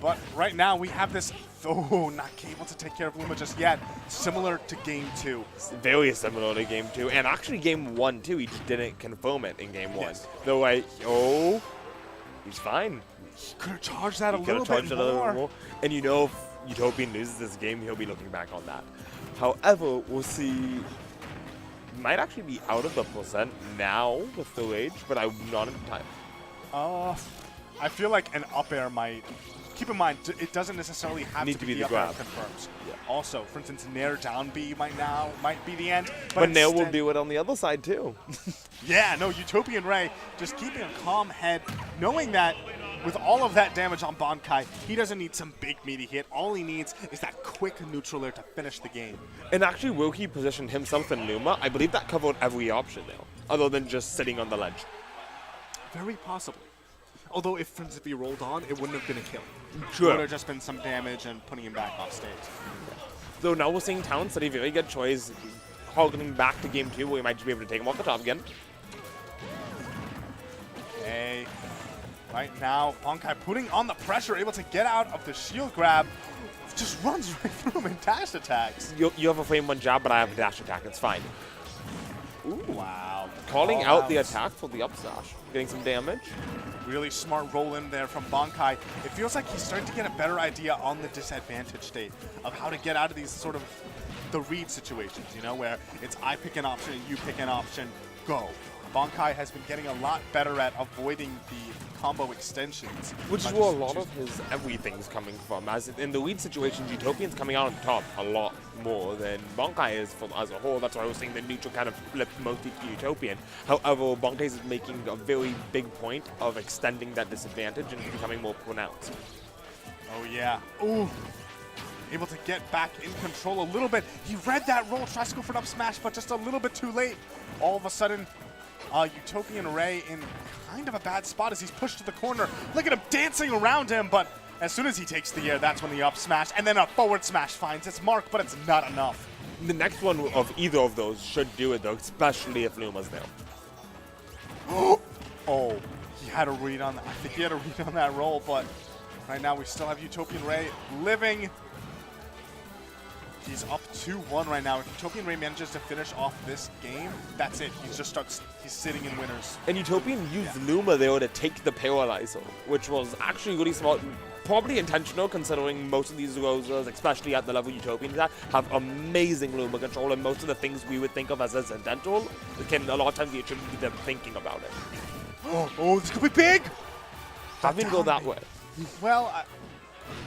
But right now we have this, not able to take care of Luma just yet. Similar to Game 2. Very similar to Game 2, and actually Game 1 too. He just didn't confirm it in Game 1. Yes. Though he's fine. He could have charged that a He could little have charged bit it a little more. more. And you know, if Utopian loses this game, he'll be looking back on that. However, we'll see. Might actually be out of the percent now with the rage, but I'm not in time. I feel like an up air might. Keep in mind, it doesn't necessarily have to be the up air grab. confirms. Yeah. Also, for instance, Nair down B might be the end. But Nair will do it on the other side too. Yeah, no, Utopian Ray just keeping a calm head, knowing that with all of that damage on Bankai, he doesn't need some big meaty hit. All he needs is that quick neutral air to finish the game. And actually, will he position himself in Luma? I believe that covered every option now, other than just sitting on the ledge. Very possibly. Although if he rolled on, it wouldn't have been a kill. Sure. It would have just been some damage and putting him back off stage. So now we're seeing Town City, very good choice, harkening back to Game 2, where we might just be able to take him off the top again. Okay. Right now, Bankai putting on the pressure, able to get out of the shield grab. Just runs right through him and dash attacks. You have a frame 1 jab, but I have a dash attack. It's fine. Ooh, wow. Calling out the attack for the up smash. Getting some damage. Really smart roll in there from Bankai. It feels like he's starting to get a better idea on the disadvantage state of how to get out of these sort of the read situations, you know, where it's I pick an option and you pick an option, go. Bankai has been getting a lot better at avoiding the combo extensions. Which is where a lot of his everything's coming from. As in the lead situations, Utopian's coming out on top a lot more than Bankai is as a whole. That's why I was saying the neutral kind of flipped mostly to Utopian. However, Bankai is making a very big point of extending that disadvantage and becoming more pronounced. Oh yeah. Ooh. Able to get back in control a little bit. He read that roll, tries to go for an up smash, but just a little bit too late. All of a sudden, Utopian Ray in kind of a bad spot as he's pushed to the corner. Look at him dancing around him, but as soon as he takes the air, that's when the up smash and then a forward smash finds its mark, but it's not enough. The next one of either of those should do it, though, especially if Luma's there. Oh, he had a read on that. I think he had a read on that roll, but right now we still have Utopian Ray living. He's up 2-1 right now. If Utopian Ray manages to finish off this game, that's it. He's sitting in winners. And Utopian used Luma there to take the Paralyzer, which was actually really smart probably intentional considering most of these roses, especially at the level Utopian's at, have amazing Luma control, and most of the things we would think of as incidental can a lot of times be attributed to them thinking about it. Oh, this could be big! Have him go that way. Well,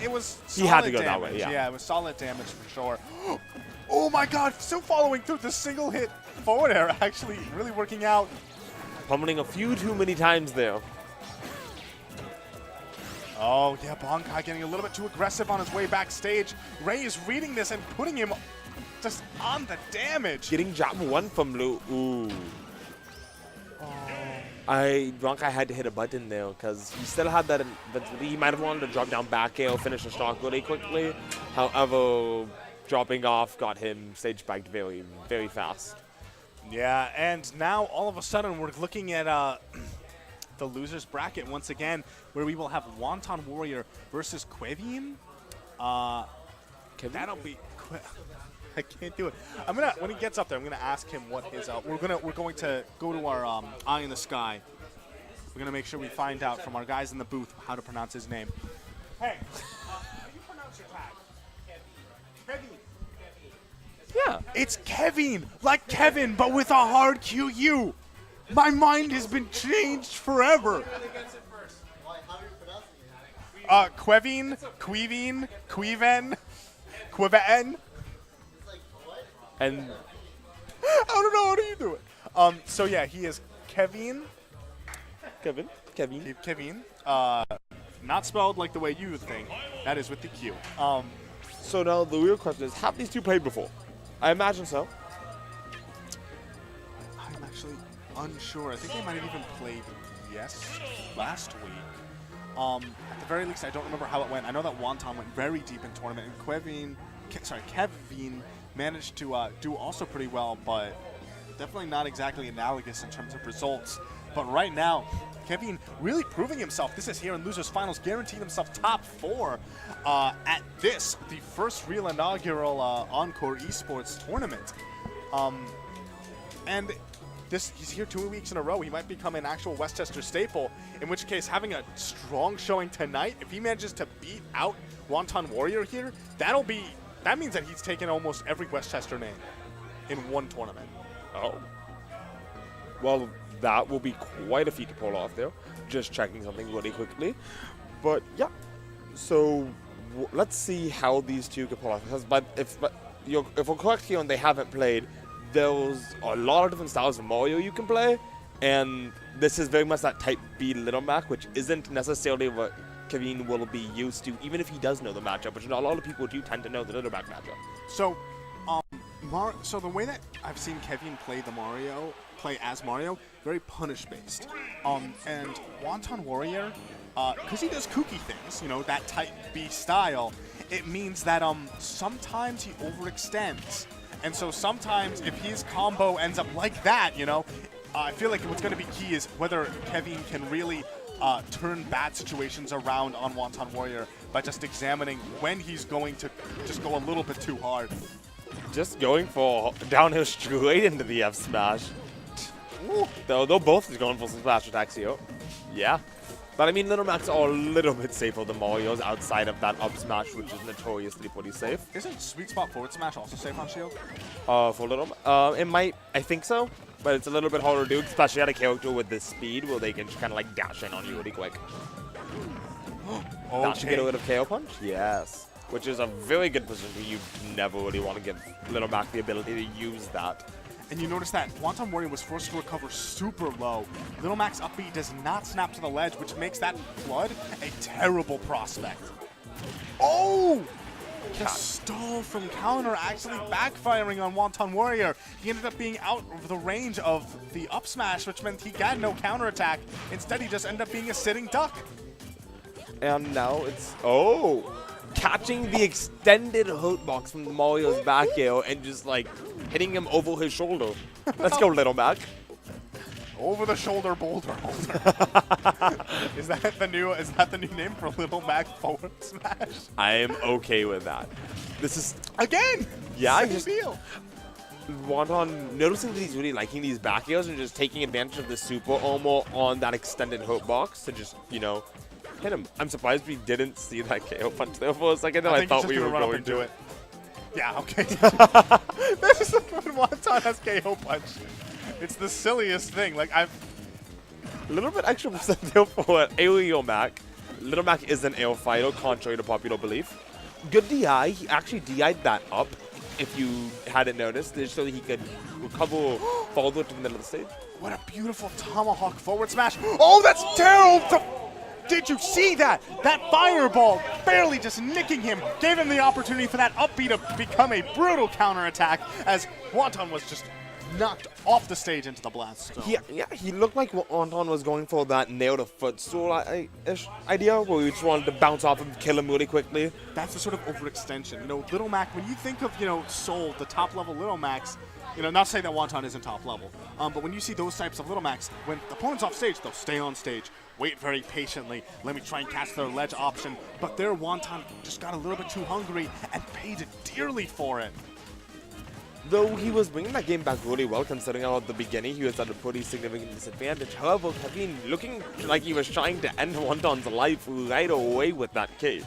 it was He had to solid go that damage. way, yeah. Yeah, it was solid damage for sure. Oh my god, still following through the single hit forward air, actually really working out. Pummeling a few too many times there. Oh yeah, Bankai getting a little bit too aggressive on his way backstage. Ray is reading this and putting him just on the damage. Getting jab 1 from Lu. Ooh. Bankai had to hit a button there because he still had that. He might have wanted to drop down back air, finish the stock really quickly. However, dropping off got him stage spiked very, very fast. Yeah, and now all of a sudden we're looking at the losers bracket once again, where we will have Wonton Warrior versus Quevin. That'll be. I can't do it. I'm gonna when he gets up there, I'm gonna ask him what his. We're going to go to our Eye in the Sky. We're gonna make sure we find out from our guys in the booth how to pronounce his name. Hey, how do you pronounce your tag? Kevin. Yeah. It's Kevin, like Kevin, but with a hard QU. My mind has been changed forever. Quevin, Queven, Quiven. And I don't know, how do you do it? So yeah, he is Kevin. Kevin. Not spelled like the way you would think. That is with the Q. So now the real question is, have these two played before? I imagine so. I'm actually unsure. I think they might have even played last week. At the very least, I don't remember how it went. I know that Wonton went very deep in tournament, and Kevin managed to do also pretty well, but definitely not exactly analogous in terms of results. But right now, Kevin really proving himself. This is here in Losers Finals, guaranteeing himself top 4 at this, the first real inaugural Encore Esports tournament. And he's here 2 weeks in a row. He might become an actual Westchester staple, in which case having a strong showing tonight, if he manages to beat out Wonton Warrior here, that means that he's taken almost every Westchester name in one tournament. Oh. Well, that will be quite a feet to pull off there. Just checking something really quickly. But yeah, so let's see how these two can pull off. But if we're correct here and they haven't played, there's a lot of different styles of Mario you can play, and this is very much that type B Little Mac, which isn't necessarily what Kevin will be used to, even if he does know the matchup, which a lot of people do tend to know the Little Mac matchup. So, so the way that I've seen Kevin play as Mario, very punish-based. And Wonton Warrior, because he does kooky things, that type B style, it means that sometimes he overextends. And so sometimes if his combo ends up like that, I feel like what's going to be key is whether Kevin can really turn bad situations around on Wonton Warrior by just examining when he's going to just go a little bit too hard. Just going for downhill straight into the F smash. They're both just going for some smash attacks here. Yeah. But I mean, Little Macs are a little bit safer than Mario's outside of that up smash, which is notoriously pretty safe. Isn't Sweet Spot forward smash also safe on shield? For Little it might, I think so, but it's a little bit harder to do, especially at a character with this speed where they can just kind of like dash in on you really quick. That should get rid of KO Punch? Yes. Which is a very good position. You never really want to give Little Mac the ability to use that. And you notice that Wonton Warrior was forced to recover super low. Little Mac's up B does not snap to the ledge, which makes that flood a terrible prospect. Oh! The stall from counter actually backfiring on Wonton Warrior. He ended up being out of the range of the up smash, which meant he got no counterattack. Instead, he just ended up being a sitting duck. And now it's... Oh! Catching the extended hitbox from Mario's back air and just like hitting him over his shoulder. Let's go, Little Mac. Over the shoulder boulder holder. Is that the new name for Little Mac forward smash? I am okay with that. This is again. Yeah, same deal. Wonton noticing that he's really liking these back airs and just taking advantage of the super armor on that extended hitbox to just hit him. I'm surprised we didn't see that KO punch there for a second. And I think he's thought just we gonna were run up going and do to. it. Yeah, okay. This is when Wonton has KO punch. It's the silliest thing. Like, I've... A little bit extra percent there for Aelio Mac. Little Mac is an AO fighter, contrary to popular belief. Good DI. He actually DI'd that up, if you hadn't noticed, just so that he could recover forward to the middle of the stage. What a beautiful tomahawk forward smash. Oh, that's terrible. Did you see that? That fireball barely just nicking him, gave him the opportunity for that up B to become a brutal counterattack as Wonton was just knocked off the stage into the blast zone. Yeah, he looked like Wonton was going for that nail to footstool ish idea where we just wanted to bounce off and kill him really quickly. That's the sort of overextension. You know, Little Mac, when you think of, you know, Soul, the top level Little Macs, you know, not saying that Wonton isn't top level, but when you see those types of Little Macs, when the opponent's off stage, they'll stay on stage, wait very patiently, let me try and catch their ledge option, but their Wonton just got a little bit too hungry and paid dearly for it. Though he was bringing that game back really well, considering how at the beginning he was at a pretty significant disadvantage. However, Kevin looking like he was trying to end Wonton's life right away with that cape.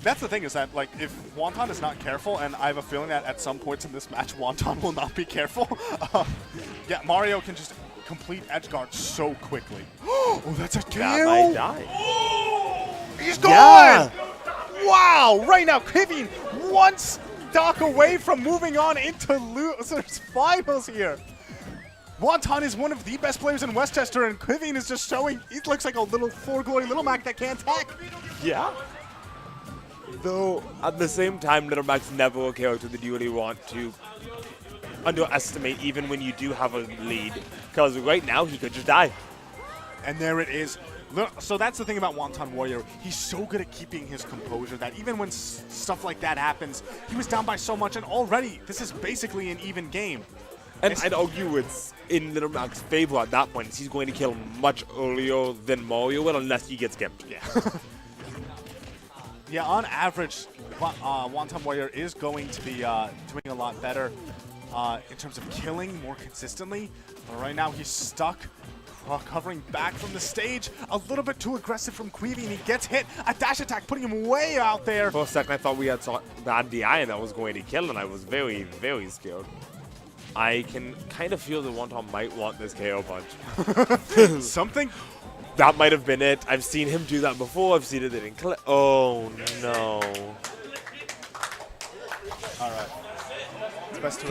That's the thing is that, like, if Wonton is not careful, and I have a feeling that at some points in this match, Wonton will not be careful, yeah, Mario can just complete edge guard so quickly. Oh, that's a KO! That might die. He's gone! Yeah. Wow! Right now, Kevin one stock away from moving on into losers finals here. Wonton is one of the best players in Westchester, and Kevin is just showing he looks like a little Floor Glory Little Mac that can't hack. Yeah. Though, at the same time, Little Mac's never a character that you really want to underestimate, even when you do have a lead. Because right now, he could just die. And there it is. So that's the thing about Wonton Warrior. He's so good at keeping his composure that even when stuff like that happens, he was down by so much, and already, this is basically an even game. And I'd argue it's in Little Mac's favor at that point. He's going to kill much earlier than Mario will, unless he gets gimped. Yeah. Yeah, on average, Wonton Warrior is going to be doing a lot better in terms of killing more consistently. But right now, he's stuck, covering back from the stage. A little bit too aggressive from Queevy, and he gets hit. A dash attack putting him way out there. For a second, I thought we had bad DI and that was going to kill, and I was very, very scared. I can kind of feel that Wonton might want this KO punch. Something? That might have been it. I've seen him do that before. I've seen it in clip. Oh, no. All right. It's best to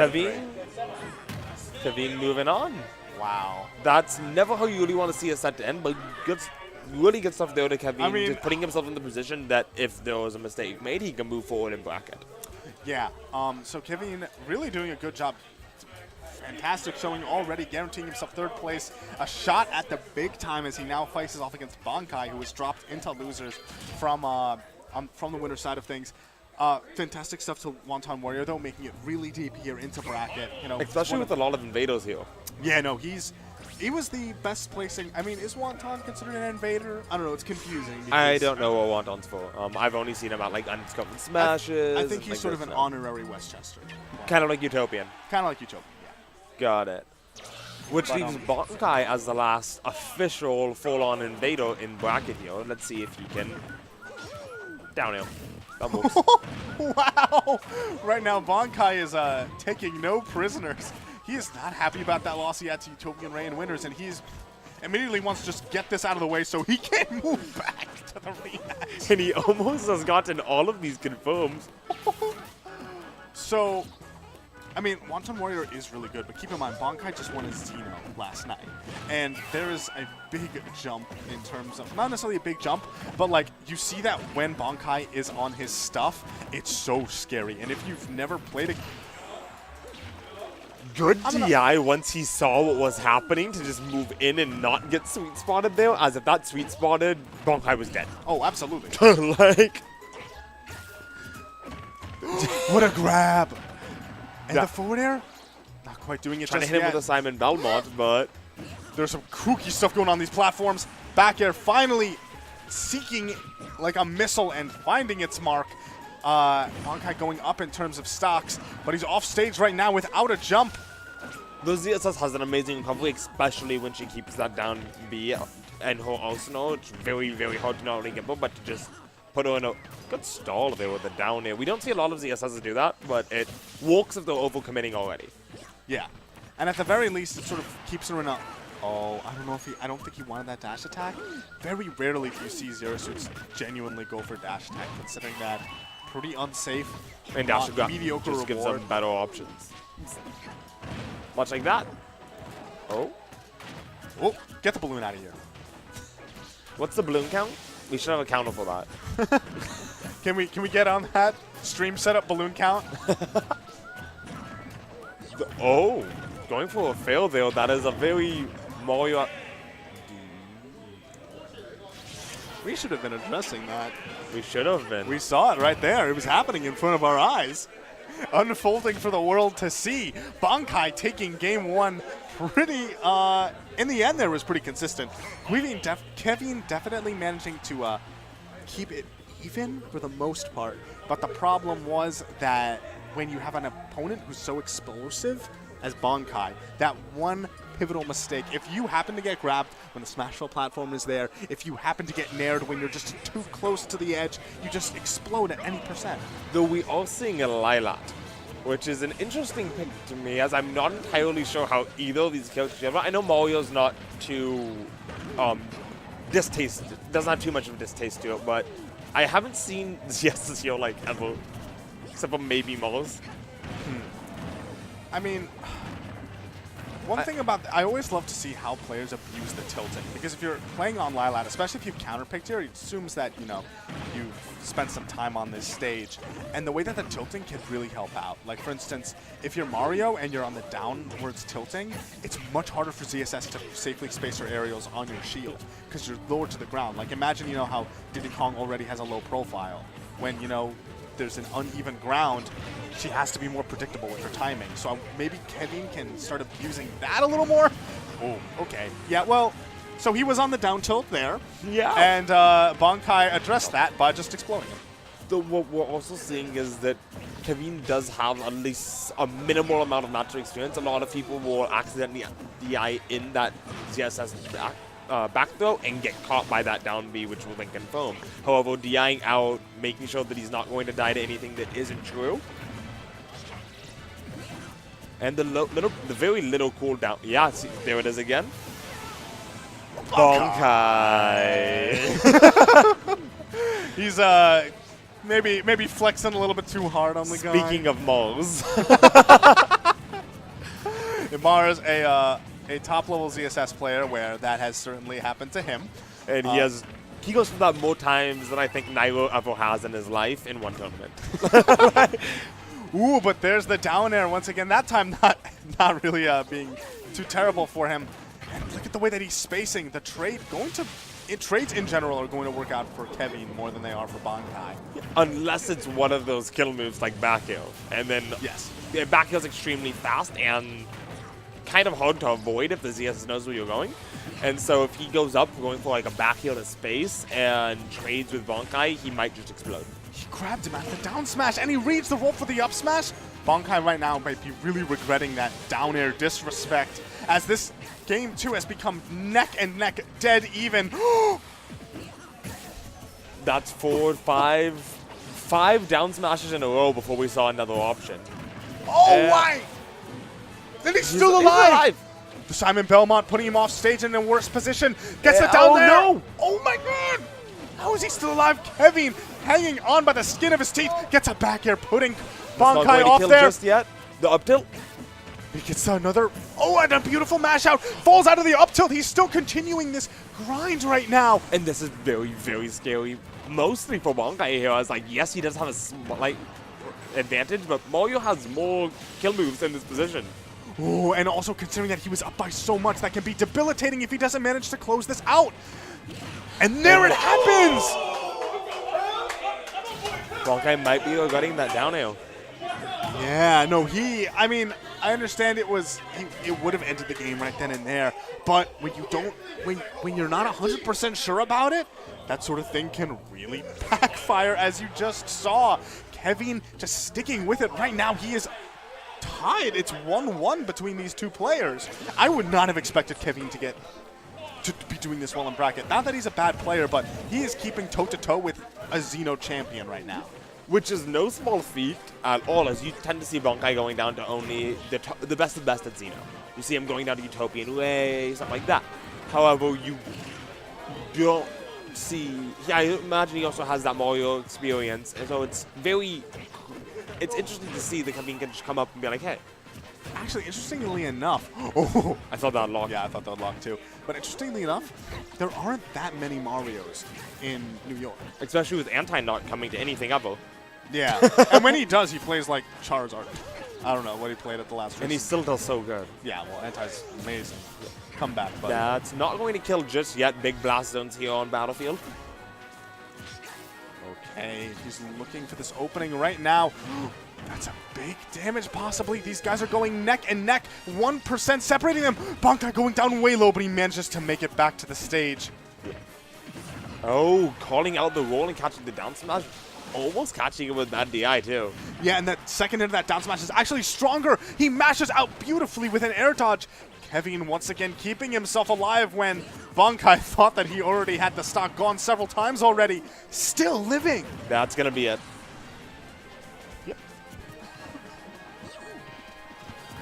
Kevin moving on. Wow. That's never how you really want to see a set to end, but really good stuff there to Kevin. I mean, just putting himself in the position that if there was a mistake made, he can move forward in bracket. Yeah. So Kevin really doing a good job. Fantastic showing already, guaranteeing himself third place. A shot at the big time as he now faces off against Bankai, who was dropped into losers from the winner's side of things. Fantastic stuff to Wonton Warrior, though, making it really deep here into bracket. You know, especially with a lot of invaders here. Yeah, no, he was the best placing. I mean, is Wonton considered an invader? I don't know. It's confusing. I don't know what Wonton's for. I've only seen him at like Unscopen Smashes. I think he's sort of an honorary Westchester. Kind of like Utopian. Kind of like Utopian. Got it. Which leaves Bankai as the last official full-on invader in bracket here. Let's see if he can downhill. That moves. Wow! Right now, Bankai is taking no prisoners. He is not happy about that loss he had to Utopian Ray and Winners, and he's immediately wants to just get this out of the way so he can move back to the rematch. And he almost has gotten all of these confirmed. So, I mean, Wonton Warrior is really good, but keep in mind, Bankai just won a Xeno last night. And there is a big jump in terms of, not necessarily a big jump, but like, you see that when Bankai is on his stuff, it's so scary. And if you've never played a good DI once he saw what was happening to just move in and not get sweet spotted there, as if that sweet spotted, Bankai was dead. Oh, absolutely. Like, what a grab! And the forward air? Not quite doing it trying just to hit him yet. with a Simon Belmont, but there's some kooky stuff going on these platforms. Back air finally seeking like a missile and finding its mark. Bankai going up in terms of stocks, but he's off stage right now without a jump. the ZSS has an amazing recovery, especially when she keeps that down B and her arsenal, it's very, very hard to not only get but to just put her in a good stall there with the down air. We don't see a lot of ZSSs do that, but it works if they're overcommitting already. Yeah. And at the very least, it sort of keeps her in a... Oh, I don't know if I don't think he wanted that dash attack. Very rarely do you see Zero Suits genuinely go for dash attack, considering that pretty unsafe, And dash attack mediocre just gives reward. them better options. Much like that. Oh. Oh, get the balloon out of here. What's the balloon count? We should have a counter for that. Can we get on that stream setup balloon count? Oh, going for a fail there. That is a very Mario. We should have been addressing that. We should have been. We saw it right there. It was happening in front of our eyes. Unfolding for the world to see. Bankai taking game one pretty, in the end there was pretty consistent. Kevin definitely managing to keep it even for the most part. But the problem was that when you have an opponent who's so explosive as Bankai, that one pivotal mistake, if you happen to get grabbed when the Smashville platform is there, if you happen to get nared when you're just too close to the edge, you just explode at any percent. Though we are seeing a Lilat, which is an interesting pick to me, as I'm not entirely sure how either of these characters are. I know Mario's not too doesn't have too much of a distaste to it, but I haven't seen ZS this year like ever, except for maybe Moles. I mean, one thing about I always love to see how players abuse the tilting, because if you're playing on Lilat, especially if you've counterpicked here, it assumes that you've spent some time on this stage, and the way that the tilting can really help out. Like for instance, if you're Mario and you're on the downwards tilting, it's much harder for ZSS to safely space her aerials on your shield because you're lower to the ground. Like imagine how Diddy Kong already has a low profile. When there's an uneven ground, she has to be more predictable with her timing. So maybe Kevin can start abusing that a little more. Oh, okay. Yeah, well, so he was on the down tilt there. Yeah. And Bankai addressed that by just exploding him. What we're also seeing is that Kevin does have at least a minimal amount of natural experience. A lot of people will accidentally DI in that ZSS back throw and get caught by that down B, which will then confirm. However, DIing out, making sure that he's not going to die to anything that isn't true. And the very little cooldown. Yeah, see, there it is again. Bankai. He's maybe flexing a little bit too hard on the guy. Speaking of Mars. Mars, a top-level ZSS player where that has certainly happened to him. And he goes through that more times than I think Nairo ever has in his life in one tournament. Ooh, but there's the down air once again. That time not really being too terrible for him. And look at the way that he's spacing. The trades in general are going to work out for Kevin more than they are for Bankai. Unless it's one of those kill moves like back air. And then yes, back air is extremely fast and kind of hard to avoid if the ZS knows where you're going. And so if he goes up going for like a back heel to space and trades with Bankai, he might just explode. He grabbed him at the down smash and he reads the roll for the up smash. Bankai right now might be really regretting that down air disrespect as this game 2 has become neck and neck, dead even. That's five down smashes in a row before we saw another option. Oh, why? Then he's still alive. The Simon Belmont putting him off stage in a worse position. Gets it down there. No. Oh my god. How is he still alive? Kevin hanging on by the skin of his teeth. Gets a back air, putting Bankai off there. Just yet. The up tilt. He gets another. Oh, and a beautiful mash out. Falls out of the up tilt. He's still continuing this grind right now. And this is very, very scary. Mostly for Bankai here. I was like, yes, he does have a slight advantage, but Mario has more kill moves in this position. Oh, and also considering that he was up by so much, that can be debilitating if he doesn't manage to close this out. And there it happens! Bankai might be regretting that down air. Yeah, no, I mean, I understand it would have ended the game right then and there, but when you're not 100% sure about it, that sort of thing can really backfire, as you just saw. Kevin just sticking with it right now. He is tied. It's 1-1 between these two players. I would not have expected Kevin to get to be doing this well in bracket. Not that he's a bad player, but he is keeping toe-to-toe with a Xeno champion right now. Which is no small feat at all, as you tend to see Bankai going down to only the best of the best at Xeno. You see him going down to Utopian Way, something like that. However, you don't see... Yeah, I imagine he also has that Mario experience, and so it's interesting to see that Kevin can just come up and be like, hey. Actually, interestingly enough... Oh, I thought that locked. Yeah, I thought that locked too. But interestingly enough, there aren't that many Marios in New York. Especially with Anti not coming to anything ever. Yeah, and when he does, he plays like Charizard. I don't know what he played at the last And he still does so good. Yeah, well, Anti's amazing. Comeback, but That's not going to kill just yet. Big blast zones here on Battlefield. okay, he's looking for this opening right now. That's a big damage, possibly. These guys are going neck and neck. 1% separating them. Bankai going down way low, but he manages to make it back to the stage. Oh, calling out the roll and catching the down smash. Almost catching it with that DI, too. Yeah, and that second hit of that down smash is actually stronger. He mashes out beautifully with an air dodge. Kevin once again keeping himself alive when Bankai thought that he already had the stock gone several times already. Still living. That's going to be it.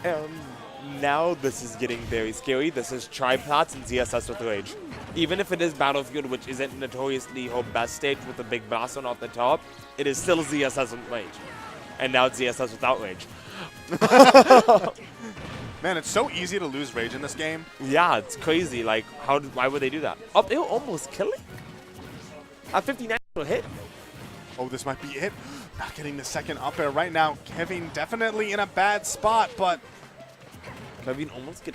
Yep. Now this is getting very scary. This is Triplats and ZSS with Rage. Even if it is Battlefield, which isn't notoriously her best stage with a big blast on at the top, it is still ZSS with Rage. And now it's ZSS without Rage. Man, it's so easy to lose Rage in this game. Yeah, it's crazy. Like, why would they do that? Oh, they were almost killing. At 59 hit. Oh, this might be it. Not getting the second up air right now. Kevin definitely in a bad spot, but... Kevin almost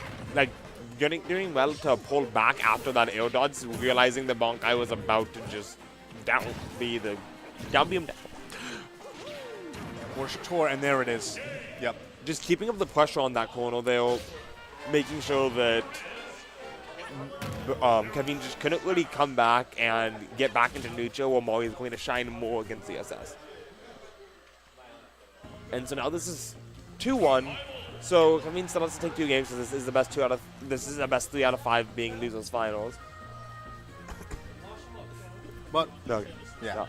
doing well to pull back after that air dodge, realizing the Bankai was about to just down beam down. For sure, and there it is. Yep. Just keeping up the pressure on that corner there, making sure that Kevin just couldn't really come back and get back into neutral, or Mario's going to shine more against CSS. And so now this is 2-1. So Kevin still has to take 2 games, so this is the best 3 out of 5 being losers finals. But No, yeah.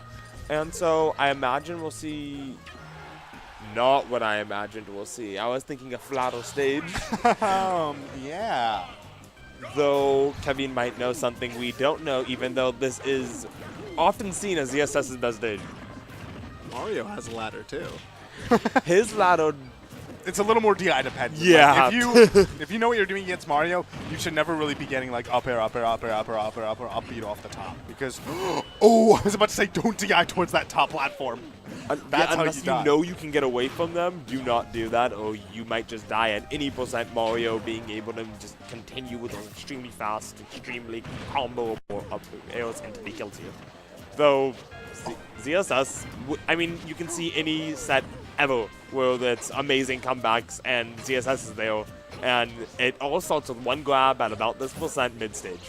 And so I imagine we'll see not what I imagined we'll see. I was thinking a flatter stage. Yeah. Though Kevin might know something we don't know, even though this is often seen as ZSS's best stage. Mario has a ladder too. His ladder... It's a little more DI dependent. Yeah. Like, if you know what you're doing against Mario, you should never really be getting like up air, up air, up air, up air, up air, up air, up beat off the top. Because, oh, I was about to say don't DI towards that top platform. That's how unless you know you can get away from them, do not do that, or you might just die at any % Mario being able to just continue with those extremely fast, extremely combo up airs until he kills you. Though, ZSS, I mean, you can see any set ever where it's amazing comebacks and ZSS is there, and it all starts with one grab at about this % mid-stage.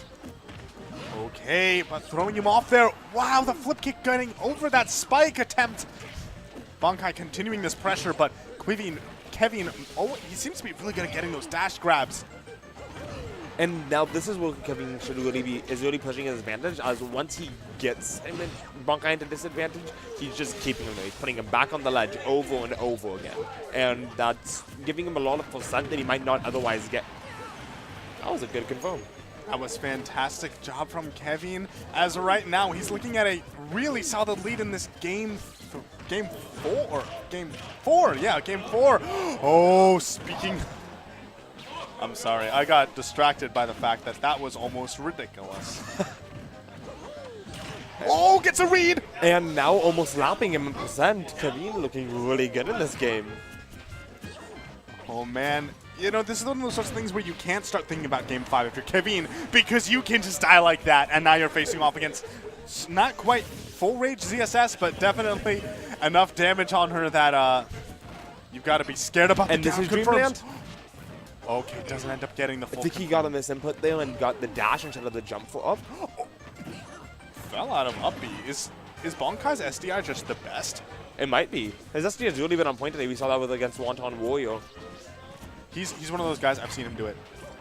Okay, but throwing him off there. Wow, the flip kick getting over that spike attempt. Bankai continuing this pressure, but Kevin, oh, he seems to be really good at getting those dash grabs. And now this is where Kevin should really pushing his advantage, as once he gets Bankai into disadvantage, he's just keeping him there. He's putting him back on the ledge over and over again. And that's giving him a lot of % that he might not otherwise get. That was a good confirm. That was fantastic job from Kevin. As right now, he's looking at a really solid lead in this game 4. Game 4, yeah, game 4. Oh, speaking... I'm sorry, I got distracted by the fact that that was almost ridiculous. Oh, gets a read! And now almost lapping him in %. Kevin looking really good in this game. Oh, man. You know, this is one of those sorts of things where you can't start thinking about Game 5 if you're Kevin, because you can just die like that, and now you're facing off against not quite full rage ZSS, but definitely enough damage on her that you've got to be scared about and the this is confirms. Dreamland? Okay, doesn't end up getting the full. I think he got a misinput there and got the dash instead of the jump for up. Fell out of up B. Is Bankai's SDI just the best? It might be. His SDI has really been on point today. We saw that with against Wonton Warrior. He's one of those guys, I've seen him do it.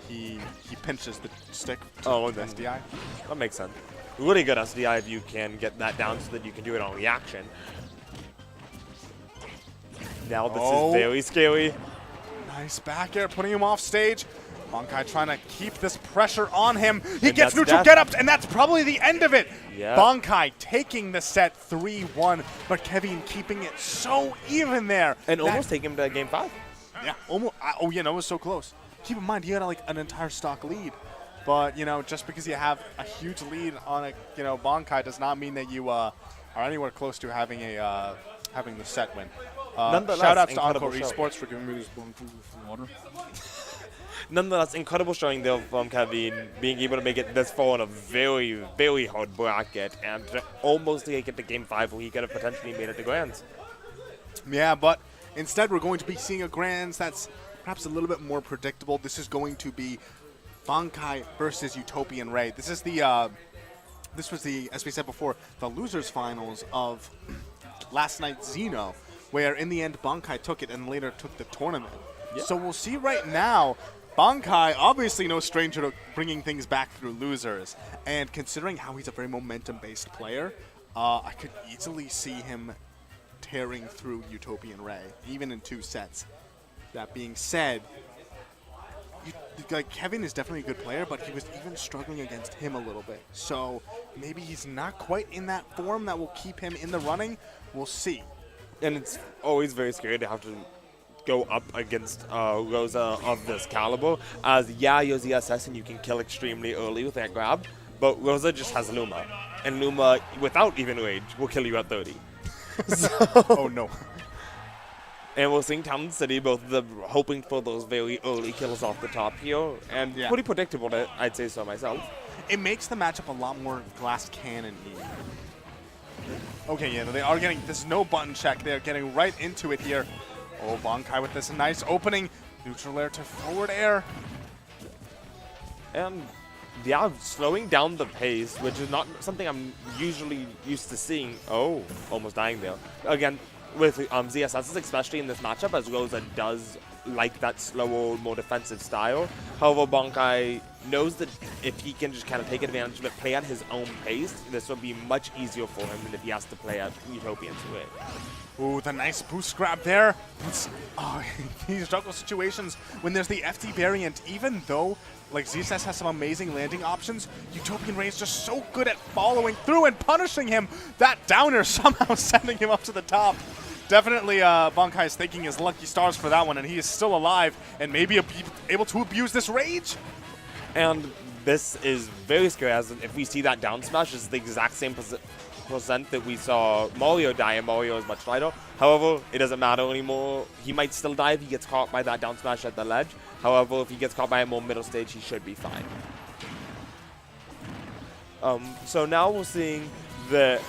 he pinches the stick to Oh, then SDI. that makes sense. Really good SDI if you can get that down so that you can do it on reaction. Now this is very scary. Nice back air, putting him off stage. Bankai trying to keep this pressure on him. He And gets that's neutral death. get ups, and that's probably the end of it. Yeah. Bankai taking the set 3-1, but Kevin keeping it so even there. And That- almost take him to game 5. Yeah, almost. Oh, yeah, no, it was so close. Keep in mind, he had like an entire stock lead. But, you know, just because you have a huge lead on a, you know, Bankai does not mean that you are anywhere close to having a having the set win. Nonetheless, Shout outs to incredible Encore show. Esports for giving me this water. Nonetheless, incredible showing there from Kevin, being able to make it this far in a very, very hard bracket and to almost take it to game 5 where he could have potentially made it to Grands. Yeah, but instead we're going to be seeing a Grands that's perhaps a little bit more predictable. This is going to be Bankai versus Utopian Ray. This is the this was the, as we said before, the losers finals of last night's Xeno, where in the end Bankai took it and later took the tournament. Yeah. So we'll see right now. Bankai, obviously no stranger to bringing things back through losers, and considering how he's a very momentum-based player, I could easily see him tearing through Utopian Ray, even in 2 sets. That being said, Kevin is definitely a good player, but he was even struggling against him a little bit. So maybe he's not quite in that form that will keep him in the running. We'll see. And it's always very scary to have to go up against Rosa of this caliber, as yeah, you're ZSS and you can kill extremely early with that grab, but Rosa just has Luma, and Luma, without even rage, will kill you at 30. Oh no. And we're seeing Town City, both of them hoping for those very early kills off the top here, and Yeah. pretty predictable, I'd say so myself. It makes the matchup a lot more glass cannon-y. Okay, yeah, they are getting, this is no button check. They're getting right into it here. Oh, Bankai with this nice opening. Neutral air to forward air. And yeah, slowing down the pace, which is not something I'm usually used to seeing. Oh, almost dying there. Again, with ZSS, especially in this matchup, as Rosa does like that slower, more defensive style. However, Bankai knows that if he can just kind of take advantage of it, play at his own pace, this will be much easier for him than if he has to play at Utopian's way. Ooh, the nice boost grab there. These juggle situations when there's the FD variant, even though like ZSS has some amazing landing options, Utopian Ray is just so good at following through and punishing him. That downer somehow sending him up to the top. Definitely Bankai is thanking his lucky stars for that one, and he is still alive and maybe able to abuse this rage. And this is very scary, as if we see that down smash, it's the exact same percent that we saw Mario die, and Mario is much lighter. However, it doesn't matter anymore. He might still die if he gets caught by that down smash at the ledge. However, if he gets caught by a more middle stage, he should be fine. So now we're seeing the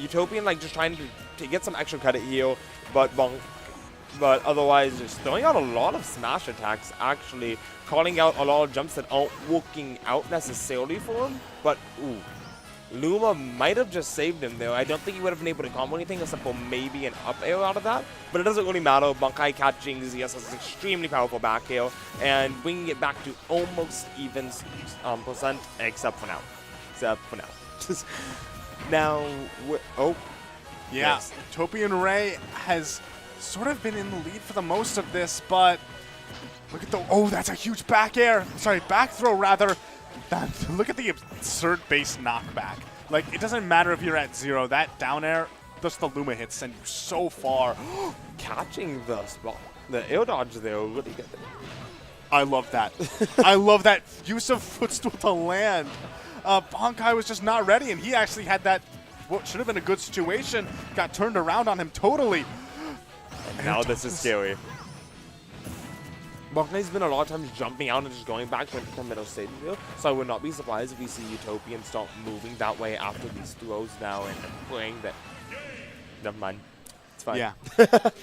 Utopian like just trying to get some extra credit here, but otherwise just throwing out a lot of smash attacks, actually calling out a lot of jumps that aren't working out necessarily for him. But ooh, Luma might have just saved him there. I don't think he would have been able to combo anything except for maybe an up air out of that. But it doesn't really matter. Bankai catching ZSS extremely powerful back air and bringing it back to almost even percent, except for now. Now, Yeah, yes. Utopian Ray has sort of been in the lead for the most of this, but look at that's a huge back air. Sorry, back throw rather. Look at the absurd base knockback. Like, it doesn't matter if you're at 0. That down air, just the Luma hits send you so far. Catching the air dodge there, really good. I love that. I love that use of footstool to land. Bankai was just not ready, and he actually had that, what should have been a good situation, got turned around on him totally. And now this is scary. Bankai's been a lot of times jumping out and just going back to the middle stage here, so I would not be surprised if we see Utopian start moving that way after these throws now and playing that. Never mind. It's fine. Yeah.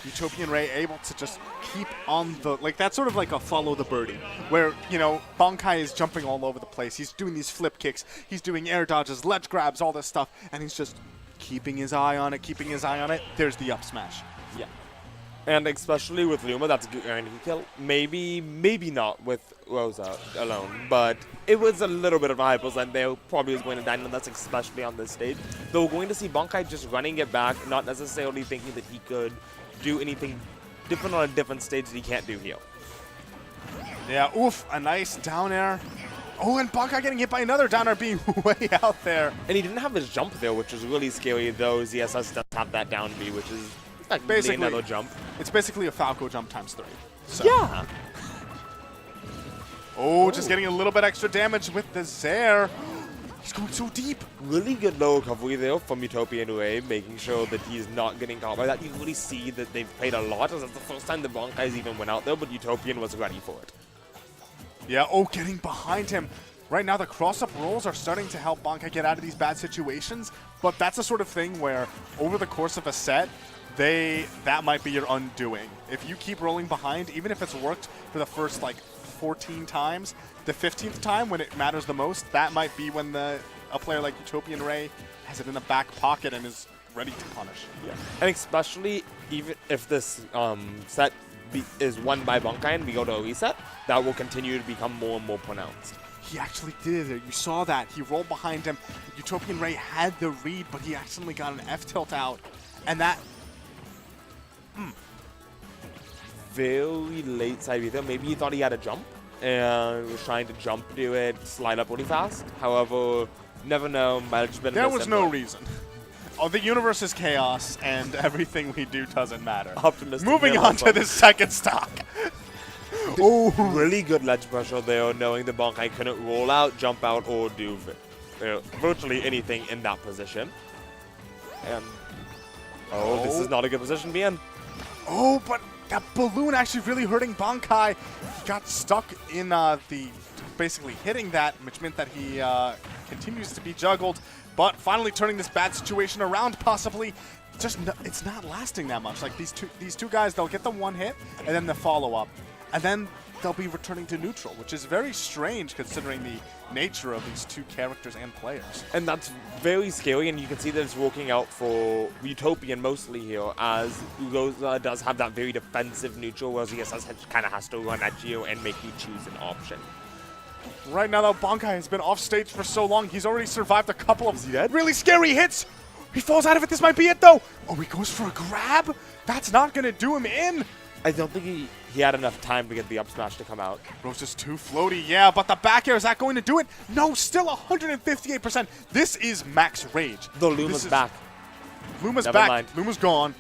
Utopian Ray able to just keep on the, like, that's sort of like a follow the birdie, where, you know, Bankai is jumping all over the place. He's doing these flip kicks, he's doing air dodges, ledge grabs, all this stuff, and he's just keeping his eye on it, keeping his eye on it. There's the up smash. Yeah. And especially with Luma, that's a guaranteed kill. Maybe not with Rosa alone, but it was a little bit of a high percent there. Probably was going to die, and that's especially on this stage. Though we're going to see Bankai just running it back, not necessarily thinking that he could do anything different on a different stage that he can't do here. Yeah, oof, a nice down air. Oh, and Bankai getting hit by another down air, being way out there. And he didn't have his jump there, which was really scary, though ZSS does have that down B, which is Basically, another jump. It's basically a Falco jump times 3. So. Yeah. Oh, just getting a little bit extra damage with the Zair. He's going so deep. Really good low recovery there from Utopian Ray, making sure that he's not getting caught by that. You really see that they've played a lot, as that's the first time the Bankais even went out there, but Utopian was ready for it. Yeah, oh, getting behind him. Right now, the cross-up rolls are starting to help Bankai get out of these bad situations, but that's the sort of thing where, over the course of a set, that might be your undoing. If you keep rolling behind, even if it's worked for the first, 14 times, the 15th time when it matters the most, that might be when a player like Utopian Ray has it in the back pocket and is ready to punish. Yeah. And especially even if this set is won by Bankai and we go to a reset, that will continue to become more and more pronounced. He actually did it. You saw that. He rolled behind him. Utopian Ray had the read, but he accidentally got an F-tilt out. And that... Very late side either. Maybe he thought he had a jump and was trying to jump to it, slide up really fast. However, never know. Might have just been there was no reason. Oh, the universe is chaos, and everything we do doesn't matter. Optimistic. Moving on to the second stock. Oh, really good ledge pressure there, knowing the Bankai couldn't roll out, jump out, or do virtually anything in that position. And this is not a good position to be in. Oh, but that balloon actually really hurting Bankai. He got stuck in basically hitting that, which meant that he continues to be juggled, but finally turning this bad situation around possibly. It's not lasting that much. Like these two guys, they'll get the one hit and then the follow-up, and then they'll be returning to neutral, which is very strange considering the nature of these two characters and players. And that's very scary, and you can see that it's working out for Utopian mostly here, as Rosa does have that very defensive neutral, whereas ESS kind of has to run at you and make you choose an option. Right now, though, Bankai has been off stage for so long, he's already survived a couple of really scary hits. He falls out of it. This might be it, though. Oh, he goes for a grab? That's not going to do him in. I don't think he had enough time to get the up smash to come out. Rosa's too floaty, yeah, but the back air, is that going to do it? No, still 158%. This is max rage. The Luma's back. Luma's Never back. mind. Luma's gone.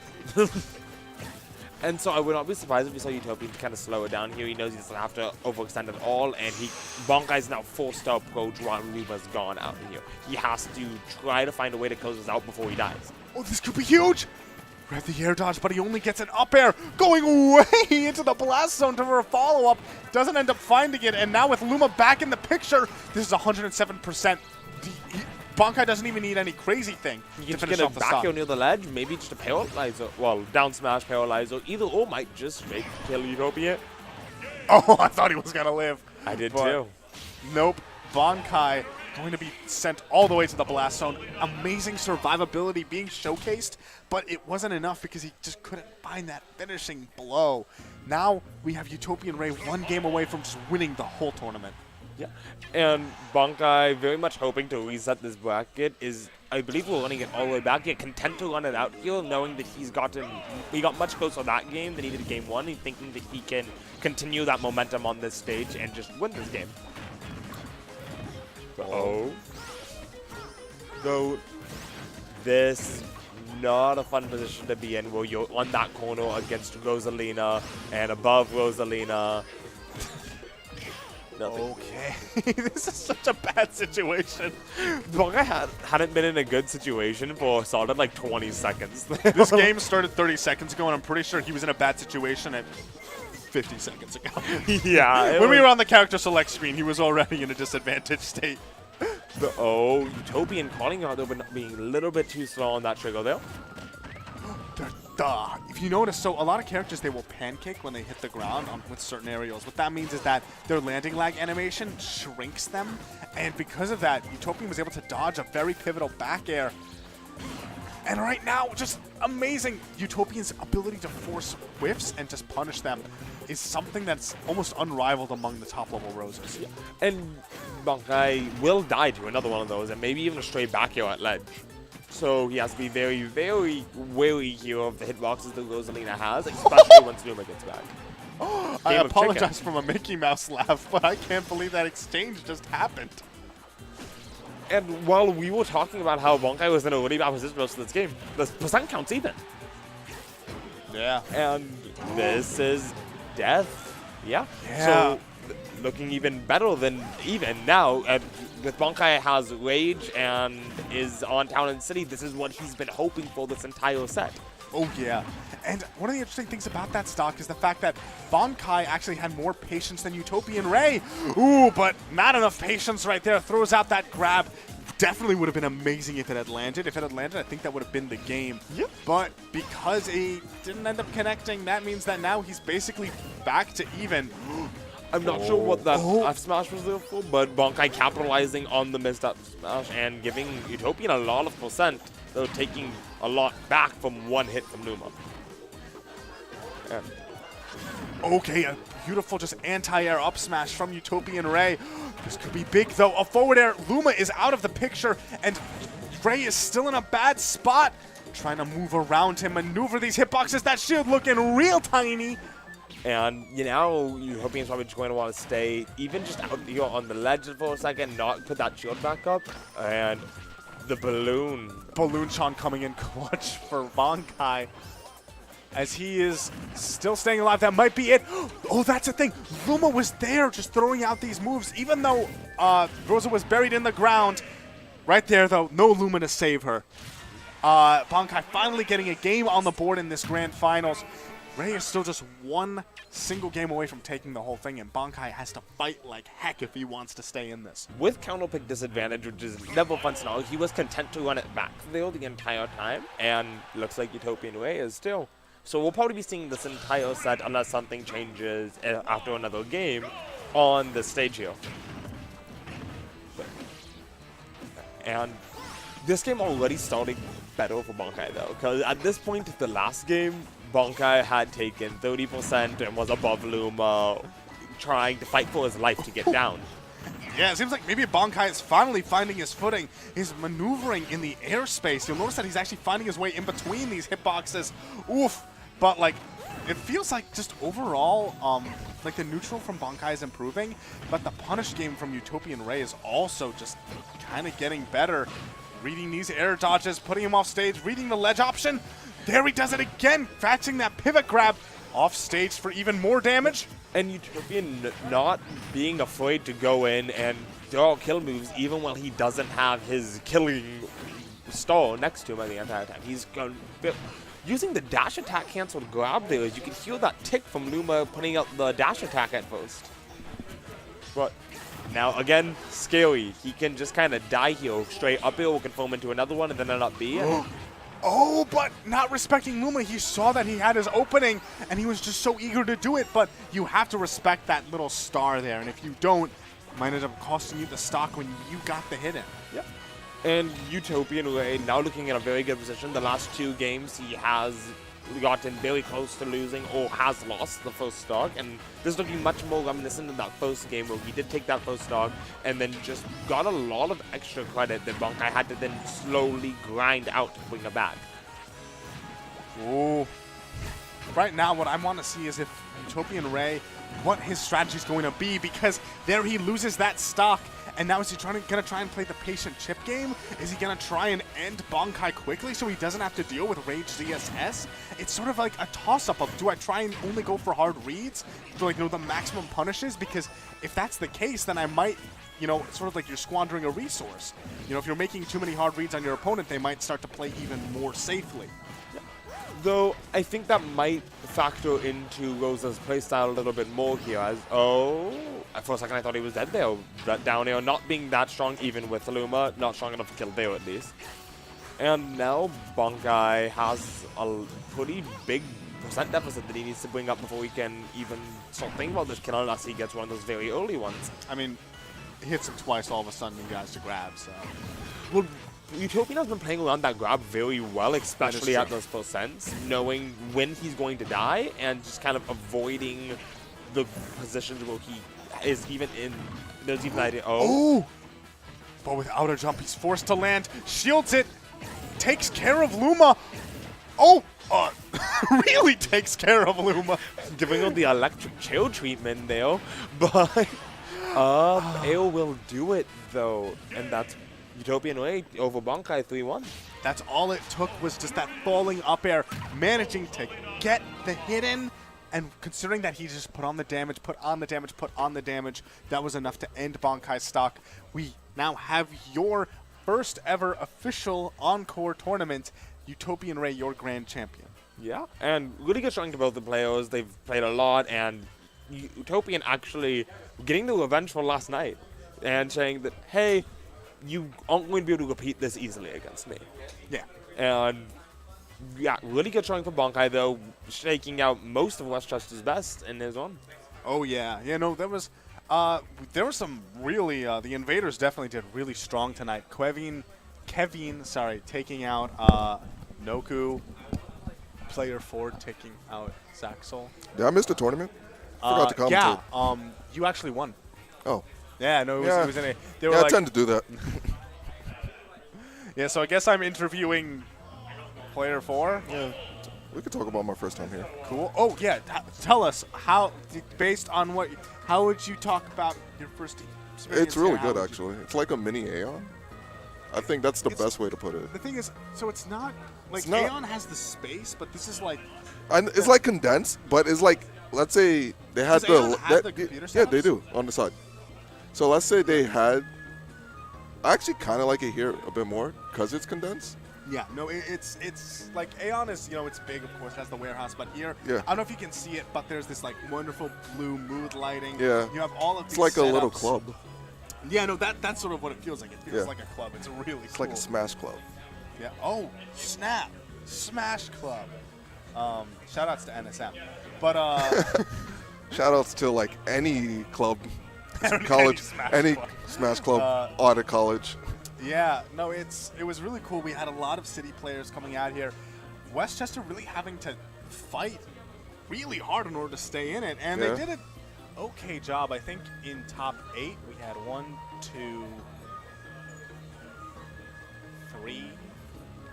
And so I would not be surprised if we saw Utopian kind of slow it down here. He knows he doesn't have to overextend at all, and Bankai's now forced to approach while Luma's gone out here. He has to try to find a way to close this out before he dies. Oh, this could be huge. Grab the air dodge, but he only gets an up air, going way into the blast zone for a follow-up. Doesn't end up finding it, and now with Luma back in the picture, this is 107%. Bankai doesn't even need any crazy thing to finish off the stock. Back near the ledge, maybe just a paralyzer. Well, down smash, paralyzer. Either or might just straight kill Utopia. Oh, I thought he was going to live. I did too. Nope. Bankai going to be sent all the way to the blast zone. Amazing survivability being showcased, but it wasn't enough because he just couldn't find that finishing blow. Now we have Utopian Ray one game away from just winning the whole tournament. Yeah, and Bankai very much hoping to reset this bracket is, I believe we're running it all the way back. Yet content to run it out here, knowing that he got much closer that game than he did game one, and thinking that he can continue that momentum on this stage and just win this game. Oh. Though this is not a fun position to be in, where you're on that corner against Rosalina and above Rosalina. Nothing. Okay, this is such a bad situation. Bankai hadn't been in a good situation for a solid 20 seconds. This game started 30 seconds ago, and I'm pretty sure he was in a bad situation at 50 seconds ago. Yeah. When we were on the character select screen, he was already in a disadvantaged state. Utopian calling out though, but not being a little bit too slow on that trigger there. If you notice, so a lot of characters, they will pancake when they hit the ground with certain aerials. What that means is that their landing lag animation shrinks them, and because of that, Utopian was able to dodge a very pivotal back air. And right now, just amazing. Utopian's ability to force whiffs and just punish them is something that's almost unrivaled among the top-level Roses. And Bankai will die to another one of those, and maybe even a straight back here at ledge. So he has to be very, very wary here of the hitboxes that Rosalina has, especially once Luma gets back. I Game of apologize chicken. for my Mickey Mouse laugh, but I can't believe that exchange just happened. And while we were talking about how Bankai was in a really bad position most of this game, the percent count's even. Yeah. And this is death. Yeah. Yeah. So looking even better than even now. With Bankai has Rage and is on Town and City, this is what he's been hoping for this entire set. Oh, yeah. And one of the interesting things about that stock is the fact that Bankai actually had more patience than Utopian Ray. Ooh, but not enough patience right there. Throws out that grab. Definitely would have been amazing if it had landed. If it had landed, I think that would have been the game. Yep. But because he didn't end up connecting, that means that now he's basically back to even. I'm not sure what that F smash was there for, but Bankai capitalizing on the missed up smash and giving Utopian a lot of percent, though taking a lot back from one hit from Luma. Yeah. Okay, a beautiful just anti-air up smash from Utopian Ray. This could be big, though. A forward air. Luma is out of the picture, and Ray is still in a bad spot. Trying to move around him, maneuver these hitboxes. That shield looking real tiny. And, you know, Utopian's probably just going to want to stay even just out here on the ledge for a second, not put that shield back up. And the balloon. Balloon Sean coming in clutch for Bankai. As he is still staying alive. That might be it. Oh, that's the thing. Luma was there just throwing out these moves. Even though Rosa was buried in the ground. Right there, though, no Luma to save her. Bankai finally getting a game on the board in this grand finals. Ray is still just one single game away from taking the whole thing, and Bankai has to fight like heck if he wants to stay in this. With counter pick disadvantage, which is never fun to know, he was content to run it back there the entire time, and looks like Utopian Ray is still. So we'll probably be seeing this entire set unless something changes after another game on the stage here. And this game already started better for Bankai though, because at this point of the last game, Bankai had taken 30% and was above Luma, trying to fight for his life to get down. Yeah, it seems like maybe Bankai is finally finding his footing. He's maneuvering in the airspace. You'll notice that he's actually finding his way in between these hitboxes. Oof. But, like, it feels like just overall, like the neutral from Bankai is improving, but the punish game from Utopian Ray is also just kind of getting better. Reading these air dodges, putting him off stage, reading the ledge option. There he does it again, catching that pivot grab off stage for even more damage. And Utopian not being afraid to go in and throw kill moves even while he doesn't have his killing star next to him at the entire time. He's going using the dash attack canceled grab there. You can hear that tick from Luma putting out the dash attack at first. But now again, scary. He can just kind of die here. Straight up here will confirm into another one and then an up B. Oh, but not respecting Luma. He saw that he had his opening, and he was just so eager to do it. But you have to respect that little star there, and if you don't, it might end up costing you the stock when you got the hit in. Yep. And Utopian Ray now looking in a very good position. The last two games he has gotten very close to losing or has lost the first stock, and this is looking much more reminiscent of that first game where he did take that first stock and then just got a lot of extra credit that Bankai had to then slowly grind out to bring it back. Ooh. Right now, what I want to see is if Utopian Ray, what his strategy is going to be, because there he loses that stock. And now is he going to try and play the patient chip game? Is he going to try and end Bankai quickly so he doesn't have to deal with Rage ZSS? It's sort of like a toss-up of, do I try and only go for hard reads for, like, you know, the maximum punishes? Because if that's the case, then I might, you know, sort of like you're squandering a resource. You know, if you're making too many hard reads on your opponent, they might start to play even more safely. Though I think that might factor into Rosa's playstyle a little bit more here as, for a second I thought he was dead there. But down air not being that strong even with Luma, not strong enough to kill there at least. And now Bankai has a pretty big percent deficit that he needs to bring up before he can even start thinking about this kill unless he gets one of those very early ones. I mean, hits him twice, all of a sudden he guys to grab, so. Well, Utopian has been playing around that grab very well, especially at those percents, knowing when he's going to die and just kind of avoiding the positions where he is even in. There's even idea. Oh. Ooh! But without a jump, he's forced to land. Shields it. Takes care of Luma. Oh! Really takes care of Luma. Giving him the electric chill treatment there. But AO will do it, though. And that's Utopian Ray over Bankai 3-1. That's all it took was just that falling up air, managing to get the hit in. And considering that he just put on the damage, put on the damage, put on the damage, that was enough to end Bankai's stock. We now have your first ever official Encore tournament, Utopian Ray, your grand champion. Yeah, and really good showing to both the players. They've played a lot, and Utopian actually getting the revenge for last night and saying that, hey, you aren't going to be able to repeat this easily against me. Yeah. And yeah, really good showing for Bankai, though, shaking out most of Westchester's best in his own. Oh, yeah. Yeah, no, there was some really, the Invaders definitely did really strong tonight. Kevin, taking out Noku. Player 4 taking out Zaxel. Did I miss the tournament? Forgot to commentate. Yeah, you actually won. Oh. Yeah, no, it was in a... They were I like, tend to do that. yeah, so I guess I'm interviewing Player 4. Yeah. We could talk about my first time here. Cool. Oh, yeah. Tell us, based on what... How would you talk about your first experience? It's really here? good, actually. It's like a mini Aeon. I think that's the best way to put it. The thing is, so it's not... Like, It's not- Aeon has the space, but this is like... And it's like condensed, but it's like, let's say they had Does Aeon have the computer yeah, they setups? do on the side. So let's say they had. I actually kind of like it here a bit more because it's condensed. Yeah, no, it's like Aeon is, it's big, of course, has the warehouse, but here, Yeah. I don't know if you can see it, but there's this like wonderful blue mood lighting. Yeah. You have all of It's these like a little setups. club. Yeah, no, that's sort of what it feels like. It feels Yeah. like a club. It's really It's cool. like a Smash club. Yeah. Oh, snap. Smash Club. Shout outs to NSM. But Shoutouts to like any club, Any college, Smash any club. Smash club out of college. yeah, no, it was really cool. We had a lot of city players coming out here. Westchester really having to fight really hard in order to stay in it, and Yeah. they did an okay job. I think in top 8 we had 1, 2, 3,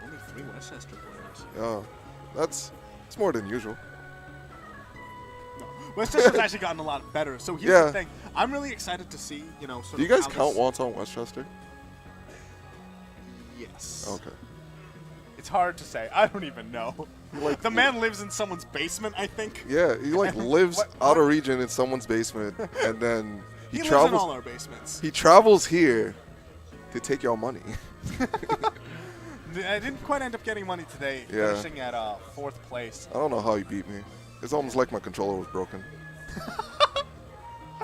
only 3 Westchester players. Yeah, it's more than usual. No, Westchester's actually gotten a lot better. So here's Yeah. the thing: I'm really excited to see, sort Do you of guys how count this- Wonton Westchester? Yes. Okay. It's hard to say. I don't even know. Like The man lives in someone's basement, I think. Yeah, he like lives What- out of region in someone's basement, and then He lives travels. in all our basements. He travels here to take your money. I didn't quite end up getting money today, Yeah. finishing at 4th place. I don't know how he beat me. It's almost like my controller was broken.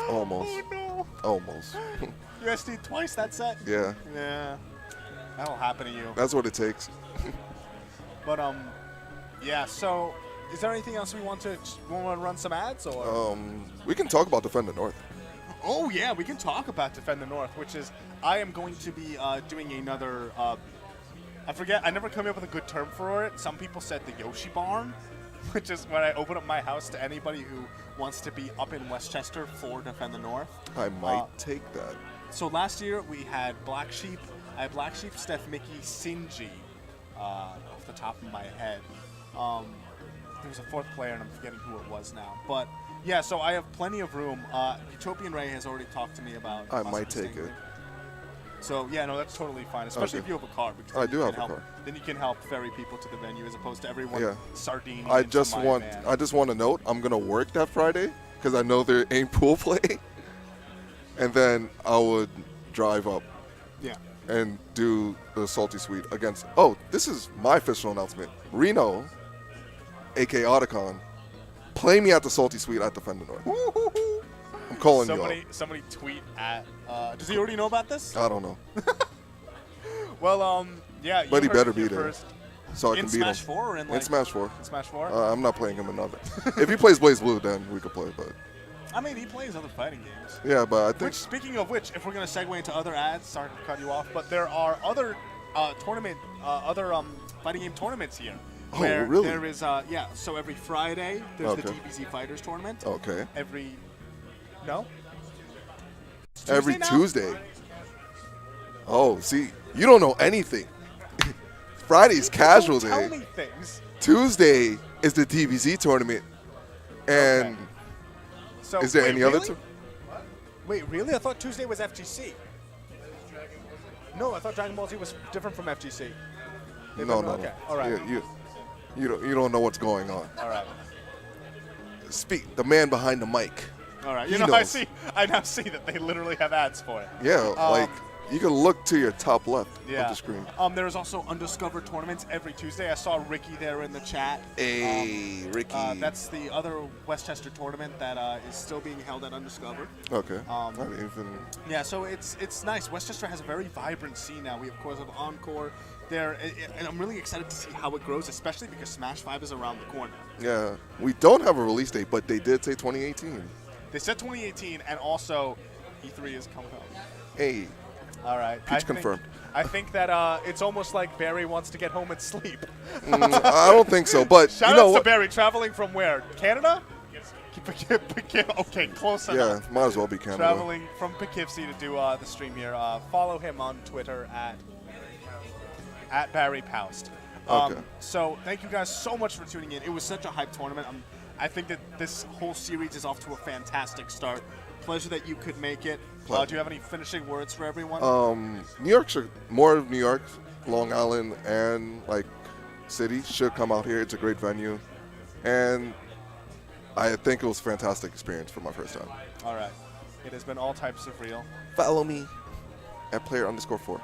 Almost. Oh no! Almost. USD twice that set? Yeah, Yeah. That'll happen to you. that's what it takes. But yeah. So, is there anything else we want to run some ads or? We can talk about Defend the North. Oh yeah, we can talk about Defend the North, which is I am going to be doing another. I forget. I never come up with a good term for it. Some people said the Yoshi Barn, which is when I open up my house to anybody who wants to be up in Westchester for Defend the North. I might take that. So last year we had Black Sheep. I had Black Sheep, Steph, Mickey, Sinji, off the top of my head. There was a 4th player, and I'm forgetting who it was now. But yeah, so I have plenty of room. Utopian Ray has already talked to me about. I possibly might take staying it. So yeah, no, that's totally fine, especially Okay. if you have a car. Because I then do you have can a help, car. Then you can help ferry people to the venue as opposed to everyone Yeah. sardining. I into just my want van. to note I'm gonna work that Friday because I know there ain't pool play, and then I would drive up Yeah. and do the Salty Suite against. Oh, this is my official announcement. Reno, aka Otacon, play me at the Salty Suite at Defend the North. I'm calling Somebody tweet at. Does he already know about this? you. I don't know, Well, yeah. but he you heard better it be here there first. so I In can beat Smash him. 4 or in like In Smash 4. in Smash 4? I'm not playing him another. If he plays Blaze Blue, then we could play. But I mean, he plays other fighting games. yeah, but I think Which, speaking of which, if we're going to segue into other ads, sorry to cut you off, but there are other tournament, other fighting game tournaments here. Oh, where really? There is, yeah. So every Friday there's the Okay. DBZ Fighters tournament. Okay. No. Every now? Tuesday. Oh, see, you don't know anything. Friday's casual Don't tell day. me things. Tuesday is the DBZ tournament. And So is there wait, any other? really? Wait, really? I thought Tuesday was FGC. No, I thought Dragon Ball Z was different from FGC. No. Okay, all right. You don't know what's going on. All right. Speak, the man behind the mic. All right. He You know, knows. I now see that they literally have ads for it. Yeah, like you can look to your top left of Yeah. the screen. There is also undiscovered tournaments every Tuesday. I saw Ricky there in the chat. Hey, Ricky. That's the other Westchester tournament that is still being held at Undiscovered. Okay. I didn't even. Yeah, so it's nice. Westchester has a very vibrant scene now. We of course have Encore there, and I'm really excited to see how it grows, especially because Smash 5 is around the corner. Yeah, we don't have a release date, but they did say 2018. They said 2018, and also E3 is coming up. Hey, All right. Peach confirmed. I think that it's almost like Barry wants to get home and sleep. I don't think so, but Shout you know out to what? Barry, traveling from where? Canada? Okay, close Yeah, enough. might as well be Canada. Traveling from Poughkeepsie to do the stream here. Follow him on Twitter at Barry Paust. Okay. So thank you guys so much for tuning in. It was such a hype tournament. I think that this whole series is off to a fantastic start. Pleasure that you could make it. Do you have any finishing words for everyone? New York more of New York, Long Island, and like city should come out here. It's a great venue, and I think it was a fantastic experience for my first time. All right. It has been all types of real. Follow me at player_4.